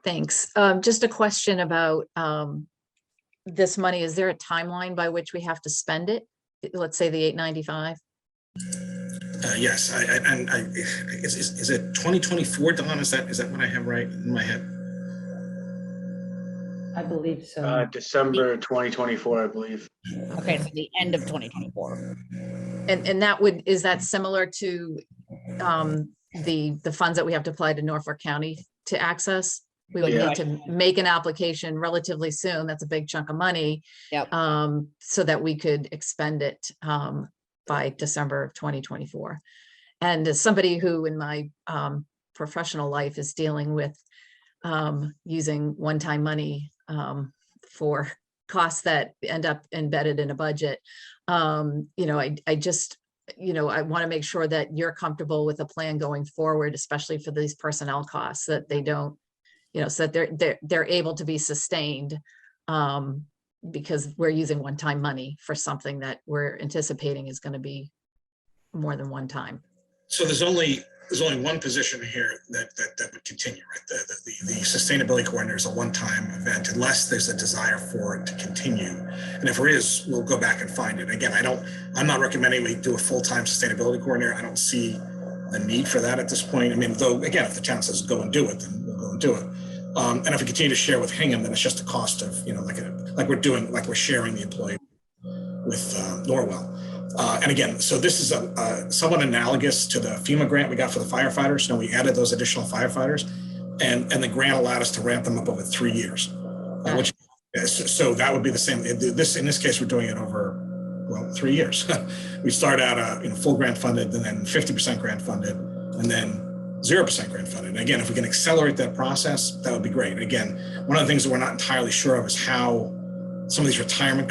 Thanks. Just a question about this money. Is there a timeline by which we have to spend it? Let's say the 895. Yes, is it 2024, Don? Is that what I have right in my head? I believe so. December 2024, I believe. Okay, so the end of 2024. And is that similar to the funds that we have to apply to Norfolk County to access? We would need to make an application relatively soon. That's a big chunk of money. Yep. So that we could expend it by December of 2024. And as somebody who in my professional life is dealing with using one-time money for costs that end up embedded in a budget, I just I want to make sure that you're comfortable with the plan going forward, especially for these personnel costs, that they don't, so that they're able to be sustained. Because we're using one-time money for something that we're anticipating is going to be more than one time. So there's only one position here that would continue, right? The sustainability coordinator is a one-time event unless there's a desire for it to continue. And if there is, we'll go back and find it. Again, I'm not recommending we do a full-time sustainability coordinator. I don't see the need for that at this point. I mean, though, again, if the town says go and do it, then we'll go and do it. And if we continue to share with Hingham, then it's just a cost of, like we're sharing the employee with Norwell. And again, so this is somewhat analogous to the FEMA grant we got for the firefighters. We added those additional firefighters, and the grant allowed us to ramp them up over 3 years. So that would be the same. In this case, we're doing it over 3 years. We start out full grant funded, and then 50% grant funded, and then 0% grant funded. And again, if we can accelerate that process, that would be great. And again, one of the things that we're not entirely sure of is how some of these retirement,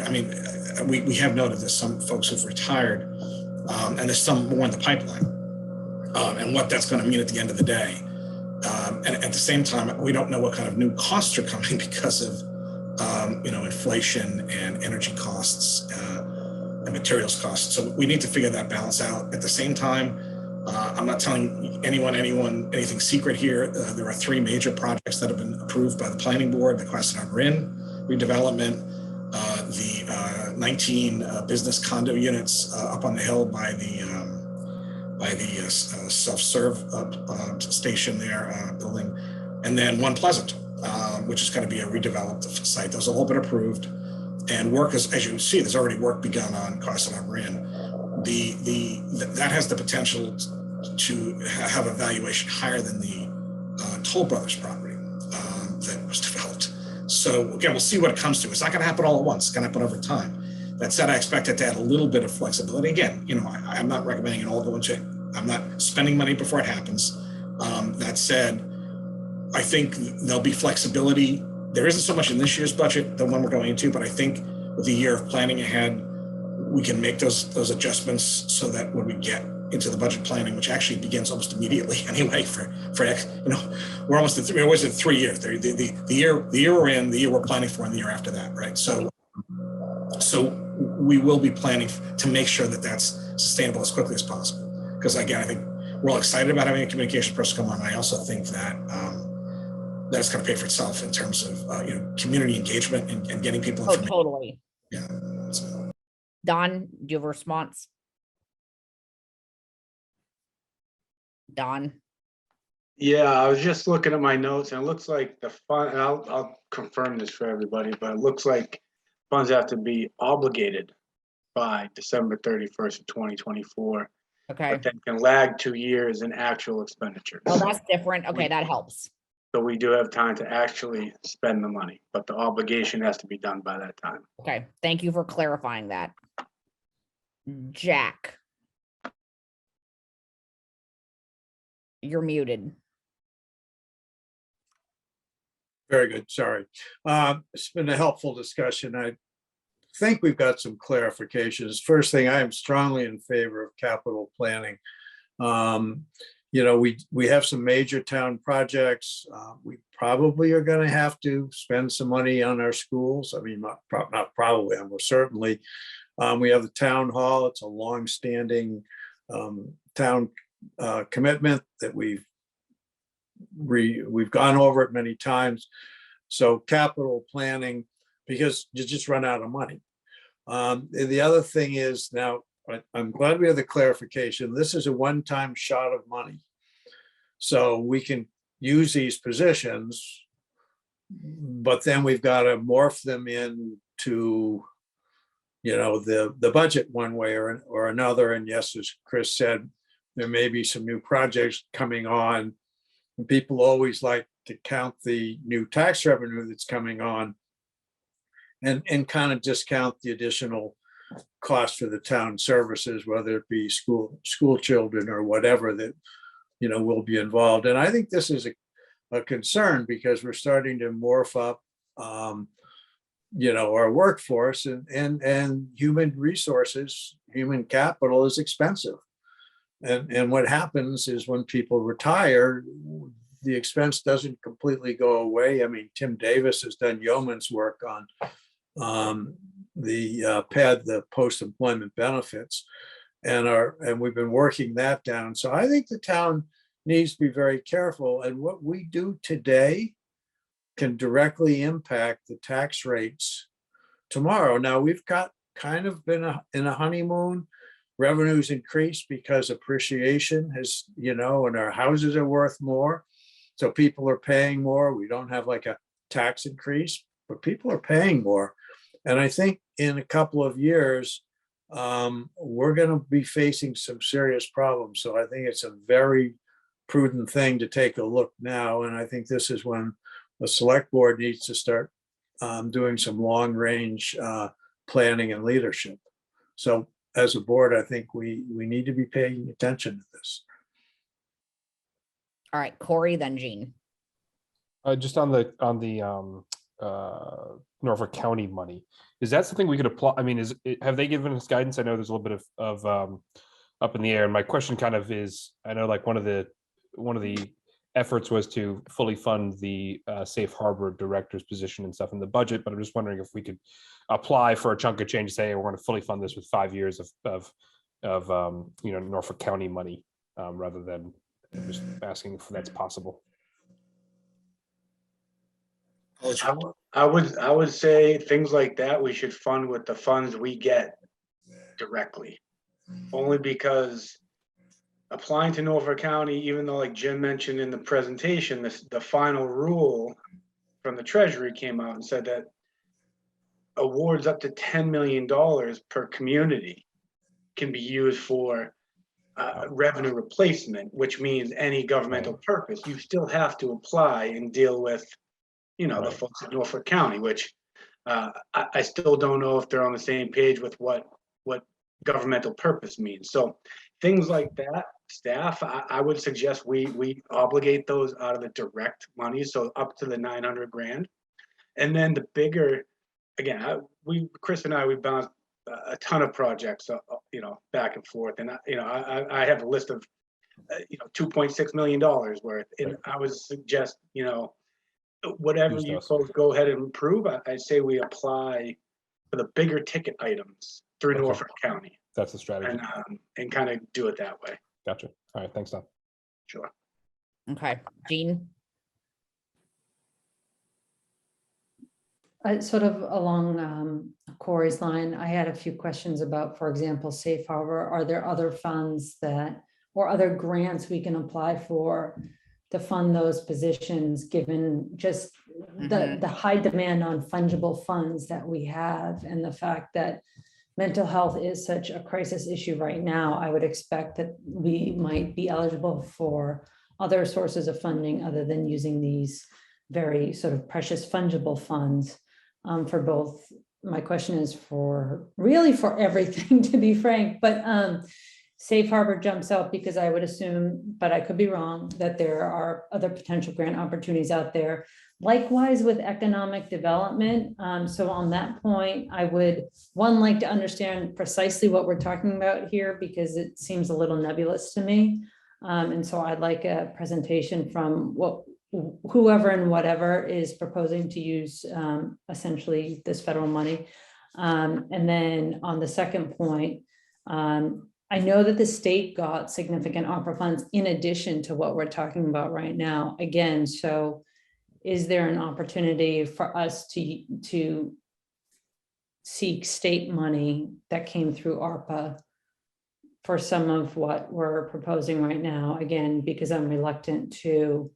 we have noted there's some folks who've retired, and there's some more in the pipeline, and what that's going to mean at the end of the day. And at the same time, we don't know what kind of new costs are coming because of inflation and energy costs and materials costs. So we need to figure that balance out. At the same time, I'm not telling anyone anything secret here. There are 3 major projects that have been approved by the planning board: the Quastenard Inn redevelopment, the 19 business condo units up on the hill by the self-serve station there building, and then One Pleasant, which is going to be a redeveloped site. Those have all been approved, and work is, as you can see, there's already work begun on Quastenard Inn. That has the potential to have a valuation higher than the Toll Brothers property that was developed. So again, we'll see what it comes to. It's not going to happen all at once. It's going to happen over time. That said, I expect it to add a little bit of flexibility. Again, I'm not recommending it all go into. I'm not spending money before it happens. That said, I think there'll be flexibility. There isn't so much in this year's budget, the one we're going into, but I think with the year of planning ahead, we can make those adjustments so that when we get into the budget planning, which actually begins almost immediately anyway we're almost we're always in 3 years. The year we're in, the year we're planning for, and the year after that, right? So we will be planning to make sure that that's sustainable as quickly as possible. Because again, I think we're all excited about having a communications person come on. I also think that that's going to pay for itself in terms of community engagement and getting people information. Totally. Yeah. So. Don, do you have a response? Don? Yeah, I was just looking at my notes, and it looks like the fund, and I'll confirm this for everybody, but it looks like funds have to be obligated by December 31st of 2024. Okay. But then can lag 2 years in actual expenditures. Oh, that's different. Okay, that helps. So we do have time to actually spend the money, but the obligation has to be done by that time. Okay, thank you for clarifying that. Jack. You're muted. Very good. Sorry. It's been a helpful discussion. I think we've got some clarifications. First thing, I am strongly in favor of capital planning. We have some major town projects. We probably are going to have to spend some money on our schools. I mean, not probably, almost certainly. We have the town hall. It's a longstanding town commitment that we've gone over it many times. So capital planning, because you just run out of money. The other thing is, now I'm glad we have the clarification. This is a one-time shot of money. So we can use these positions, but then we've got to morph them into, the budget one way or another. And yes, as Chris said, there may be some new projects coming on. And people always like to count the new tax revenue that's coming on and kind of discount the additional cost for the town services, whether it be school children or whatever that, will be involved. And I think this is a concern because we're starting to morph up our workforce and human resources, human capital is expensive. And what happens is when people retire, the expense doesn't completely go away. I mean, Tim Davis has done yeoman's work on the PED, the post-employment benefits, and we've been working that down. So I think the town needs to be very careful. And what we do today can directly impact the tax rates tomorrow. Now, we've got kind of been in a honeymoon. Revenues increase because appreciation has, and our houses are worth more. So people are paying more. We don't have like a tax increase, but people are paying more. And I think in a couple of years, we're going to be facing some serious problems. So I think it's a very prudent thing to take a look now. And I think this is when the select board needs to start doing some long range planning and leadership. So as a board, I think we need to be paying attention to this. All right, Corey, then Jean. Just on the Norfolk County money, is that something we could apply? I mean, have they given us guidance? I know there's a little bit of up in the air. And my question kind of is, I know like one of the efforts was to fully fund the safe harbor director's position and stuff in the budget, but I'm just wondering if we could apply for a chunk of change, say we're going to fully fund this with 5 years of Norfolk County money, rather than just asking if that's possible. I would say things like that we should fund with the funds we get directly, only because applying to Norfolk County, even though like Jim mentioned in the presentation, the final rule from the Treasury came out and said that awards up to $10 million per community can be used for revenue replacement, which means any governmental purpose. You still have to apply and deal with, the folks at Norfolk County, which I still don't know if they're on the same page with what governmental purpose means. So things like that, staff, I would suggest we obligate those out of the direct money, so up to the 900 grand. And then the bigger, again, Chris and I, we've bounced a ton of projects, back and forth. And I have a list of, $2.6 million worth. And I would suggest, whatever you folks go ahead and improve, I'd say we apply for the bigger ticket items through Norfolk County. That's the strategy. And kind of do it that way. Gotcha. All right. Thanks, Tom. Sure. Okay, Jean. Sort of along Corey's line, I had a few questions about, for example, Safe Harbor. Are there other funds or other grants we can apply for to fund those positions, given just the high demand on fungible funds that we have, and the fact that mental health is such a crisis issue right now? I would expect that we might be eligible for other sources of funding other than using these very sort of precious fungible funds for both. My question is for everything, to be frank, but Safe Harbor jumps out because I would assume, but I could be wrong, that there are other potential grant opportunities out there. Likewise with economic development. So on that point, I would like to understand precisely what we're talking about here, because it seems a little nebulous to me. And so I'd like a presentation from whoever and whatever is proposing to use essentially this federal money. And then on the second point, I know that the state got significant ARPA funds in addition to what we're talking about right now. Again, so is there an opportunity for us to seek state money that came through ARPA for some of what we're proposing right now? Again, because I'm reluctant to,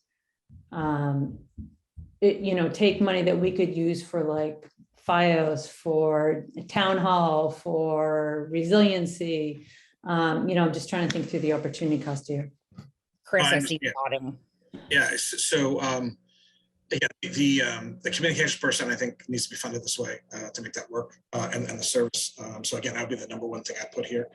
take money that we could use for like FiOS, for town hall, for resiliency. I'm just trying to think through the opportunity cost here. Chris, I see you nodding. Yeah, so the communications person, I think, needs to be funded this way to make that work, and the service. So again, that would be the number one thing I'd put here.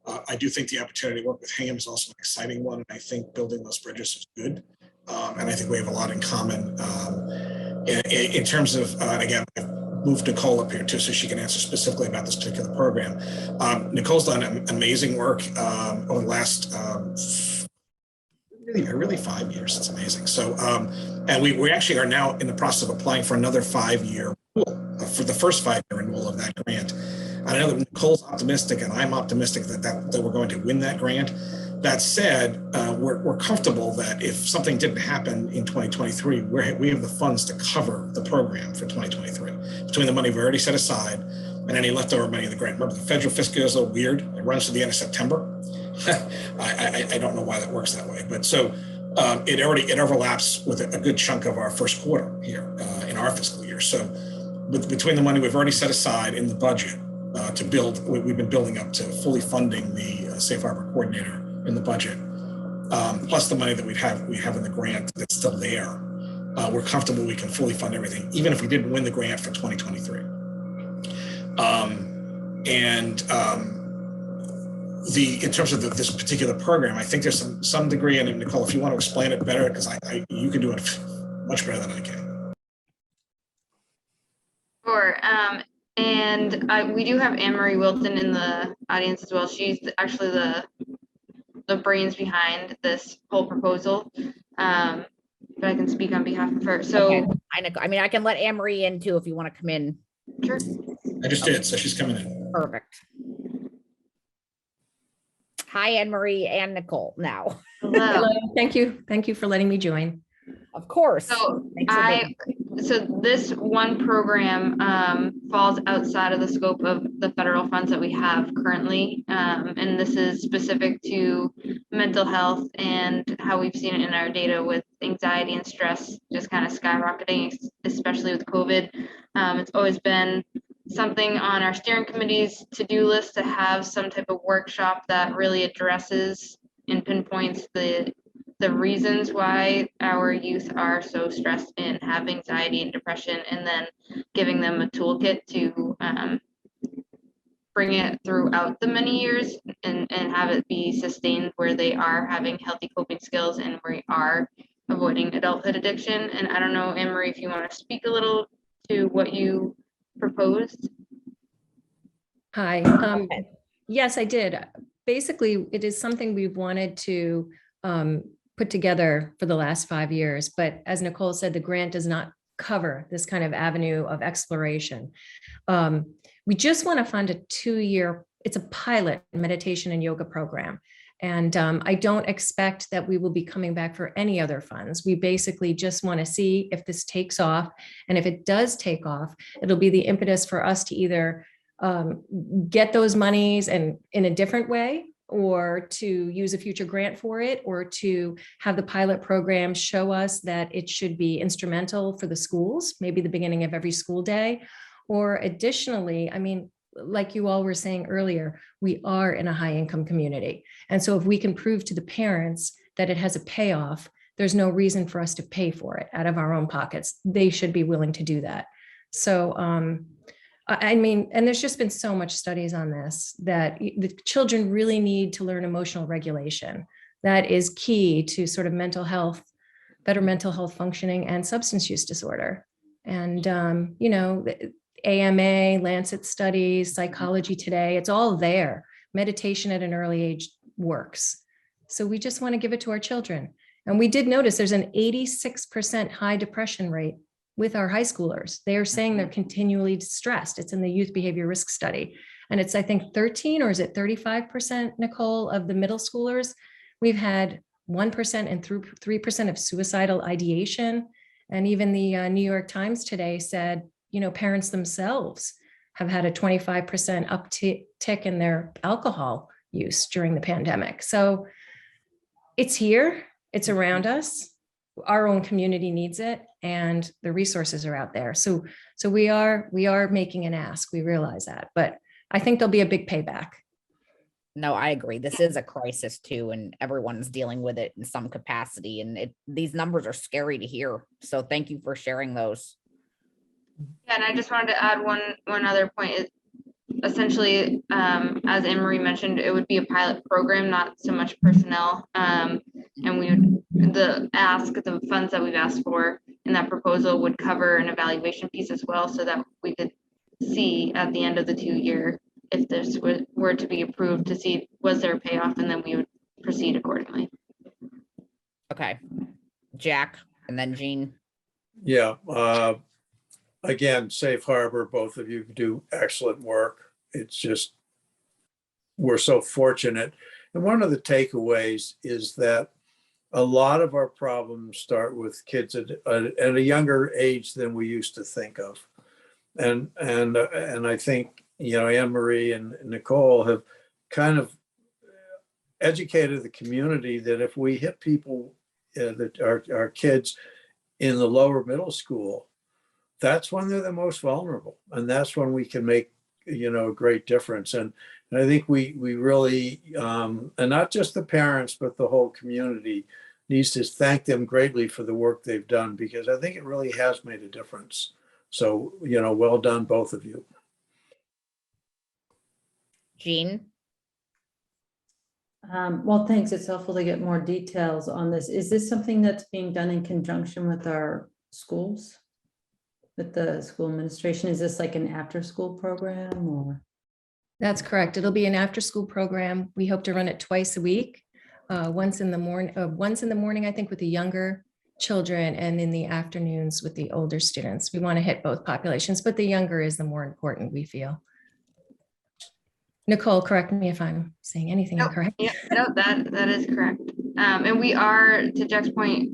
I do think the opportunity to work with Hingham is also an exciting one. And I think building those bridges is good. And I think we have a lot in common in terms of, again, move Nicole up here too, so she can answer specifically about this particular program. Nicole's done amazing work over the last really 5 years. It's amazing. So, and we actually are now in the process of applying for another 5-year renewal, for the first 5-year renewal of that grant. I know that Nicole's optimistic and I'm optimistic that we're going to win that grant. That said, we're comfortable that if something didn't happen in 2023, we have the funds to cover the program for 2023 between the money we already set aside and any leftover money in the grant. Remember, the federal fiscal year is a little weird. It runs to the end of September. I don't know why that works that way, but so it overlaps with a good chunk of our first quarter here in our fiscal year. So between the money we've already set aside in the budget to build, we've been building up to fully funding the Safe Harbor coordinator in the budget, plus the money that we have in the grant that's still there. We're comfortable we can fully fund everything, even if we didn't win the grant for 2023. In terms of this particular program, I think there's some degree in it, Nicole, if you want to explain it better, because you can do it much better than I can. Sure. And we do have Anne Marie Wilton in the audience as well. She's actually the brains behind this whole proposal. But I can speak on behalf of her. So okay. I mean, I can let Anne Marie in too if you want to come in. Sure. I just did, so she's coming in. Perfect. Hi, Anne Marie and Nicole now. Hello. Thank you. Thank you for letting me join. Of course. So this one program falls outside of the scope of the federal funds that we have currently. And this is specific to mental health and how we've seen it in our data with anxiety and stress just kind of skyrocketing, especially with COVID. It's always been something on our steering committee's to-do list to have some type of workshop that really addresses and pinpoints the reasons why our youth are so stressed and have anxiety and depression, and then giving them a toolkit to bring it throughout the many years and have it be sustained where they are having healthy coping skills and we are avoiding adulthood addiction. And I don't know, Anne Marie, if you want to speak a little to what you proposed. Hi. Yes, I did. Basically, it is something we've wanted to put together for the last 5 years. But as Nicole said, the grant does not cover this kind of avenue of exploration. We just want to fund a 2-year, it's a pilot meditation and yoga program. And I don't expect that we will be coming back for any other funds. We basically just want to see if this takes off. And if it does take off, it'll be the impetus for us to either get those monies and in a different way, or to use a future grant for it, or to have the pilot program show us that it should be instrumental for the schools, maybe the beginning of every school day. Or additionally, I mean, like you all were saying earlier, we are in a high income community. And so if we can prove to the parents that it has a payoff, there's no reason for us to pay for it out of our own pockets. They should be willing to do that. So, I mean, and there's just been so much studies on this, that the children really need to learn emotional regulation. That is key to sort of mental health, better mental health functioning, and substance use disorder. And, you know, AMA, Lancet studies, Psychology Today, it's all there. Meditation at an early age works. So we just want to give it to our children. And we did notice there's an 86% high depression rate with our high schoolers. They are saying they're continually stressed. It's in the youth behavior risk study. And it's, I think, 13 or is it 35%, Nicole, of the middle schoolers. We've had 1% and 3% of suicidal ideation. And even the New York Times today said, you know, parents themselves have had a 25% uptick in their alcohol use during the pandemic. So it's here, it's around us. Our own community needs it, and the resources are out there. So we are making an ask. We realize that, but I think there'll be a big payback. No, I agree. This is a crisis too, and everyone's dealing with it in some capacity. And these numbers are scary to hear. So thank you for sharing those. Yeah, and I just wanted to add one other point. Is essentially, as Anne Marie mentioned, it would be a pilot program, not so much personnel. And we would the funds that we've asked for in that proposal would cover an evaluation piece as well, so that we could see at the end of the 2-year, if this were to be approved, to see was there a payoff, and then we would proceed accordingly. Okay. Jack and then Jean. Yeah, again, Safe Harbor, both of you do excellent work. It's just, we're so fortunate. And one of the takeaways is that a lot of our problems start with kids at a younger age than we used to think of. And I think, you know, Anne Marie and Nicole have kind of educated the community that if we hit people, that our kids in the lower middle school, that's when they're the most vulnerable, and that's when we can make, you know, a great difference. And I think we really, and not just the parents, but the whole community needs to thank them greatly for the work they've done, because I think it really has made a difference. So, you know, well done, both of you. Jean. Well, thanks. It's helpful to get more details on this. Is this something that's being done in conjunction with our schools? With the school administration? Is this like an after-school program or? That's correct. It'll be an after-school program. We hope to run it twice a week. Once in the morning, I think, with the younger children, and in the afternoons with the older students. We want to hit both populations, but the younger is the more important, we feel. Nicole, correct me if I'm saying anything incorrect. Yeah, no, that is correct. And we are, to Jack's point,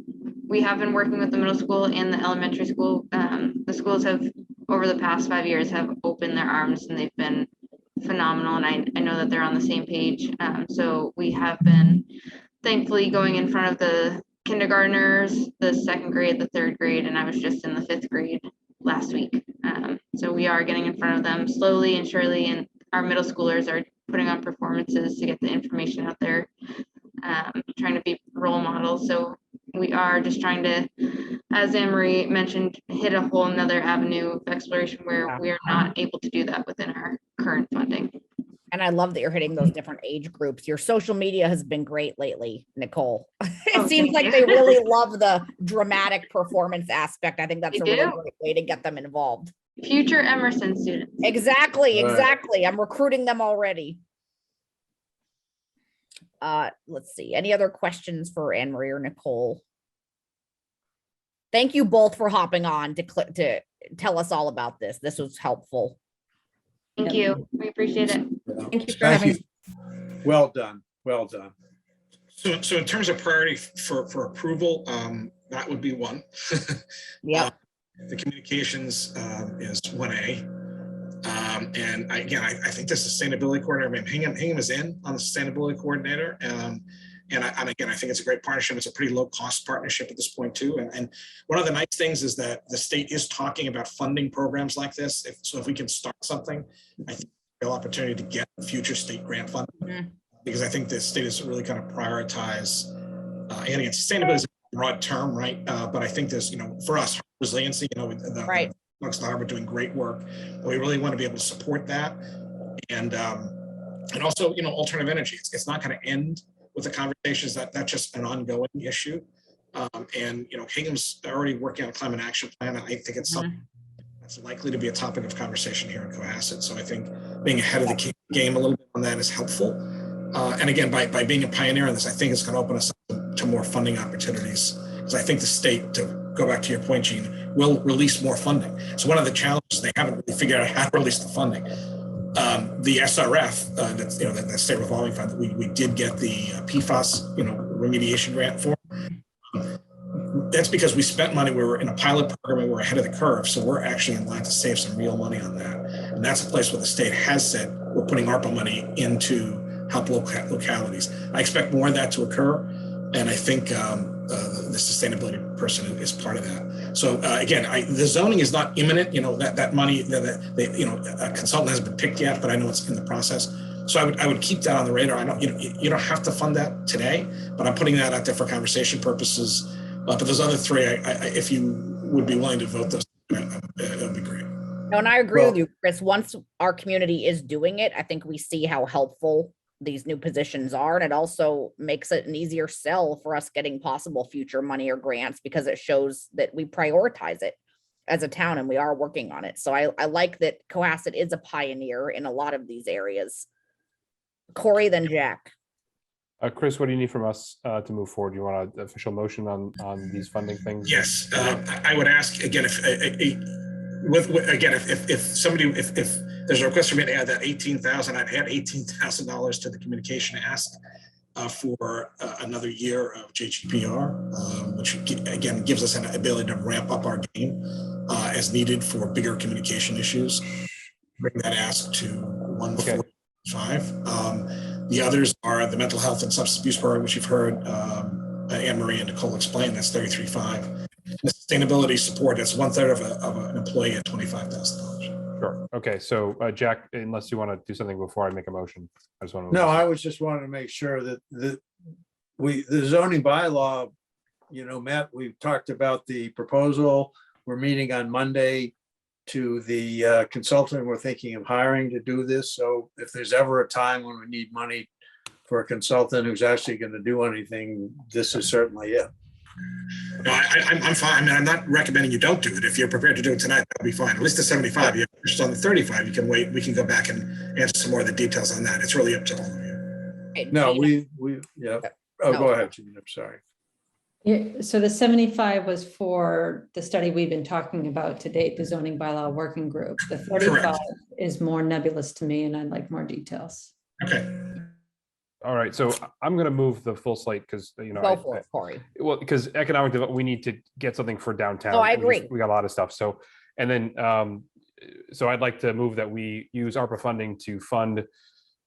we have been working with the middle school and the elementary school. The schools have, over the past 5 years, have opened their arms, and they've been phenomenal. And I know that they're on the same page. So we have been thankfully going in front of the kindergartners, the 2nd grade, the 3rd grade, and I was just in the 5th grade last week. So we are getting in front of them slowly and surely, and our middle schoolers are putting on performances to get the information out there, trying to be role models. So we are just trying to, as Anne Marie mentioned, hit a whole nother avenue of exploration where we are not able to do that within our current funding. And I love that you're hitting those different age groups. Your social media has been great lately, Nicole. It seems like they really love the dramatic performance aspect. I think that's a really great way to get them involved. Future Emerson students. Exactly, Right. exactly. I'm recruiting them already. Let's see. Any other questions for Anne Marie or Nicole? Thank you both for hopping on to tell us all about this. This was helpful. Thank you. We appreciate it. Thank you for having us. Well done. Well done. So in terms of priority for approval, that would be one. Yeah. The communications is 1A. And I think the sustainability coordinator, I mean, Hingham is in on the sustainability coordinator. And again, I think it's a great partnership. It's a pretty low cost partnership at this point too. And one of the nice things is that the state is talking about funding programs like this. If we can start something, I think a real opportunity to get future state grant funding, because I think the state is really kind of prioritize, and again, sustainability is a broad term, right? But I think there's, for us, resiliency, Right. Folks in the harbor doing great work. We really want to be able to support that. And also, alternative energy. It's not going to end with the conversations. That's just an ongoing issue. And Hingham's already working on a climate action plan. I think it's something that's likely to be a topic of conversation here in Cohasset. So I think being ahead of the game a little bit on that is helpful. And again, by being a pioneer in this, I think it's going to open us up to more funding opportunities. Because I think the state, to go back to your point, Gene, will release more funding. So one of the challenges, they haven't really figured out how to release the funding. The SRF, the state revolving fund, that we did get the PFAS, remediation grant for. That's because we spent money. We were in a pilot program and we're ahead of the curve. So we're actually in line to save some real money on that. And that's a place where the state has said we're putting ARPA money into help localities. I expect more of that to occur. And I think the sustainability person is part of that. So again, the zoning is not imminent. That money, a consultant hasn't been picked yet, but I know it's in the process. So I would keep that on the radar. I know you don't have to fund that today, but I'm putting that out there for conversation purposes. But those other three, if you would be willing to vote those, that would be great. No, and I agree with you, Chris. Once our community is doing it, I think we see how helpful these new positions are. And it also makes it an easier sell for us getting possible future money or grants because it shows that we prioritize it as a town and we are working on it. So I like that Cohasset is a pioneer in a lot of these areas. Corey, then Jack. Chris, what do you need from us to move forward? Do you want an official motion on these funding things? Yes, I would ask again if if there's a request for me to add that 18,000, I'd add $18,000 to the communication ask for another year of JGPR, which again gives us an ability to ramp up our game as needed for bigger communication issues. Bring that ask to 145. The others are the mental health and substance abuse program, which you've heard Anne Marie and Nicole explain. That's 33.5. The sustainability support, that's 1/3 of an employee at $25,000. Sure. Okay. So Jack, unless you want to do something before I make a motion, I just want to. No, I was just wanting to make sure that the zoning bylaw, Matt, we've talked about the proposal. We're meeting on Monday to the consultant we're thinking of hiring to do this. So if there's ever a time when we need money for a consultant who's actually going to do anything, this is certainly it. No, I'm fine. I mean, I'm not recommending you don't do it. If you're prepared to do it tonight, that'll be fine. At least the 75. You're just on the 35. You can wait. We can go back and answer some more of the details on that. It's really up to all of you. No, yeah. Oh, go ahead, Gene. I'm sorry. Yeah, so the 75 was for the study we've been talking about to date, the zoning bylaw working group. The 35 Correct. is more nebulous to me and I'd like more details. Okay. All right. So I'm going to move the full slate because, Go for it, Corey. well, because economic development, we need to get something for downtown. Oh, I agree. We got a lot of stuff. So, and then, so I'd like to move that we use ARPA funding to fund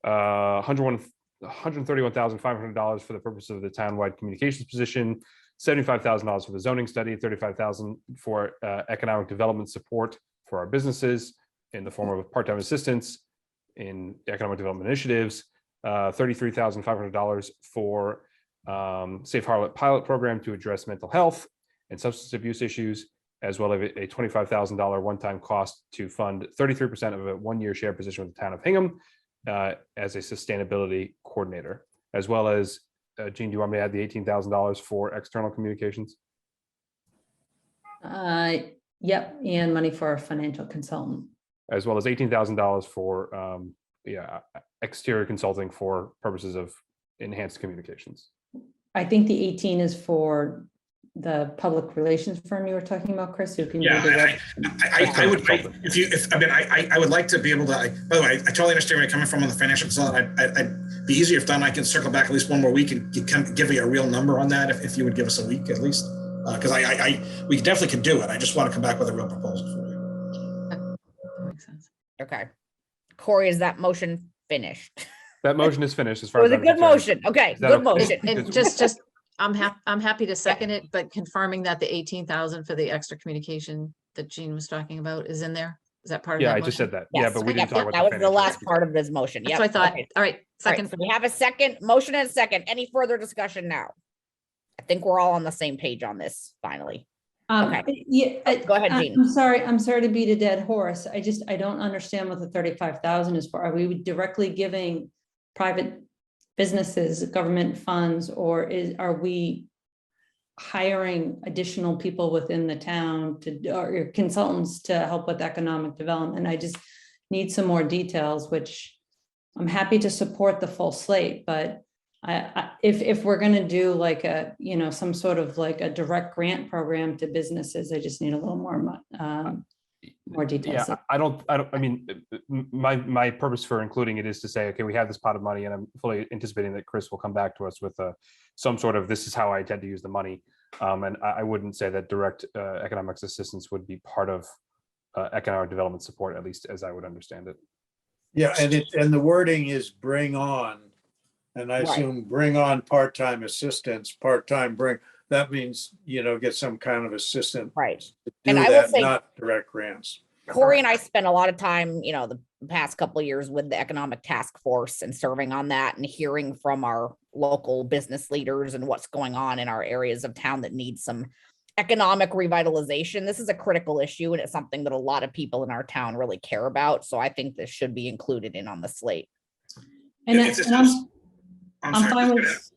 $131,500 for the purpose of the townwide communications position, $75,000 for the zoning study, $35,000 for economic development support for our businesses in the form of part-time assistance in economic development initiatives, $33,500 for Safe Harlot pilot program to address mental health and substance abuse issues, as well as a $25,000 one-time cost to fund 33% of a one-year share position with the town of Hingham as a sustainability coordinator, as well as, Gene, do you want me to add the $18,000 for external communications? Yep, and money for a financial consultant. As well as $18,000 for exterior consulting for purposes of enhanced communications. I think the 18 is for the public relations firm you were talking about, Chris, who can do the Yeah, I would, I would like to be able to, by the way, I totally understand where you're coming from on the financial consultant. I'd be easier if done, I can circle back at least one more week and give you a real number on that, if you would give us a week at least. Because we definitely can do it. I just want to come back with a real proposal for you. That makes sense. Okay. Corey, is that motion finished? That motion is finished as It far was as a I'm good concerned. motion. Okay, Is that good okay? motion. And just, I'm happy to second it, but confirming that the 18,000 for the extra communication that Gene was talking about is in there. Is that part of that? Yeah, I just said that. Yeah, Yes, but we yep, didn't talk yep, about that was the financial last aspect. part of this motion. That's Yep. what I thought. Okay. All right, All right, second. so we have a second motion and a second. Any further discussion now? I think we're all on the same page on this finally. Okay. Yeah. Go ahead, Jean. I'm sorry to beat a dead horse. I don't understand what the 35,000 is for. Are we directly giving private businesses, government funds, or are we hiring additional people within the town or consultants to help with economic development? I just need some more details, which I'm happy to support the full slate, but if we're going to do like some sort of like a direct grant program to businesses, I just need a little more details. Yeah, I mean, my purpose for including it is to say, okay, we have this pot of money and I'm fully anticipating that Chris will come back to us with some sort of, this is how I intend to use the money. And I wouldn't say that direct economics assistance would be part of economic development support, at least as I would understand it. Yeah, and the wording is bring on. And I assume bring on part-time assistants, that means, get some kind of assistant. Right. To do And I will that, say- not direct grants. Corey and I spent a lot of time, the past couple of years with the Economic Task Force and serving on that and hearing from our local business leaders and what's going on in our areas of town that need some economic revitalization. This is a critical issue and it's something that a lot of people in our town really care about. So I think this should be included in on the slate. And It's- and I'm sorry, fine just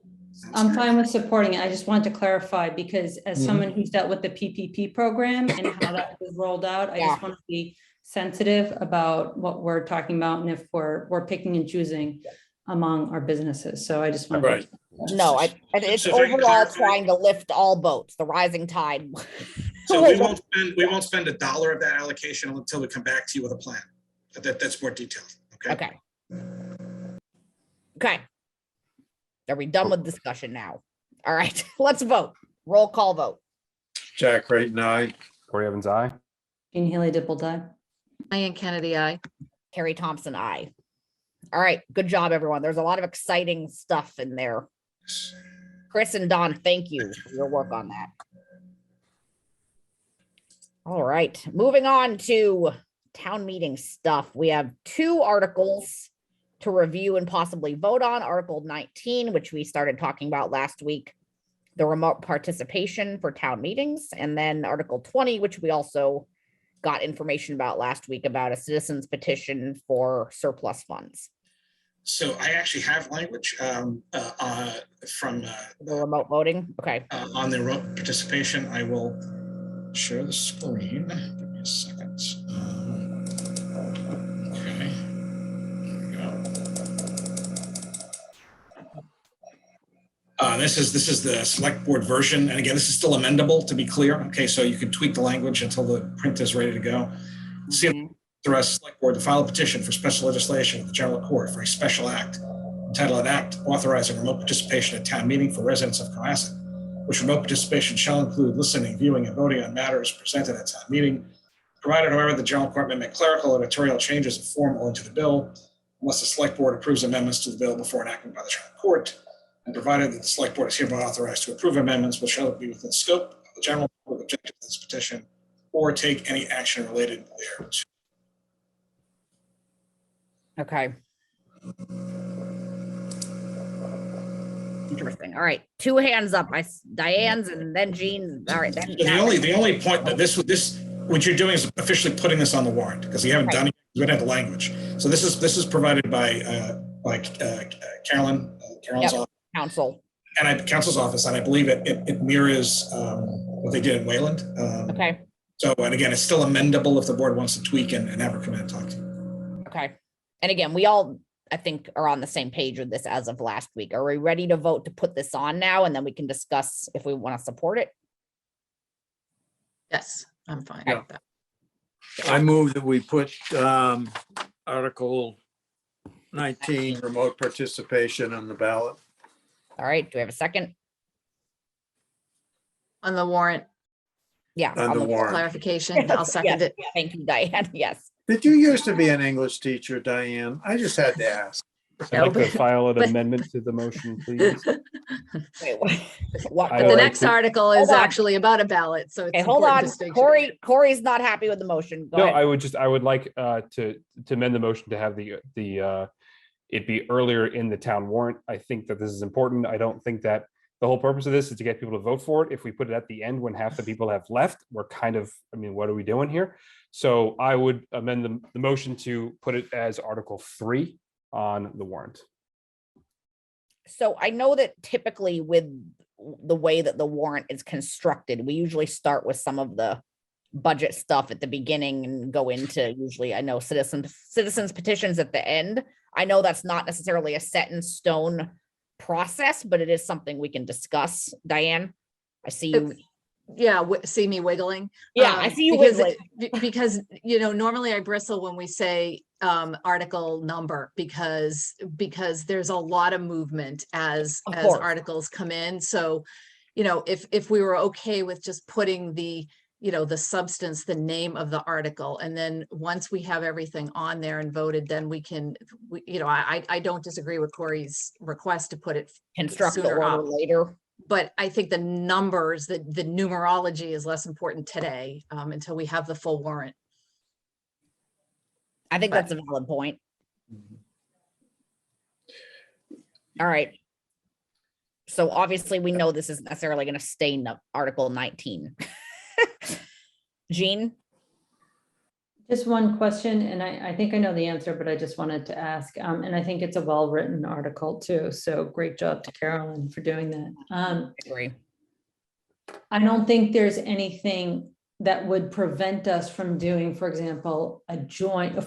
with, I'm fine with supporting it. I just wanted to clarify because as Mhm. someone who's dealt with the PPP program and how that was rolled out, I just Yeah. want to be sensitive about what we're talking about and if we're picking and choosing among our businesses. So I just want to. Right. No, it's So if I can overall clarify- trying to lift all boats, the rising tide. So we won't spend $1 of that allocation until we come back to you with a plan. That's more detailed, okay? Okay. Okay. Are we done with discussion now? All right, let's vote. Roll call vote. Jack Creighton, aye. Corey Evans, aye. Jean Haley Dipple. Diane Kennedy, I. Carrie Thompson, aye. All right, good job, everyone. There's a lot of exciting stuff in there. Chris and Don, thank you for your work on that. All right, moving on to town meeting stuff. We have 2 articles to review and possibly vote on. Article 19, which we started talking about last week, the remote participation for town meetings, and then Article 20, which we also got information about last week about a citizen's petition for surplus funds. So I actually have language from The remote voting, okay. on the remote participation. I will share the screen. Give me a second. Okay. Here we go. This is the select board version. And again, this is still amendable, to be clear. Okay, so you can tweak the language until the print is ready to go. See the rest select board to file a petition for special legislation with the general court for a special act entitled an act authorizing remote participation at town meeting for residents of Cohasset, which remote participation shall include listening, viewing, and voting on matters presented at town meeting, provided, however, the general court may make clerical or editorial changes of form or into the bill, unless the select board approves amendments to the bill before enactment by the general court, and provided that the select board is hereby authorized to approve amendments which shall be within the scope of the general court objective of this petition, or take any action related thereto. Okay. Interesting. All right, 2 hands up. Diane's and then Jean's. All right. Then The only point that this what you're doing is officially putting this on the warrant because you haven't done it. You don't have the language. So this is provided by Carolyn's office. Council. And council's office, and I believe it mirrors what they did in Wayland. Okay. So, and again, it's still amendable if the board wants to tweak and have her come in and talk to you. Okay. And again, we all, I think, are on the same page with this as of last week. Are we ready to vote to put this on now? And then we can discuss if we want to support it? Yes, I'm fine Yeah. with that. I move that we put Article 19, remote participation on the ballot. All right. Do we have a second? On the warrant. Yeah. On the warrant. Clarification, I'll second Yes, it. Thank you, Diane. Yes. Did you used to be an English teacher, Diane? I just had to ask. I'd like to file an but- amendment to the motion, please. Wait, what? I But would the like next to- article is Hold on. actually about a ballot, so it's Okay, hold important on. distinction. Corey's not happy with the motion. Go No, ahead. I would like to amend the motion to have the it be earlier in the town warrant. I think that this is important. I don't think that the whole purpose of this is to get people to vote for it. If we put it at the end when half the people have left, we're kind of, I mean, what are we doing here? So I would amend the motion to put it as Article 3 on the warrant. So I know that typically with the way that the warrant is constructed, we usually start with some of the budget stuff at the beginning and go into usually, I know citizens petitions at the end. I know that's not necessarily a set in stone process, but it is something we can discuss. Diane, I see you. Yeah, see me wiggling. Yeah, I see you because, wiggling. Because, normally I bristle when we say article number because there's a lot of movement as course. articles come in. So, if we were okay with just putting the substance, the name of the article, and then once we have everything on there and voted, then we can, I don't disagree with Corey's request to put it Construct the sooner order up. later. But I think the numbers, the numerology is less important today until we have the full warrant. I think that's a valid point. All right. So obviously we know this isn't necessarily going to stay in Article 19. Jean? Just one question, and I think I know the answer, but I just wanted to ask, and I think it's a well-written article too, so great job to Carolyn for doing that. I agree. I don't think there's anything that would prevent us from doing, for example,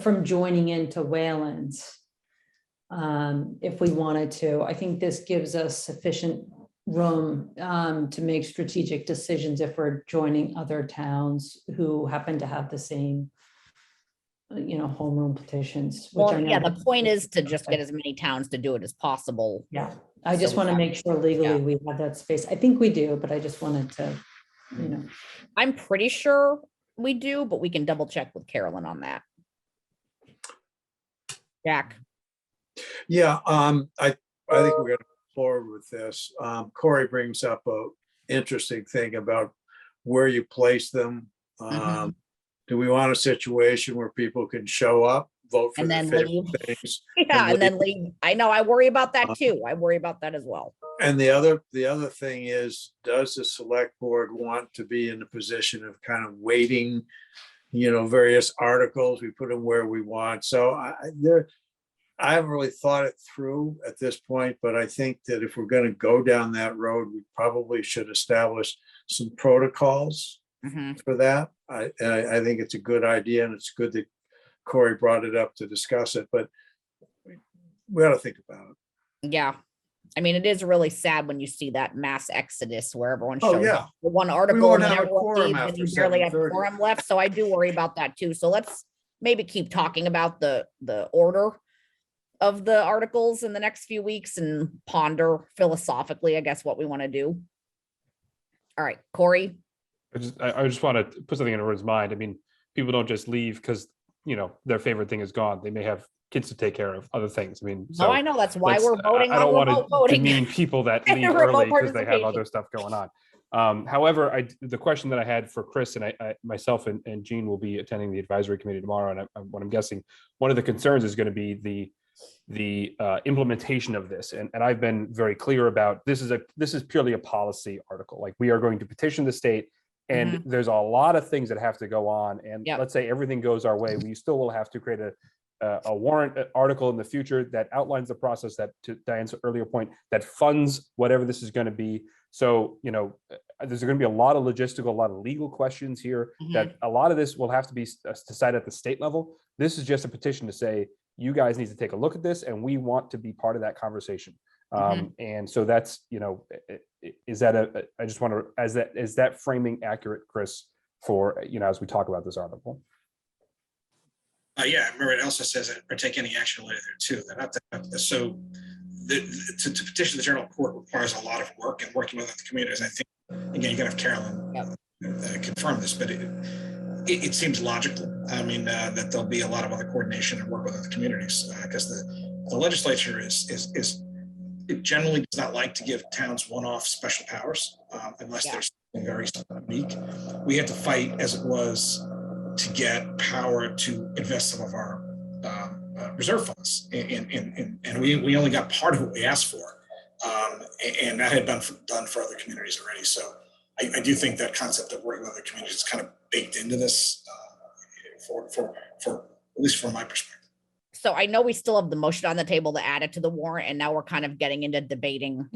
from joining into Wayland's. If we wanted to, I think this gives us sufficient room to make strategic decisions if we're joining other towns who happen to have the same home rule petitions. Which Well, I know. yeah, the point is to just get as many towns to do it as possible. Yeah, I just So want to we make sure legally we have that space. I think we do, but I just wanted to, I'm pretty sure we do, but we can double check with Carolyn on that. Jack. Yeah, I think we're gonna move forward with this. Corey brings up a interesting thing about where you place them. Do we want a situation where people can show up, vote for And their then favorite leave. things? Yeah, and then leave. I know, I worry about that too. I worry about that as well. And the other thing is, does the select board want to be in the position of kind of waiting, various articles, we put them where we want. So I haven't really thought it through at this point, but I think that if we're going to go down that road, we probably should establish some protocols for that. I think it's a good idea, and it's good that Corey brought it up to discuss it, but we ought to think about it. Yeah. I mean, it is really sad when you see that mass exodus where everyone Oh, shows yeah. up for one We article won't and then have a everyone quorum leaves and after you barely have 7:30. quorum left. So I do worry about that too. So let's maybe keep talking about the order of the articles in the next few weeks and ponder philosophically, I guess, what we want to do. All right, Corey. I just want to put something in everyone's mind. I mean, people don't just leave because, their favorite thing is gone. They may have kids to take care of, other things. I mean, No, I know, that's why we're voting I don't on want remote to voting. demean people that leave Remote early because they have participation. other stuff going on. However, the question that I had for Chris, and I myself and Jean will be attending the advisory committee tomorrow, and what I'm guessing, one of the concerns is going to be the implementation of this. And I've been very clear about this is purely a policy article. Like, we are going to petition the state, and there's a lot of things that have to go on. And let's say everything goes our way, we still will have to create a warrant article in the future that outlines the process, that, to Diane's earlier point, that funds whatever this is going to be. So, there's going to be a lot of logistical, a lot of legal questions here, that a lot of this will have to be decided at the state level. This is just a petition to say, you guys need to take a look at this, and we want to be part of that conversation. And so that's, is that I just want to, is that framing accurate, Chris, for, as we talk about this article? Yeah, remember it also says that or take any action related there too. So to petition the general court requires a lot of work and working with the communities. I think, again, you gotta have Carolyn confirm this, but it seems logical. I mean, that there'll be a lot of other coordination and work with other communities, because the legislature it generally does not like to give towns one-off special powers unless there's something very unique. We had to fight, as it was, to get power to invest some of our reserve funds, and we only got part of what we asked for, and that had been done for other communities already. So I do think that concept of working with other communities is kind of baked into this, for at least from my perspective. So I know we still have the motion on the table to add it to the warrant, and now we're kind of getting into debating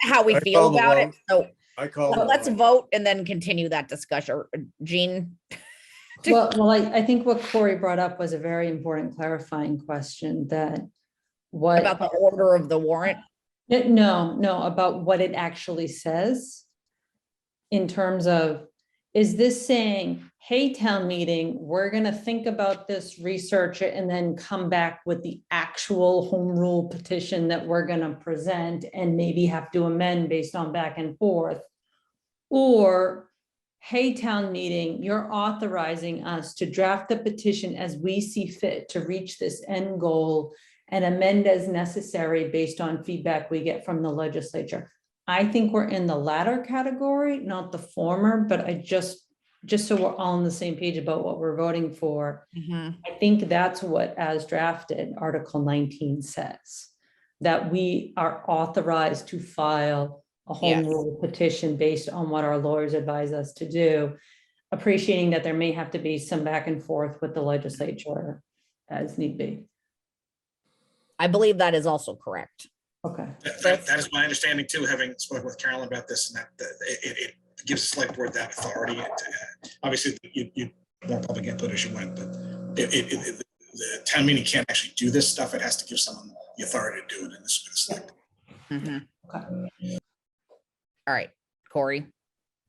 how we I feel call the about it. vote. So let's vote and then continue that discussion. Jean? Well, I think what Corey brought up was a very important clarifying question, that what. About the order of the warrant? No, about what it actually says in terms of, is this saying, hey, town meeting, we're going to think about this, research it, and then come back with the actual home rule petition that we're going to present and maybe have to amend based on back and forth? Or, hey, town meeting, you're authorizing us to draft the petition as we see fit to reach this end goal and amend as necessary based on feedback we get from the legislature. I think we're in the latter category, not the former, but I just so we're all on the same page about what we're voting for. I think that's what, as drafted, Article 19 says, that we are authorized to file a home rule petition based on what our lawyers advise us to do. appreciating that there may have to be some back and forth with the legislature as need be. I believe that is also correct. Okay. That is my understanding too, having spoken with Carolyn about this, and that it gives the select board that authority. Obviously, you more public input as you went, but the town meeting can't actually do this stuff. It has to give someone the authority to do it in this select. Okay. All right, Corey.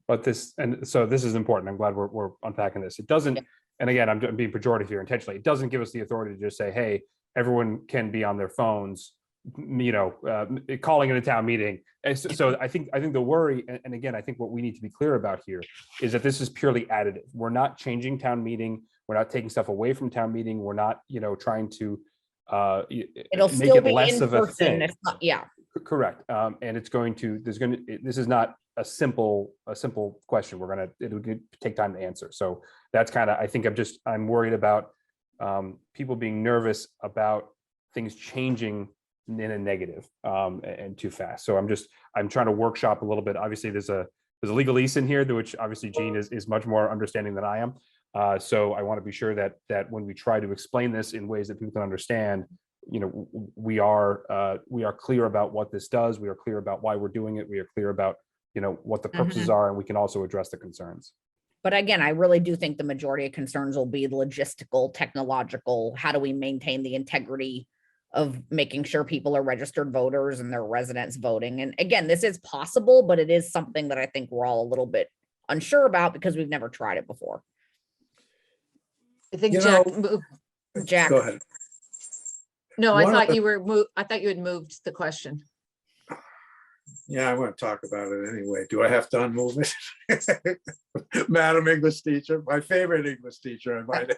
But this, and so this is important. I'm glad we're unpacking this. It doesn't, and again, I'm being pejorative here intentionally. It doesn't give us the authority to just say, hey, everyone can be on their phones, calling in a town meeting. And so I think the worry, and again, I think what we need to be clear about here is that this is purely additive. We're not changing town meeting. We're not taking stuff away from town meeting. We're not, trying to It'll make still it be less in of a person. thing. It's not, yeah. Correct. And this is not a simple question. It'll take time to answer. So that's kind of, I think I'm worried about people being nervous about things changing in a negative and too fast. So I'm trying to workshop a little bit. Obviously there's a legalese in here, which obviously Jean is much more understanding than I am. So I want to be sure that when we try to explain this in ways that people can understand, we are clear about what this does. We are clear about why we're doing it. We are clear about, what the purposes are, and we can also address the concerns. But again, I really do think the majority of concerns will be logistical, technological. How do we maintain the integrity of making sure people are registered voters and their residents voting? And again, this is possible, but it is something that I think we're all a little bit unsure about because we've never tried it before. I think Jack. Go ahead. No, I thought you had moved the question. Yeah, I want to talk about it anyway. Do I have to unmove it? Madam English teacher, my favorite English teacher, I might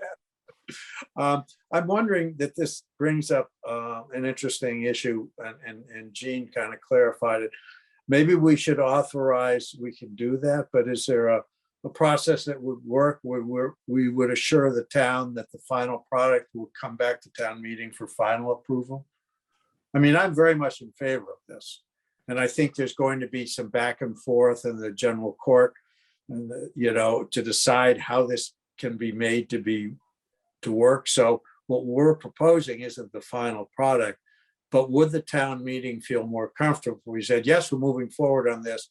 add. I'm wondering that this brings up an interesting issue, and Jean kind of clarified it. Maybe we should authorize, we can do that, but is there a process that would work where we would assure the town that the final product will come back to town meeting for final approval? I mean, I'm very much in favor of this. And I think there's going to be some back and forth in the general court, and to decide how this can be made to work. So what we're proposing isn't the final product, but would the town meeting feel more comfortable? We said, yes, we're moving forward on this,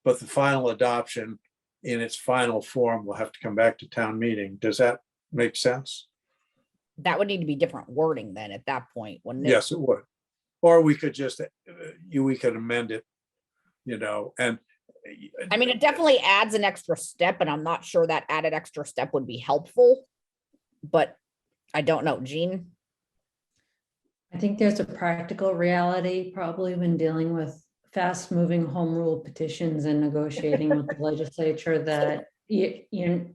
but the final adoption in its final form will have to come back to town meeting. Does that make sense? That would need to be different wording then at that point, wouldn't it? Yes, it would. Or we could just, we could amend it, and. I mean, it definitely adds an extra step, and I'm not sure that added extra step would be helpful, but I don't know. Jean? I think there's a practical reality probably when dealing with fast moving home rule petitions and negotiating with the legislature that you're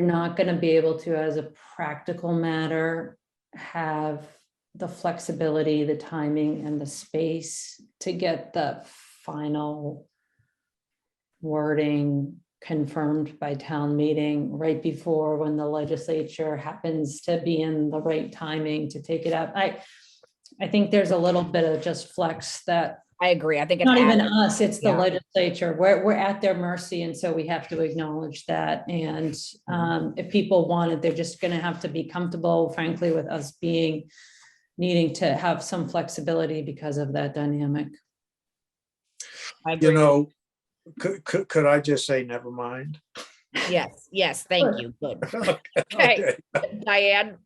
not going to be able to, as a practical matter, have the flexibility, the timing, and the space to get the final wording confirmed by town meeting right before when the legislature happens to be in the right timing to take it up. I think there's a little bit of just flex that I agree. I think it's not even added. us, it's the Yeah. legislature. We're at their mercy. And so we have to acknowledge that. And if people want it, they're just going to have to be comfortable, frankly, with us needing to have some flexibility because of that dynamic. I agree. Could I just say, never mind? Yes, thank you. Good. Okay, Diane.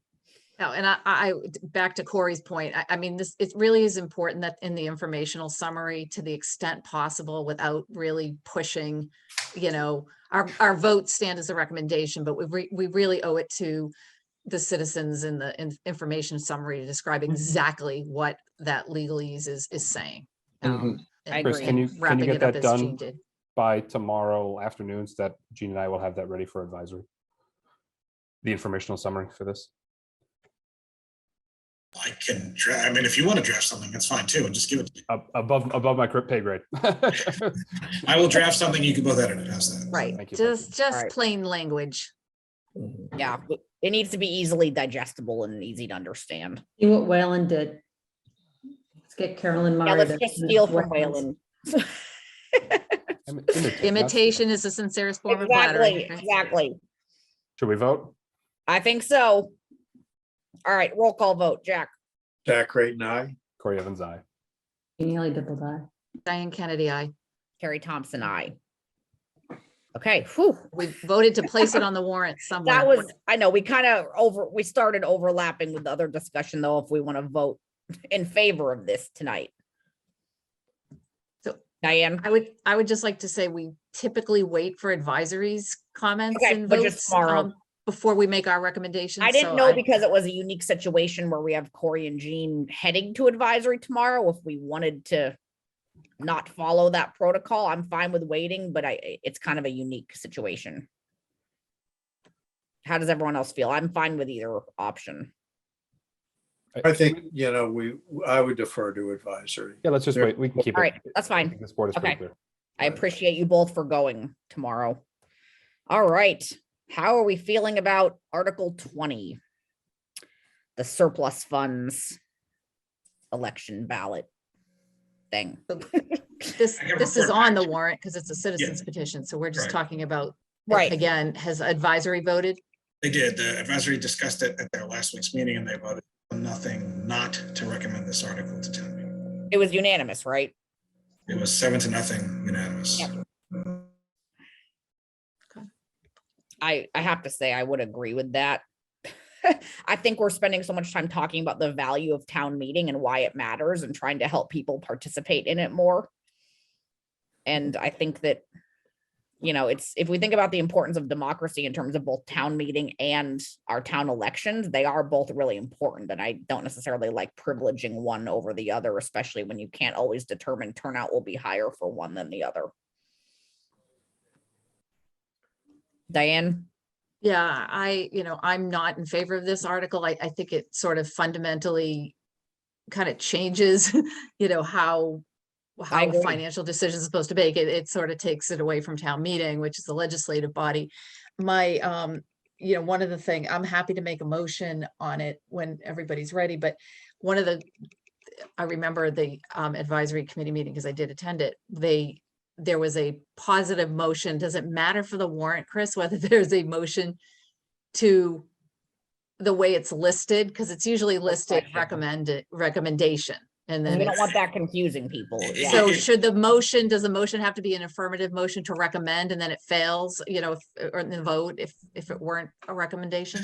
No, and I back to Corey's point, I mean, it really is important that in the informational summary, to the extent possible, without really pushing, our votes stand as a recommendation, but we really owe it to the citizens in the information summary to describe exactly what that legalese is saying. I Chris, agree. can you Wrapping get it up that as done Jean did. by tomorrow afternoon so that Jean and I will have that ready for advisory? The informational summary for this. I can draft, I mean, if you want to draft something, that's fine too, and just give it to me. Above my pay grade. I will draft something, you can both edit it, how's that? Right, Thank you. just Alright. plain language. Yeah, it needs to be easily digestible and easy to understand. See what Whalen did. Let's get Carolyn Yeah, Meyer. let's to just finish steal from Whalen's. Whalen. Imitation is the sincerest form of flattery. Exactly, exactly. Should we vote? I think so. All right, roll call vote. Jack. Jack Creighton, aye. Corey Evans, aye. Jeannie Haley Whipple die. Diane Kennedy, aye. Carrie Thompson, aye. Okay, whew. We voted to place it on the warrant somewhere. That was, I know, we started overlapping with the other discussion though, if we want to vote in favor of this tonight. So Diane, I would just like to say we typically wait for advisories, comments Okay, and but just votes tomorrow. before we make our recommendations. I didn't So know because it was a unique situation where we have Corey and Jean heading to advisory tomorrow. If we wanted to not follow that protocol, I'm fine with waiting, but it's kind of a unique situation. How does everyone else feel? I'm fine with either option. I think, I would defer to advisory. Yeah, let's just wait. We can keep it. All right, that's I fine. think This board is pretty Okay. clear. I appreciate you both for going tomorrow. All right, how are we feeling about Article 20? The surplus funds election ballot thing. This is on the warrant because it's a citizen's petition. So we're just talking about, Right. again, has advisory voted? They did. The advisory discussed it at their last week's meeting and they voted nothing not to recommend this article to town meeting. It was unanimous, right? It was 7-0 unanimous. I have to say, I would agree with that. I think we're spending so much time talking about the value of town meeting and why it matters and trying to help people participate in it more. And I think that, if we think about the importance of democracy in terms of both town meeting and our town elections, they are both really important. And I don't necessarily like privileging one over the other, especially when you can't always determine turnout will be higher for one than the other. Diane? Yeah, I'm not in favor of this article. I think it sort of fundamentally kind of changes, how agree. financial decisions are supposed to make. It sort of takes it away from town meeting, which is the legislative body. My, one of the thing, I'm happy to make a motion on it when everybody's ready, but I remember the advisory committee meeting because I did attend it. There was a positive motion. Does it matter for the warrant, Chris, whether there's a motion to the way it's listed? Because it's usually listed recommendation. And then We don't want that confusing people. Yeah. so does the motion have to be an affirmative motion to recommend and then it fails, or in the vote if it weren't a recommendation?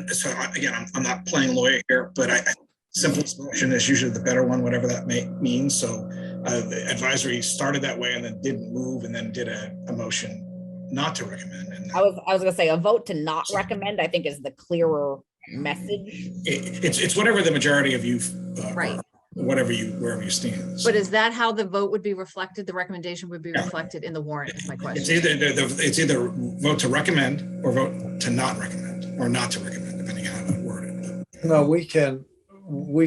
So again, I'm not playing lawyer here, but simplest motion is usually the better one, whatever that may mean. So the advisory started that way and then didn't move and then did a motion not to recommend. And I was gonna say a vote to not recommend, I think is the clearer message. it's whatever the majority of you, Right. wherever you stand. But is that how the vote would be reflected? The recommendation would be reflected in the warrant is my question. It's either vote to recommend or vote to not recommend or not to recommend, depending on how to word it. No, we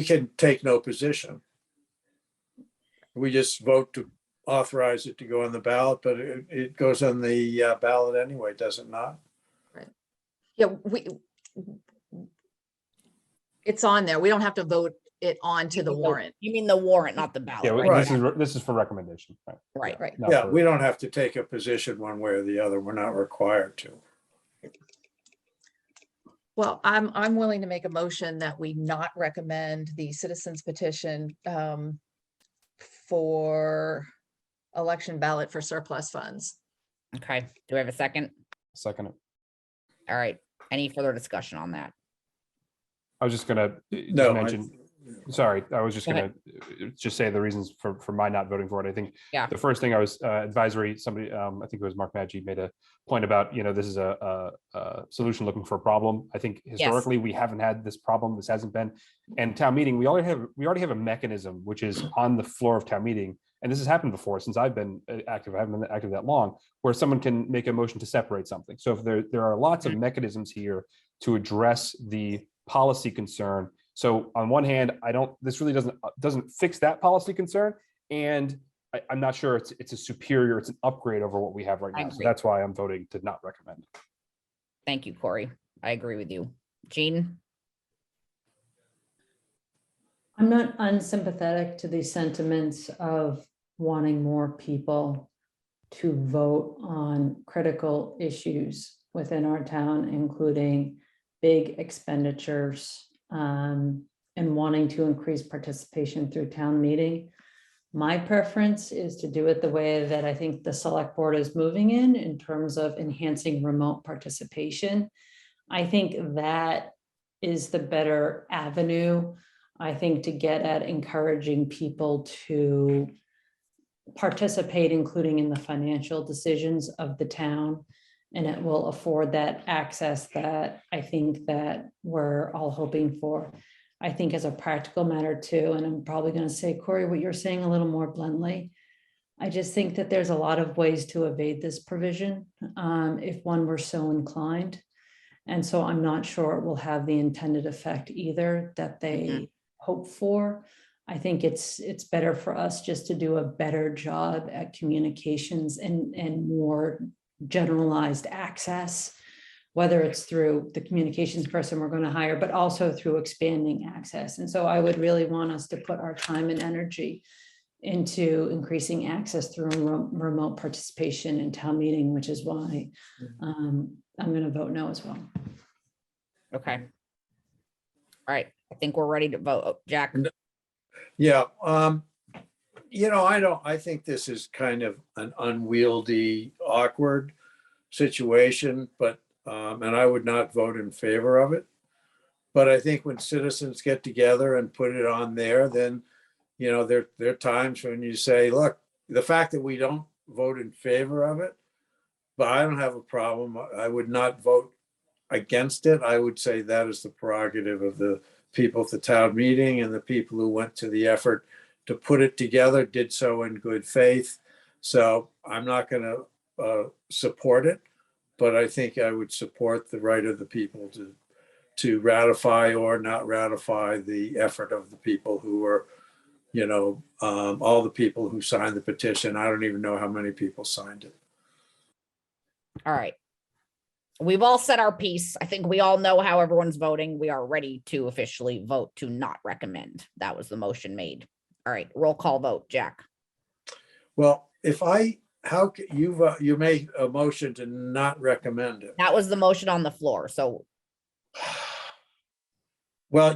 can take no position. We just vote to authorize it to go on the ballot, but it goes on the ballot anyway, does it not? Yeah, it's on there. We don't have to vote it onto the warrant. You mean the warrant, not the ballot, Yeah, right? this is for recommendation. Right. Right. Yeah, we don't have to take a position one way or the other. We're not required to. Well, I'm willing to make a motion that we not recommend the citizens petition for election ballot for surplus funds. Okay, do I have a second? Second it. All right, any further discussion on that? I was just gonna No, mention, sorry, I was just Go gonna just say the reasons for my not voting for it. I think Yeah. the first thing I was advisory, somebody, I think it was Mark Maggi made a point about, this is a solution looking for a problem. I think historically we haven't had this problem. This hasn't been, and town meeting, we already have a mechanism which is on the floor of town meeting. And this has happened before since I've been active. I haven't been active that long, where someone can make a motion to separate something. So if there are lots of mechanisms here to address the policy concern. So on one hand, this really doesn't fix that policy concern. And I'm not sure it's an upgrade over what we have right now. So that's why I'm voting to not recommend. Thank you, Corey. I agree with you. Jean? I'm not unsympathetic to the sentiments of wanting more people to vote on critical issues within our town, including big expenditures, and wanting to increase participation through town meeting. My preference is to do it the way that I think the select board is moving in terms of enhancing remote participation. I think that is the better avenue, I think, to get at encouraging people to participate, including in the financial decisions of the town. And it will afford that access that I think that we're all hoping for. I think as a practical matter too, and I'm probably going to say, Corey, what you're saying a little more bluntly, I just think that there's a lot of ways to evade this provision if one were so inclined. And so I'm not sure it will have the intended effect either that they hope for. I think it's better for us just to do a better job at communications and more generalized access, whether it's through the communications person we're going to hire, but also through expanding access. And so I would really want us to put our time and energy into increasing access through remote participation in town meeting, which is why I'm going to vote no as well. Okay. All right. I think we're ready to vote. Jack. Yeah, I think this is kind of an unwieldy, awkward situation, but, and I would not vote in favor of it. But I think when citizens get together and put it on there, then, there are times when you say, look, the fact that we don't vote in favor of it, but I don't have a problem. I would not vote against it. I would say that is the prerogative of the people at the town meeting, and the people who went to the effort to put it together did so in good faith. So I'm not going to support it, but I think I would support the right of the people to ratify or not ratify the effort of the people who were, all the people who signed the petition. I don't even know how many people signed it. All right. We've all said our piece. I think we all know how everyone's voting. We are ready to officially vote to not recommend. That was the motion made. All right, roll call vote, Jack. Well, you made a motion to not recommend it. That was the motion on the floor. So, well,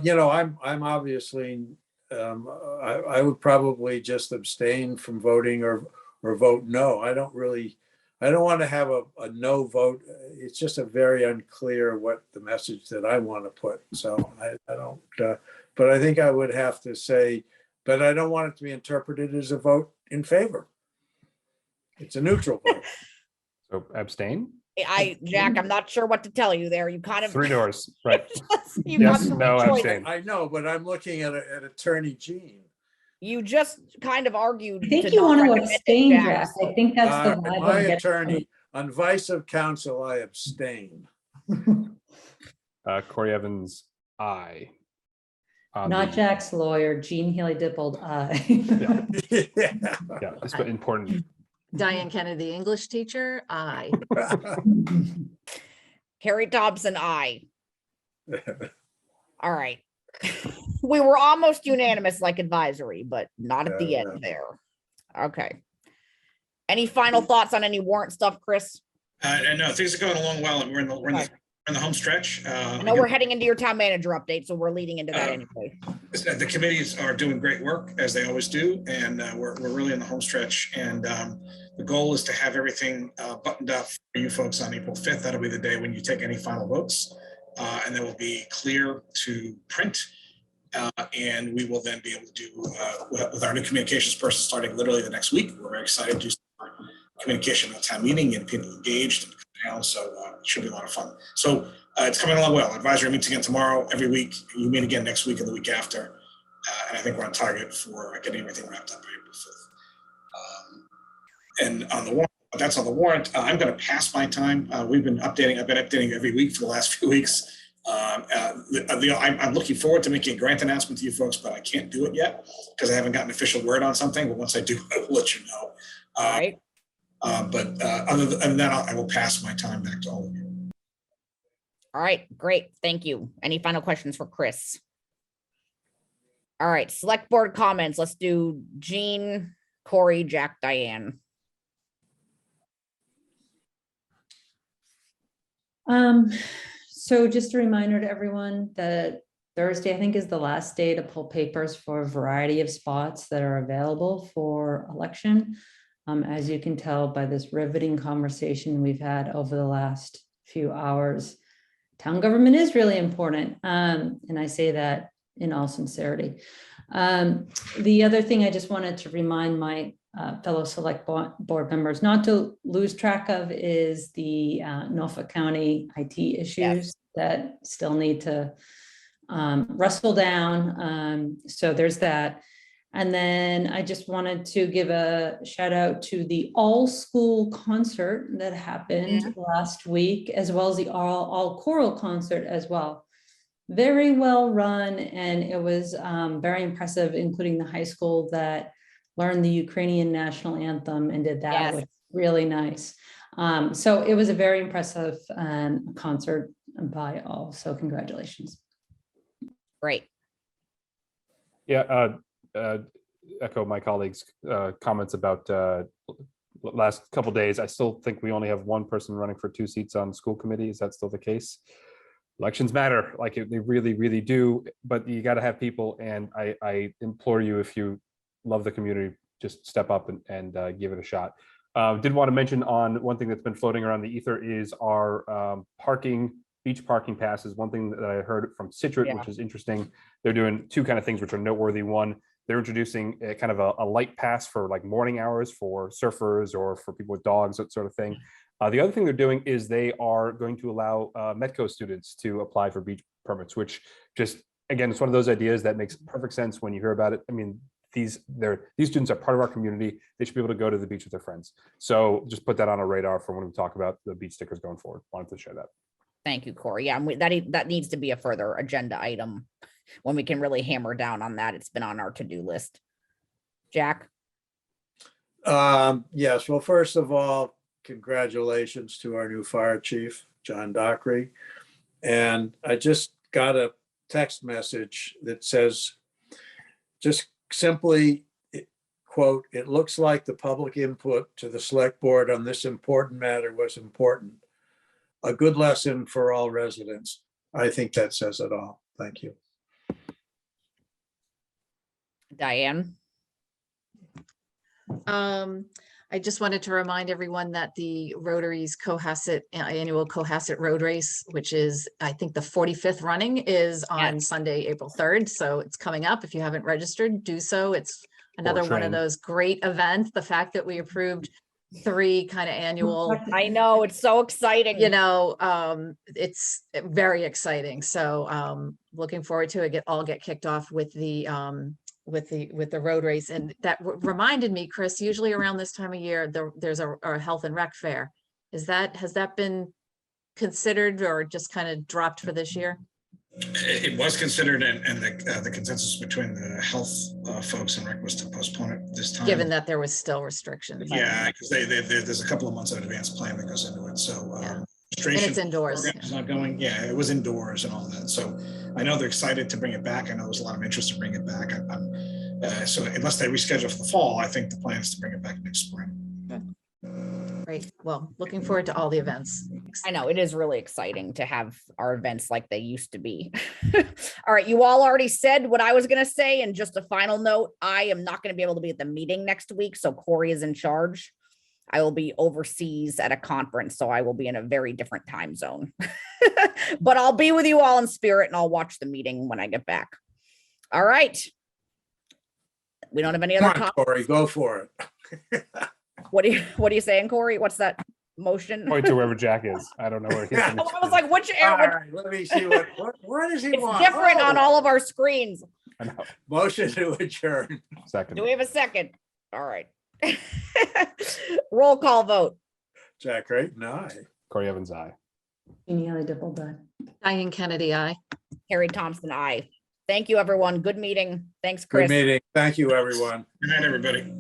I'm obviously, I would probably just abstain from voting or vote no. I don't want to have a no vote. It's just a very unclear what the message that I want to put. So I don't, but I think I would have to say, but I don't want it to be interpreted as a vote in favor. It's a neutral vote. So abstain? Jack, I'm not sure what to tell you there. You kind of. 3 doors, right? You Yes, got no, three choices. abstain. I know, but I'm looking at Attorney Jean. You just kind of argued. I think you want to abstain, Jack. I think that's the vibe My I'm getting. attorney, on advice of counsel, I abstain. Corey Evans, aye. Not Jack's lawyer, Jean Healy Dippold, Yeah, that's important. Diane Kennedy, English teacher, aye. Harry Dobson, aye. All right. We were almost unanimous like advisory, but not at the end there. Okay. Any final thoughts on any warrant stuff, Chris? No, things are going along well, and we're in the home stretch. I know we're heading into your town manager update, so we're leading into that anyway. The committees are doing great work, as they always do, and we're really in the home stretch. And the goal is to have everything buttoned up for you folks on April 5th. That'll be the day when you take any final votes, and they will be clear to print. And we will then be able to do with our new communications person starting literally the next week. We're very excited to do some communication at town meeting and people engaged. So it should be a lot of fun. So it's coming along well. Advisory meets again tomorrow, every week. You meet again next week and the week after. And I think we're on target for getting everything wrapped up by April 5th. And on the warrant, that's on the warrant. I'm going to pass my time. I've been updating every week for the last few weeks. I'm looking forward to making a grant announcement to you folks, but I can't do it yet because I haven't gotten official word on something. But once I do, I will let you know. All right. But other than that, I will pass my time back to all of you. All right, great. Thank you. Any final questions for Chris? All right, select board comments. Let's do Jean, Corey, Jack, Diane. So just a reminder to everyone that Thursday, I think, is the last day to pull papers for a variety of spots that are available for election. As you can tell by this riveting conversation we've had over the last few hours, town government is really important. And I say that in all sincerity. The other thing I just wanted to remind my fellow select board members not to lose track of is the Norfolk County IT issues that still need to wrestle down. So there's that. And then I just wanted to give a shout out to the all school concert that happened last week, as well as the all choral concert as well. Very well run, and it was very impressive, including the high school that learned the Ukrainian national anthem and did that, which was really nice. So it was a very impressive concert by all. So congratulations. Great. Yeah, echo my colleagues' comments about last couple days. I still think we only have one person running for 2 seats on school committee. Is that still the case? Elections matter, like they really, really do, but you got to have people. And I implore you, if you love the community, just step up and give it a shot. Did want to mention on one thing that's been floating around the ether is our beach parking passes. One thing that I heard from Situate, which is interesting. They're doing 2 kind of things which are noteworthy. One, they're introducing a kind of a light pass for like morning hours for surfers or for people with dogs, that sort of thing. The other thing they're doing is they are going to allow Metco students to apply for beach permits, which just, again, it's one of those ideas that makes perfect sense when you hear about it. I mean, these students are part of our community. They should be able to go to the beach with their friends. So just put that on our radar for when we talk about the beach stickers going forward. Wanted to share that. Thank you, Corey. Yeah, and that needs to be a further agenda item when we can really hammer down on that. It's been on our to-do list. Jack? Yes, well, first of all, congratulations to our new fire chief, John Dockery. And I just got a text message that says, just simply, quote, "It looks like the public input to the select board on this important matter was important. A good lesson for all residents." I think that says it all. Thank you. Diane? I just wanted to remind everyone that the Rotary's Cohasset annual Cohasset Road Race, which is, I think, the 45th running, is on Sunday, April 3rd. So it's coming up. If you haven't registered, do so. It's another one of those great events. The fact that we approved 3 kind of annual, I know, it's so exciting. you know, it's very exciting. So looking forward to it. All get kicked off with the road race. And that reminded me, Chris, usually around this time of year, there's a health and rec fair. Has that been considered or just kind of dropped for this year? It was considered, and the consensus between the health folks and rec was to postpone it this time. Given that there was still restrictions. Yeah, because there's a couple of months of advanced plan that goes into it. So And registration it's indoors. is not going. Yeah, it was indoors and all that. So I know they're excited to bring it back. I know there's a lot of interest to bring it back. So unless they reschedule for the fall, I think the plan is to bring it back next spring. Great. Well, looking forward to all the events. I know, it is really exciting to have our events like they used to be. All right, you all already said what I was going to say. And just a final note, I am not going to be able to be at the meeting next week. So Corey is in charge. I will be overseas at a conference, so I will be in a very different time zone. But I'll be with you all in spirit, and I'll watch the meeting when I get back. All right. We don't have any other Come on, comments. Corey, go for it. What are you saying, Corey? What's that motion? Point to wherever Jack is. I don't know where he is. I was like, which All area? right, let me see what does he It's want? different Oh, on all of our screens. I know. Motion to adjourn. Second. Do we have a second? All right. Roll call vote. Jack Creighton, aye. Corey Evans, aye. Jeannie Haley Dipple. Diane Kennedy, aye. Harry Thompson, aye. Thank you, everyone. Good meeting. Thanks, Chris. Good meeting. Thank you, everyone. Good night, everybody.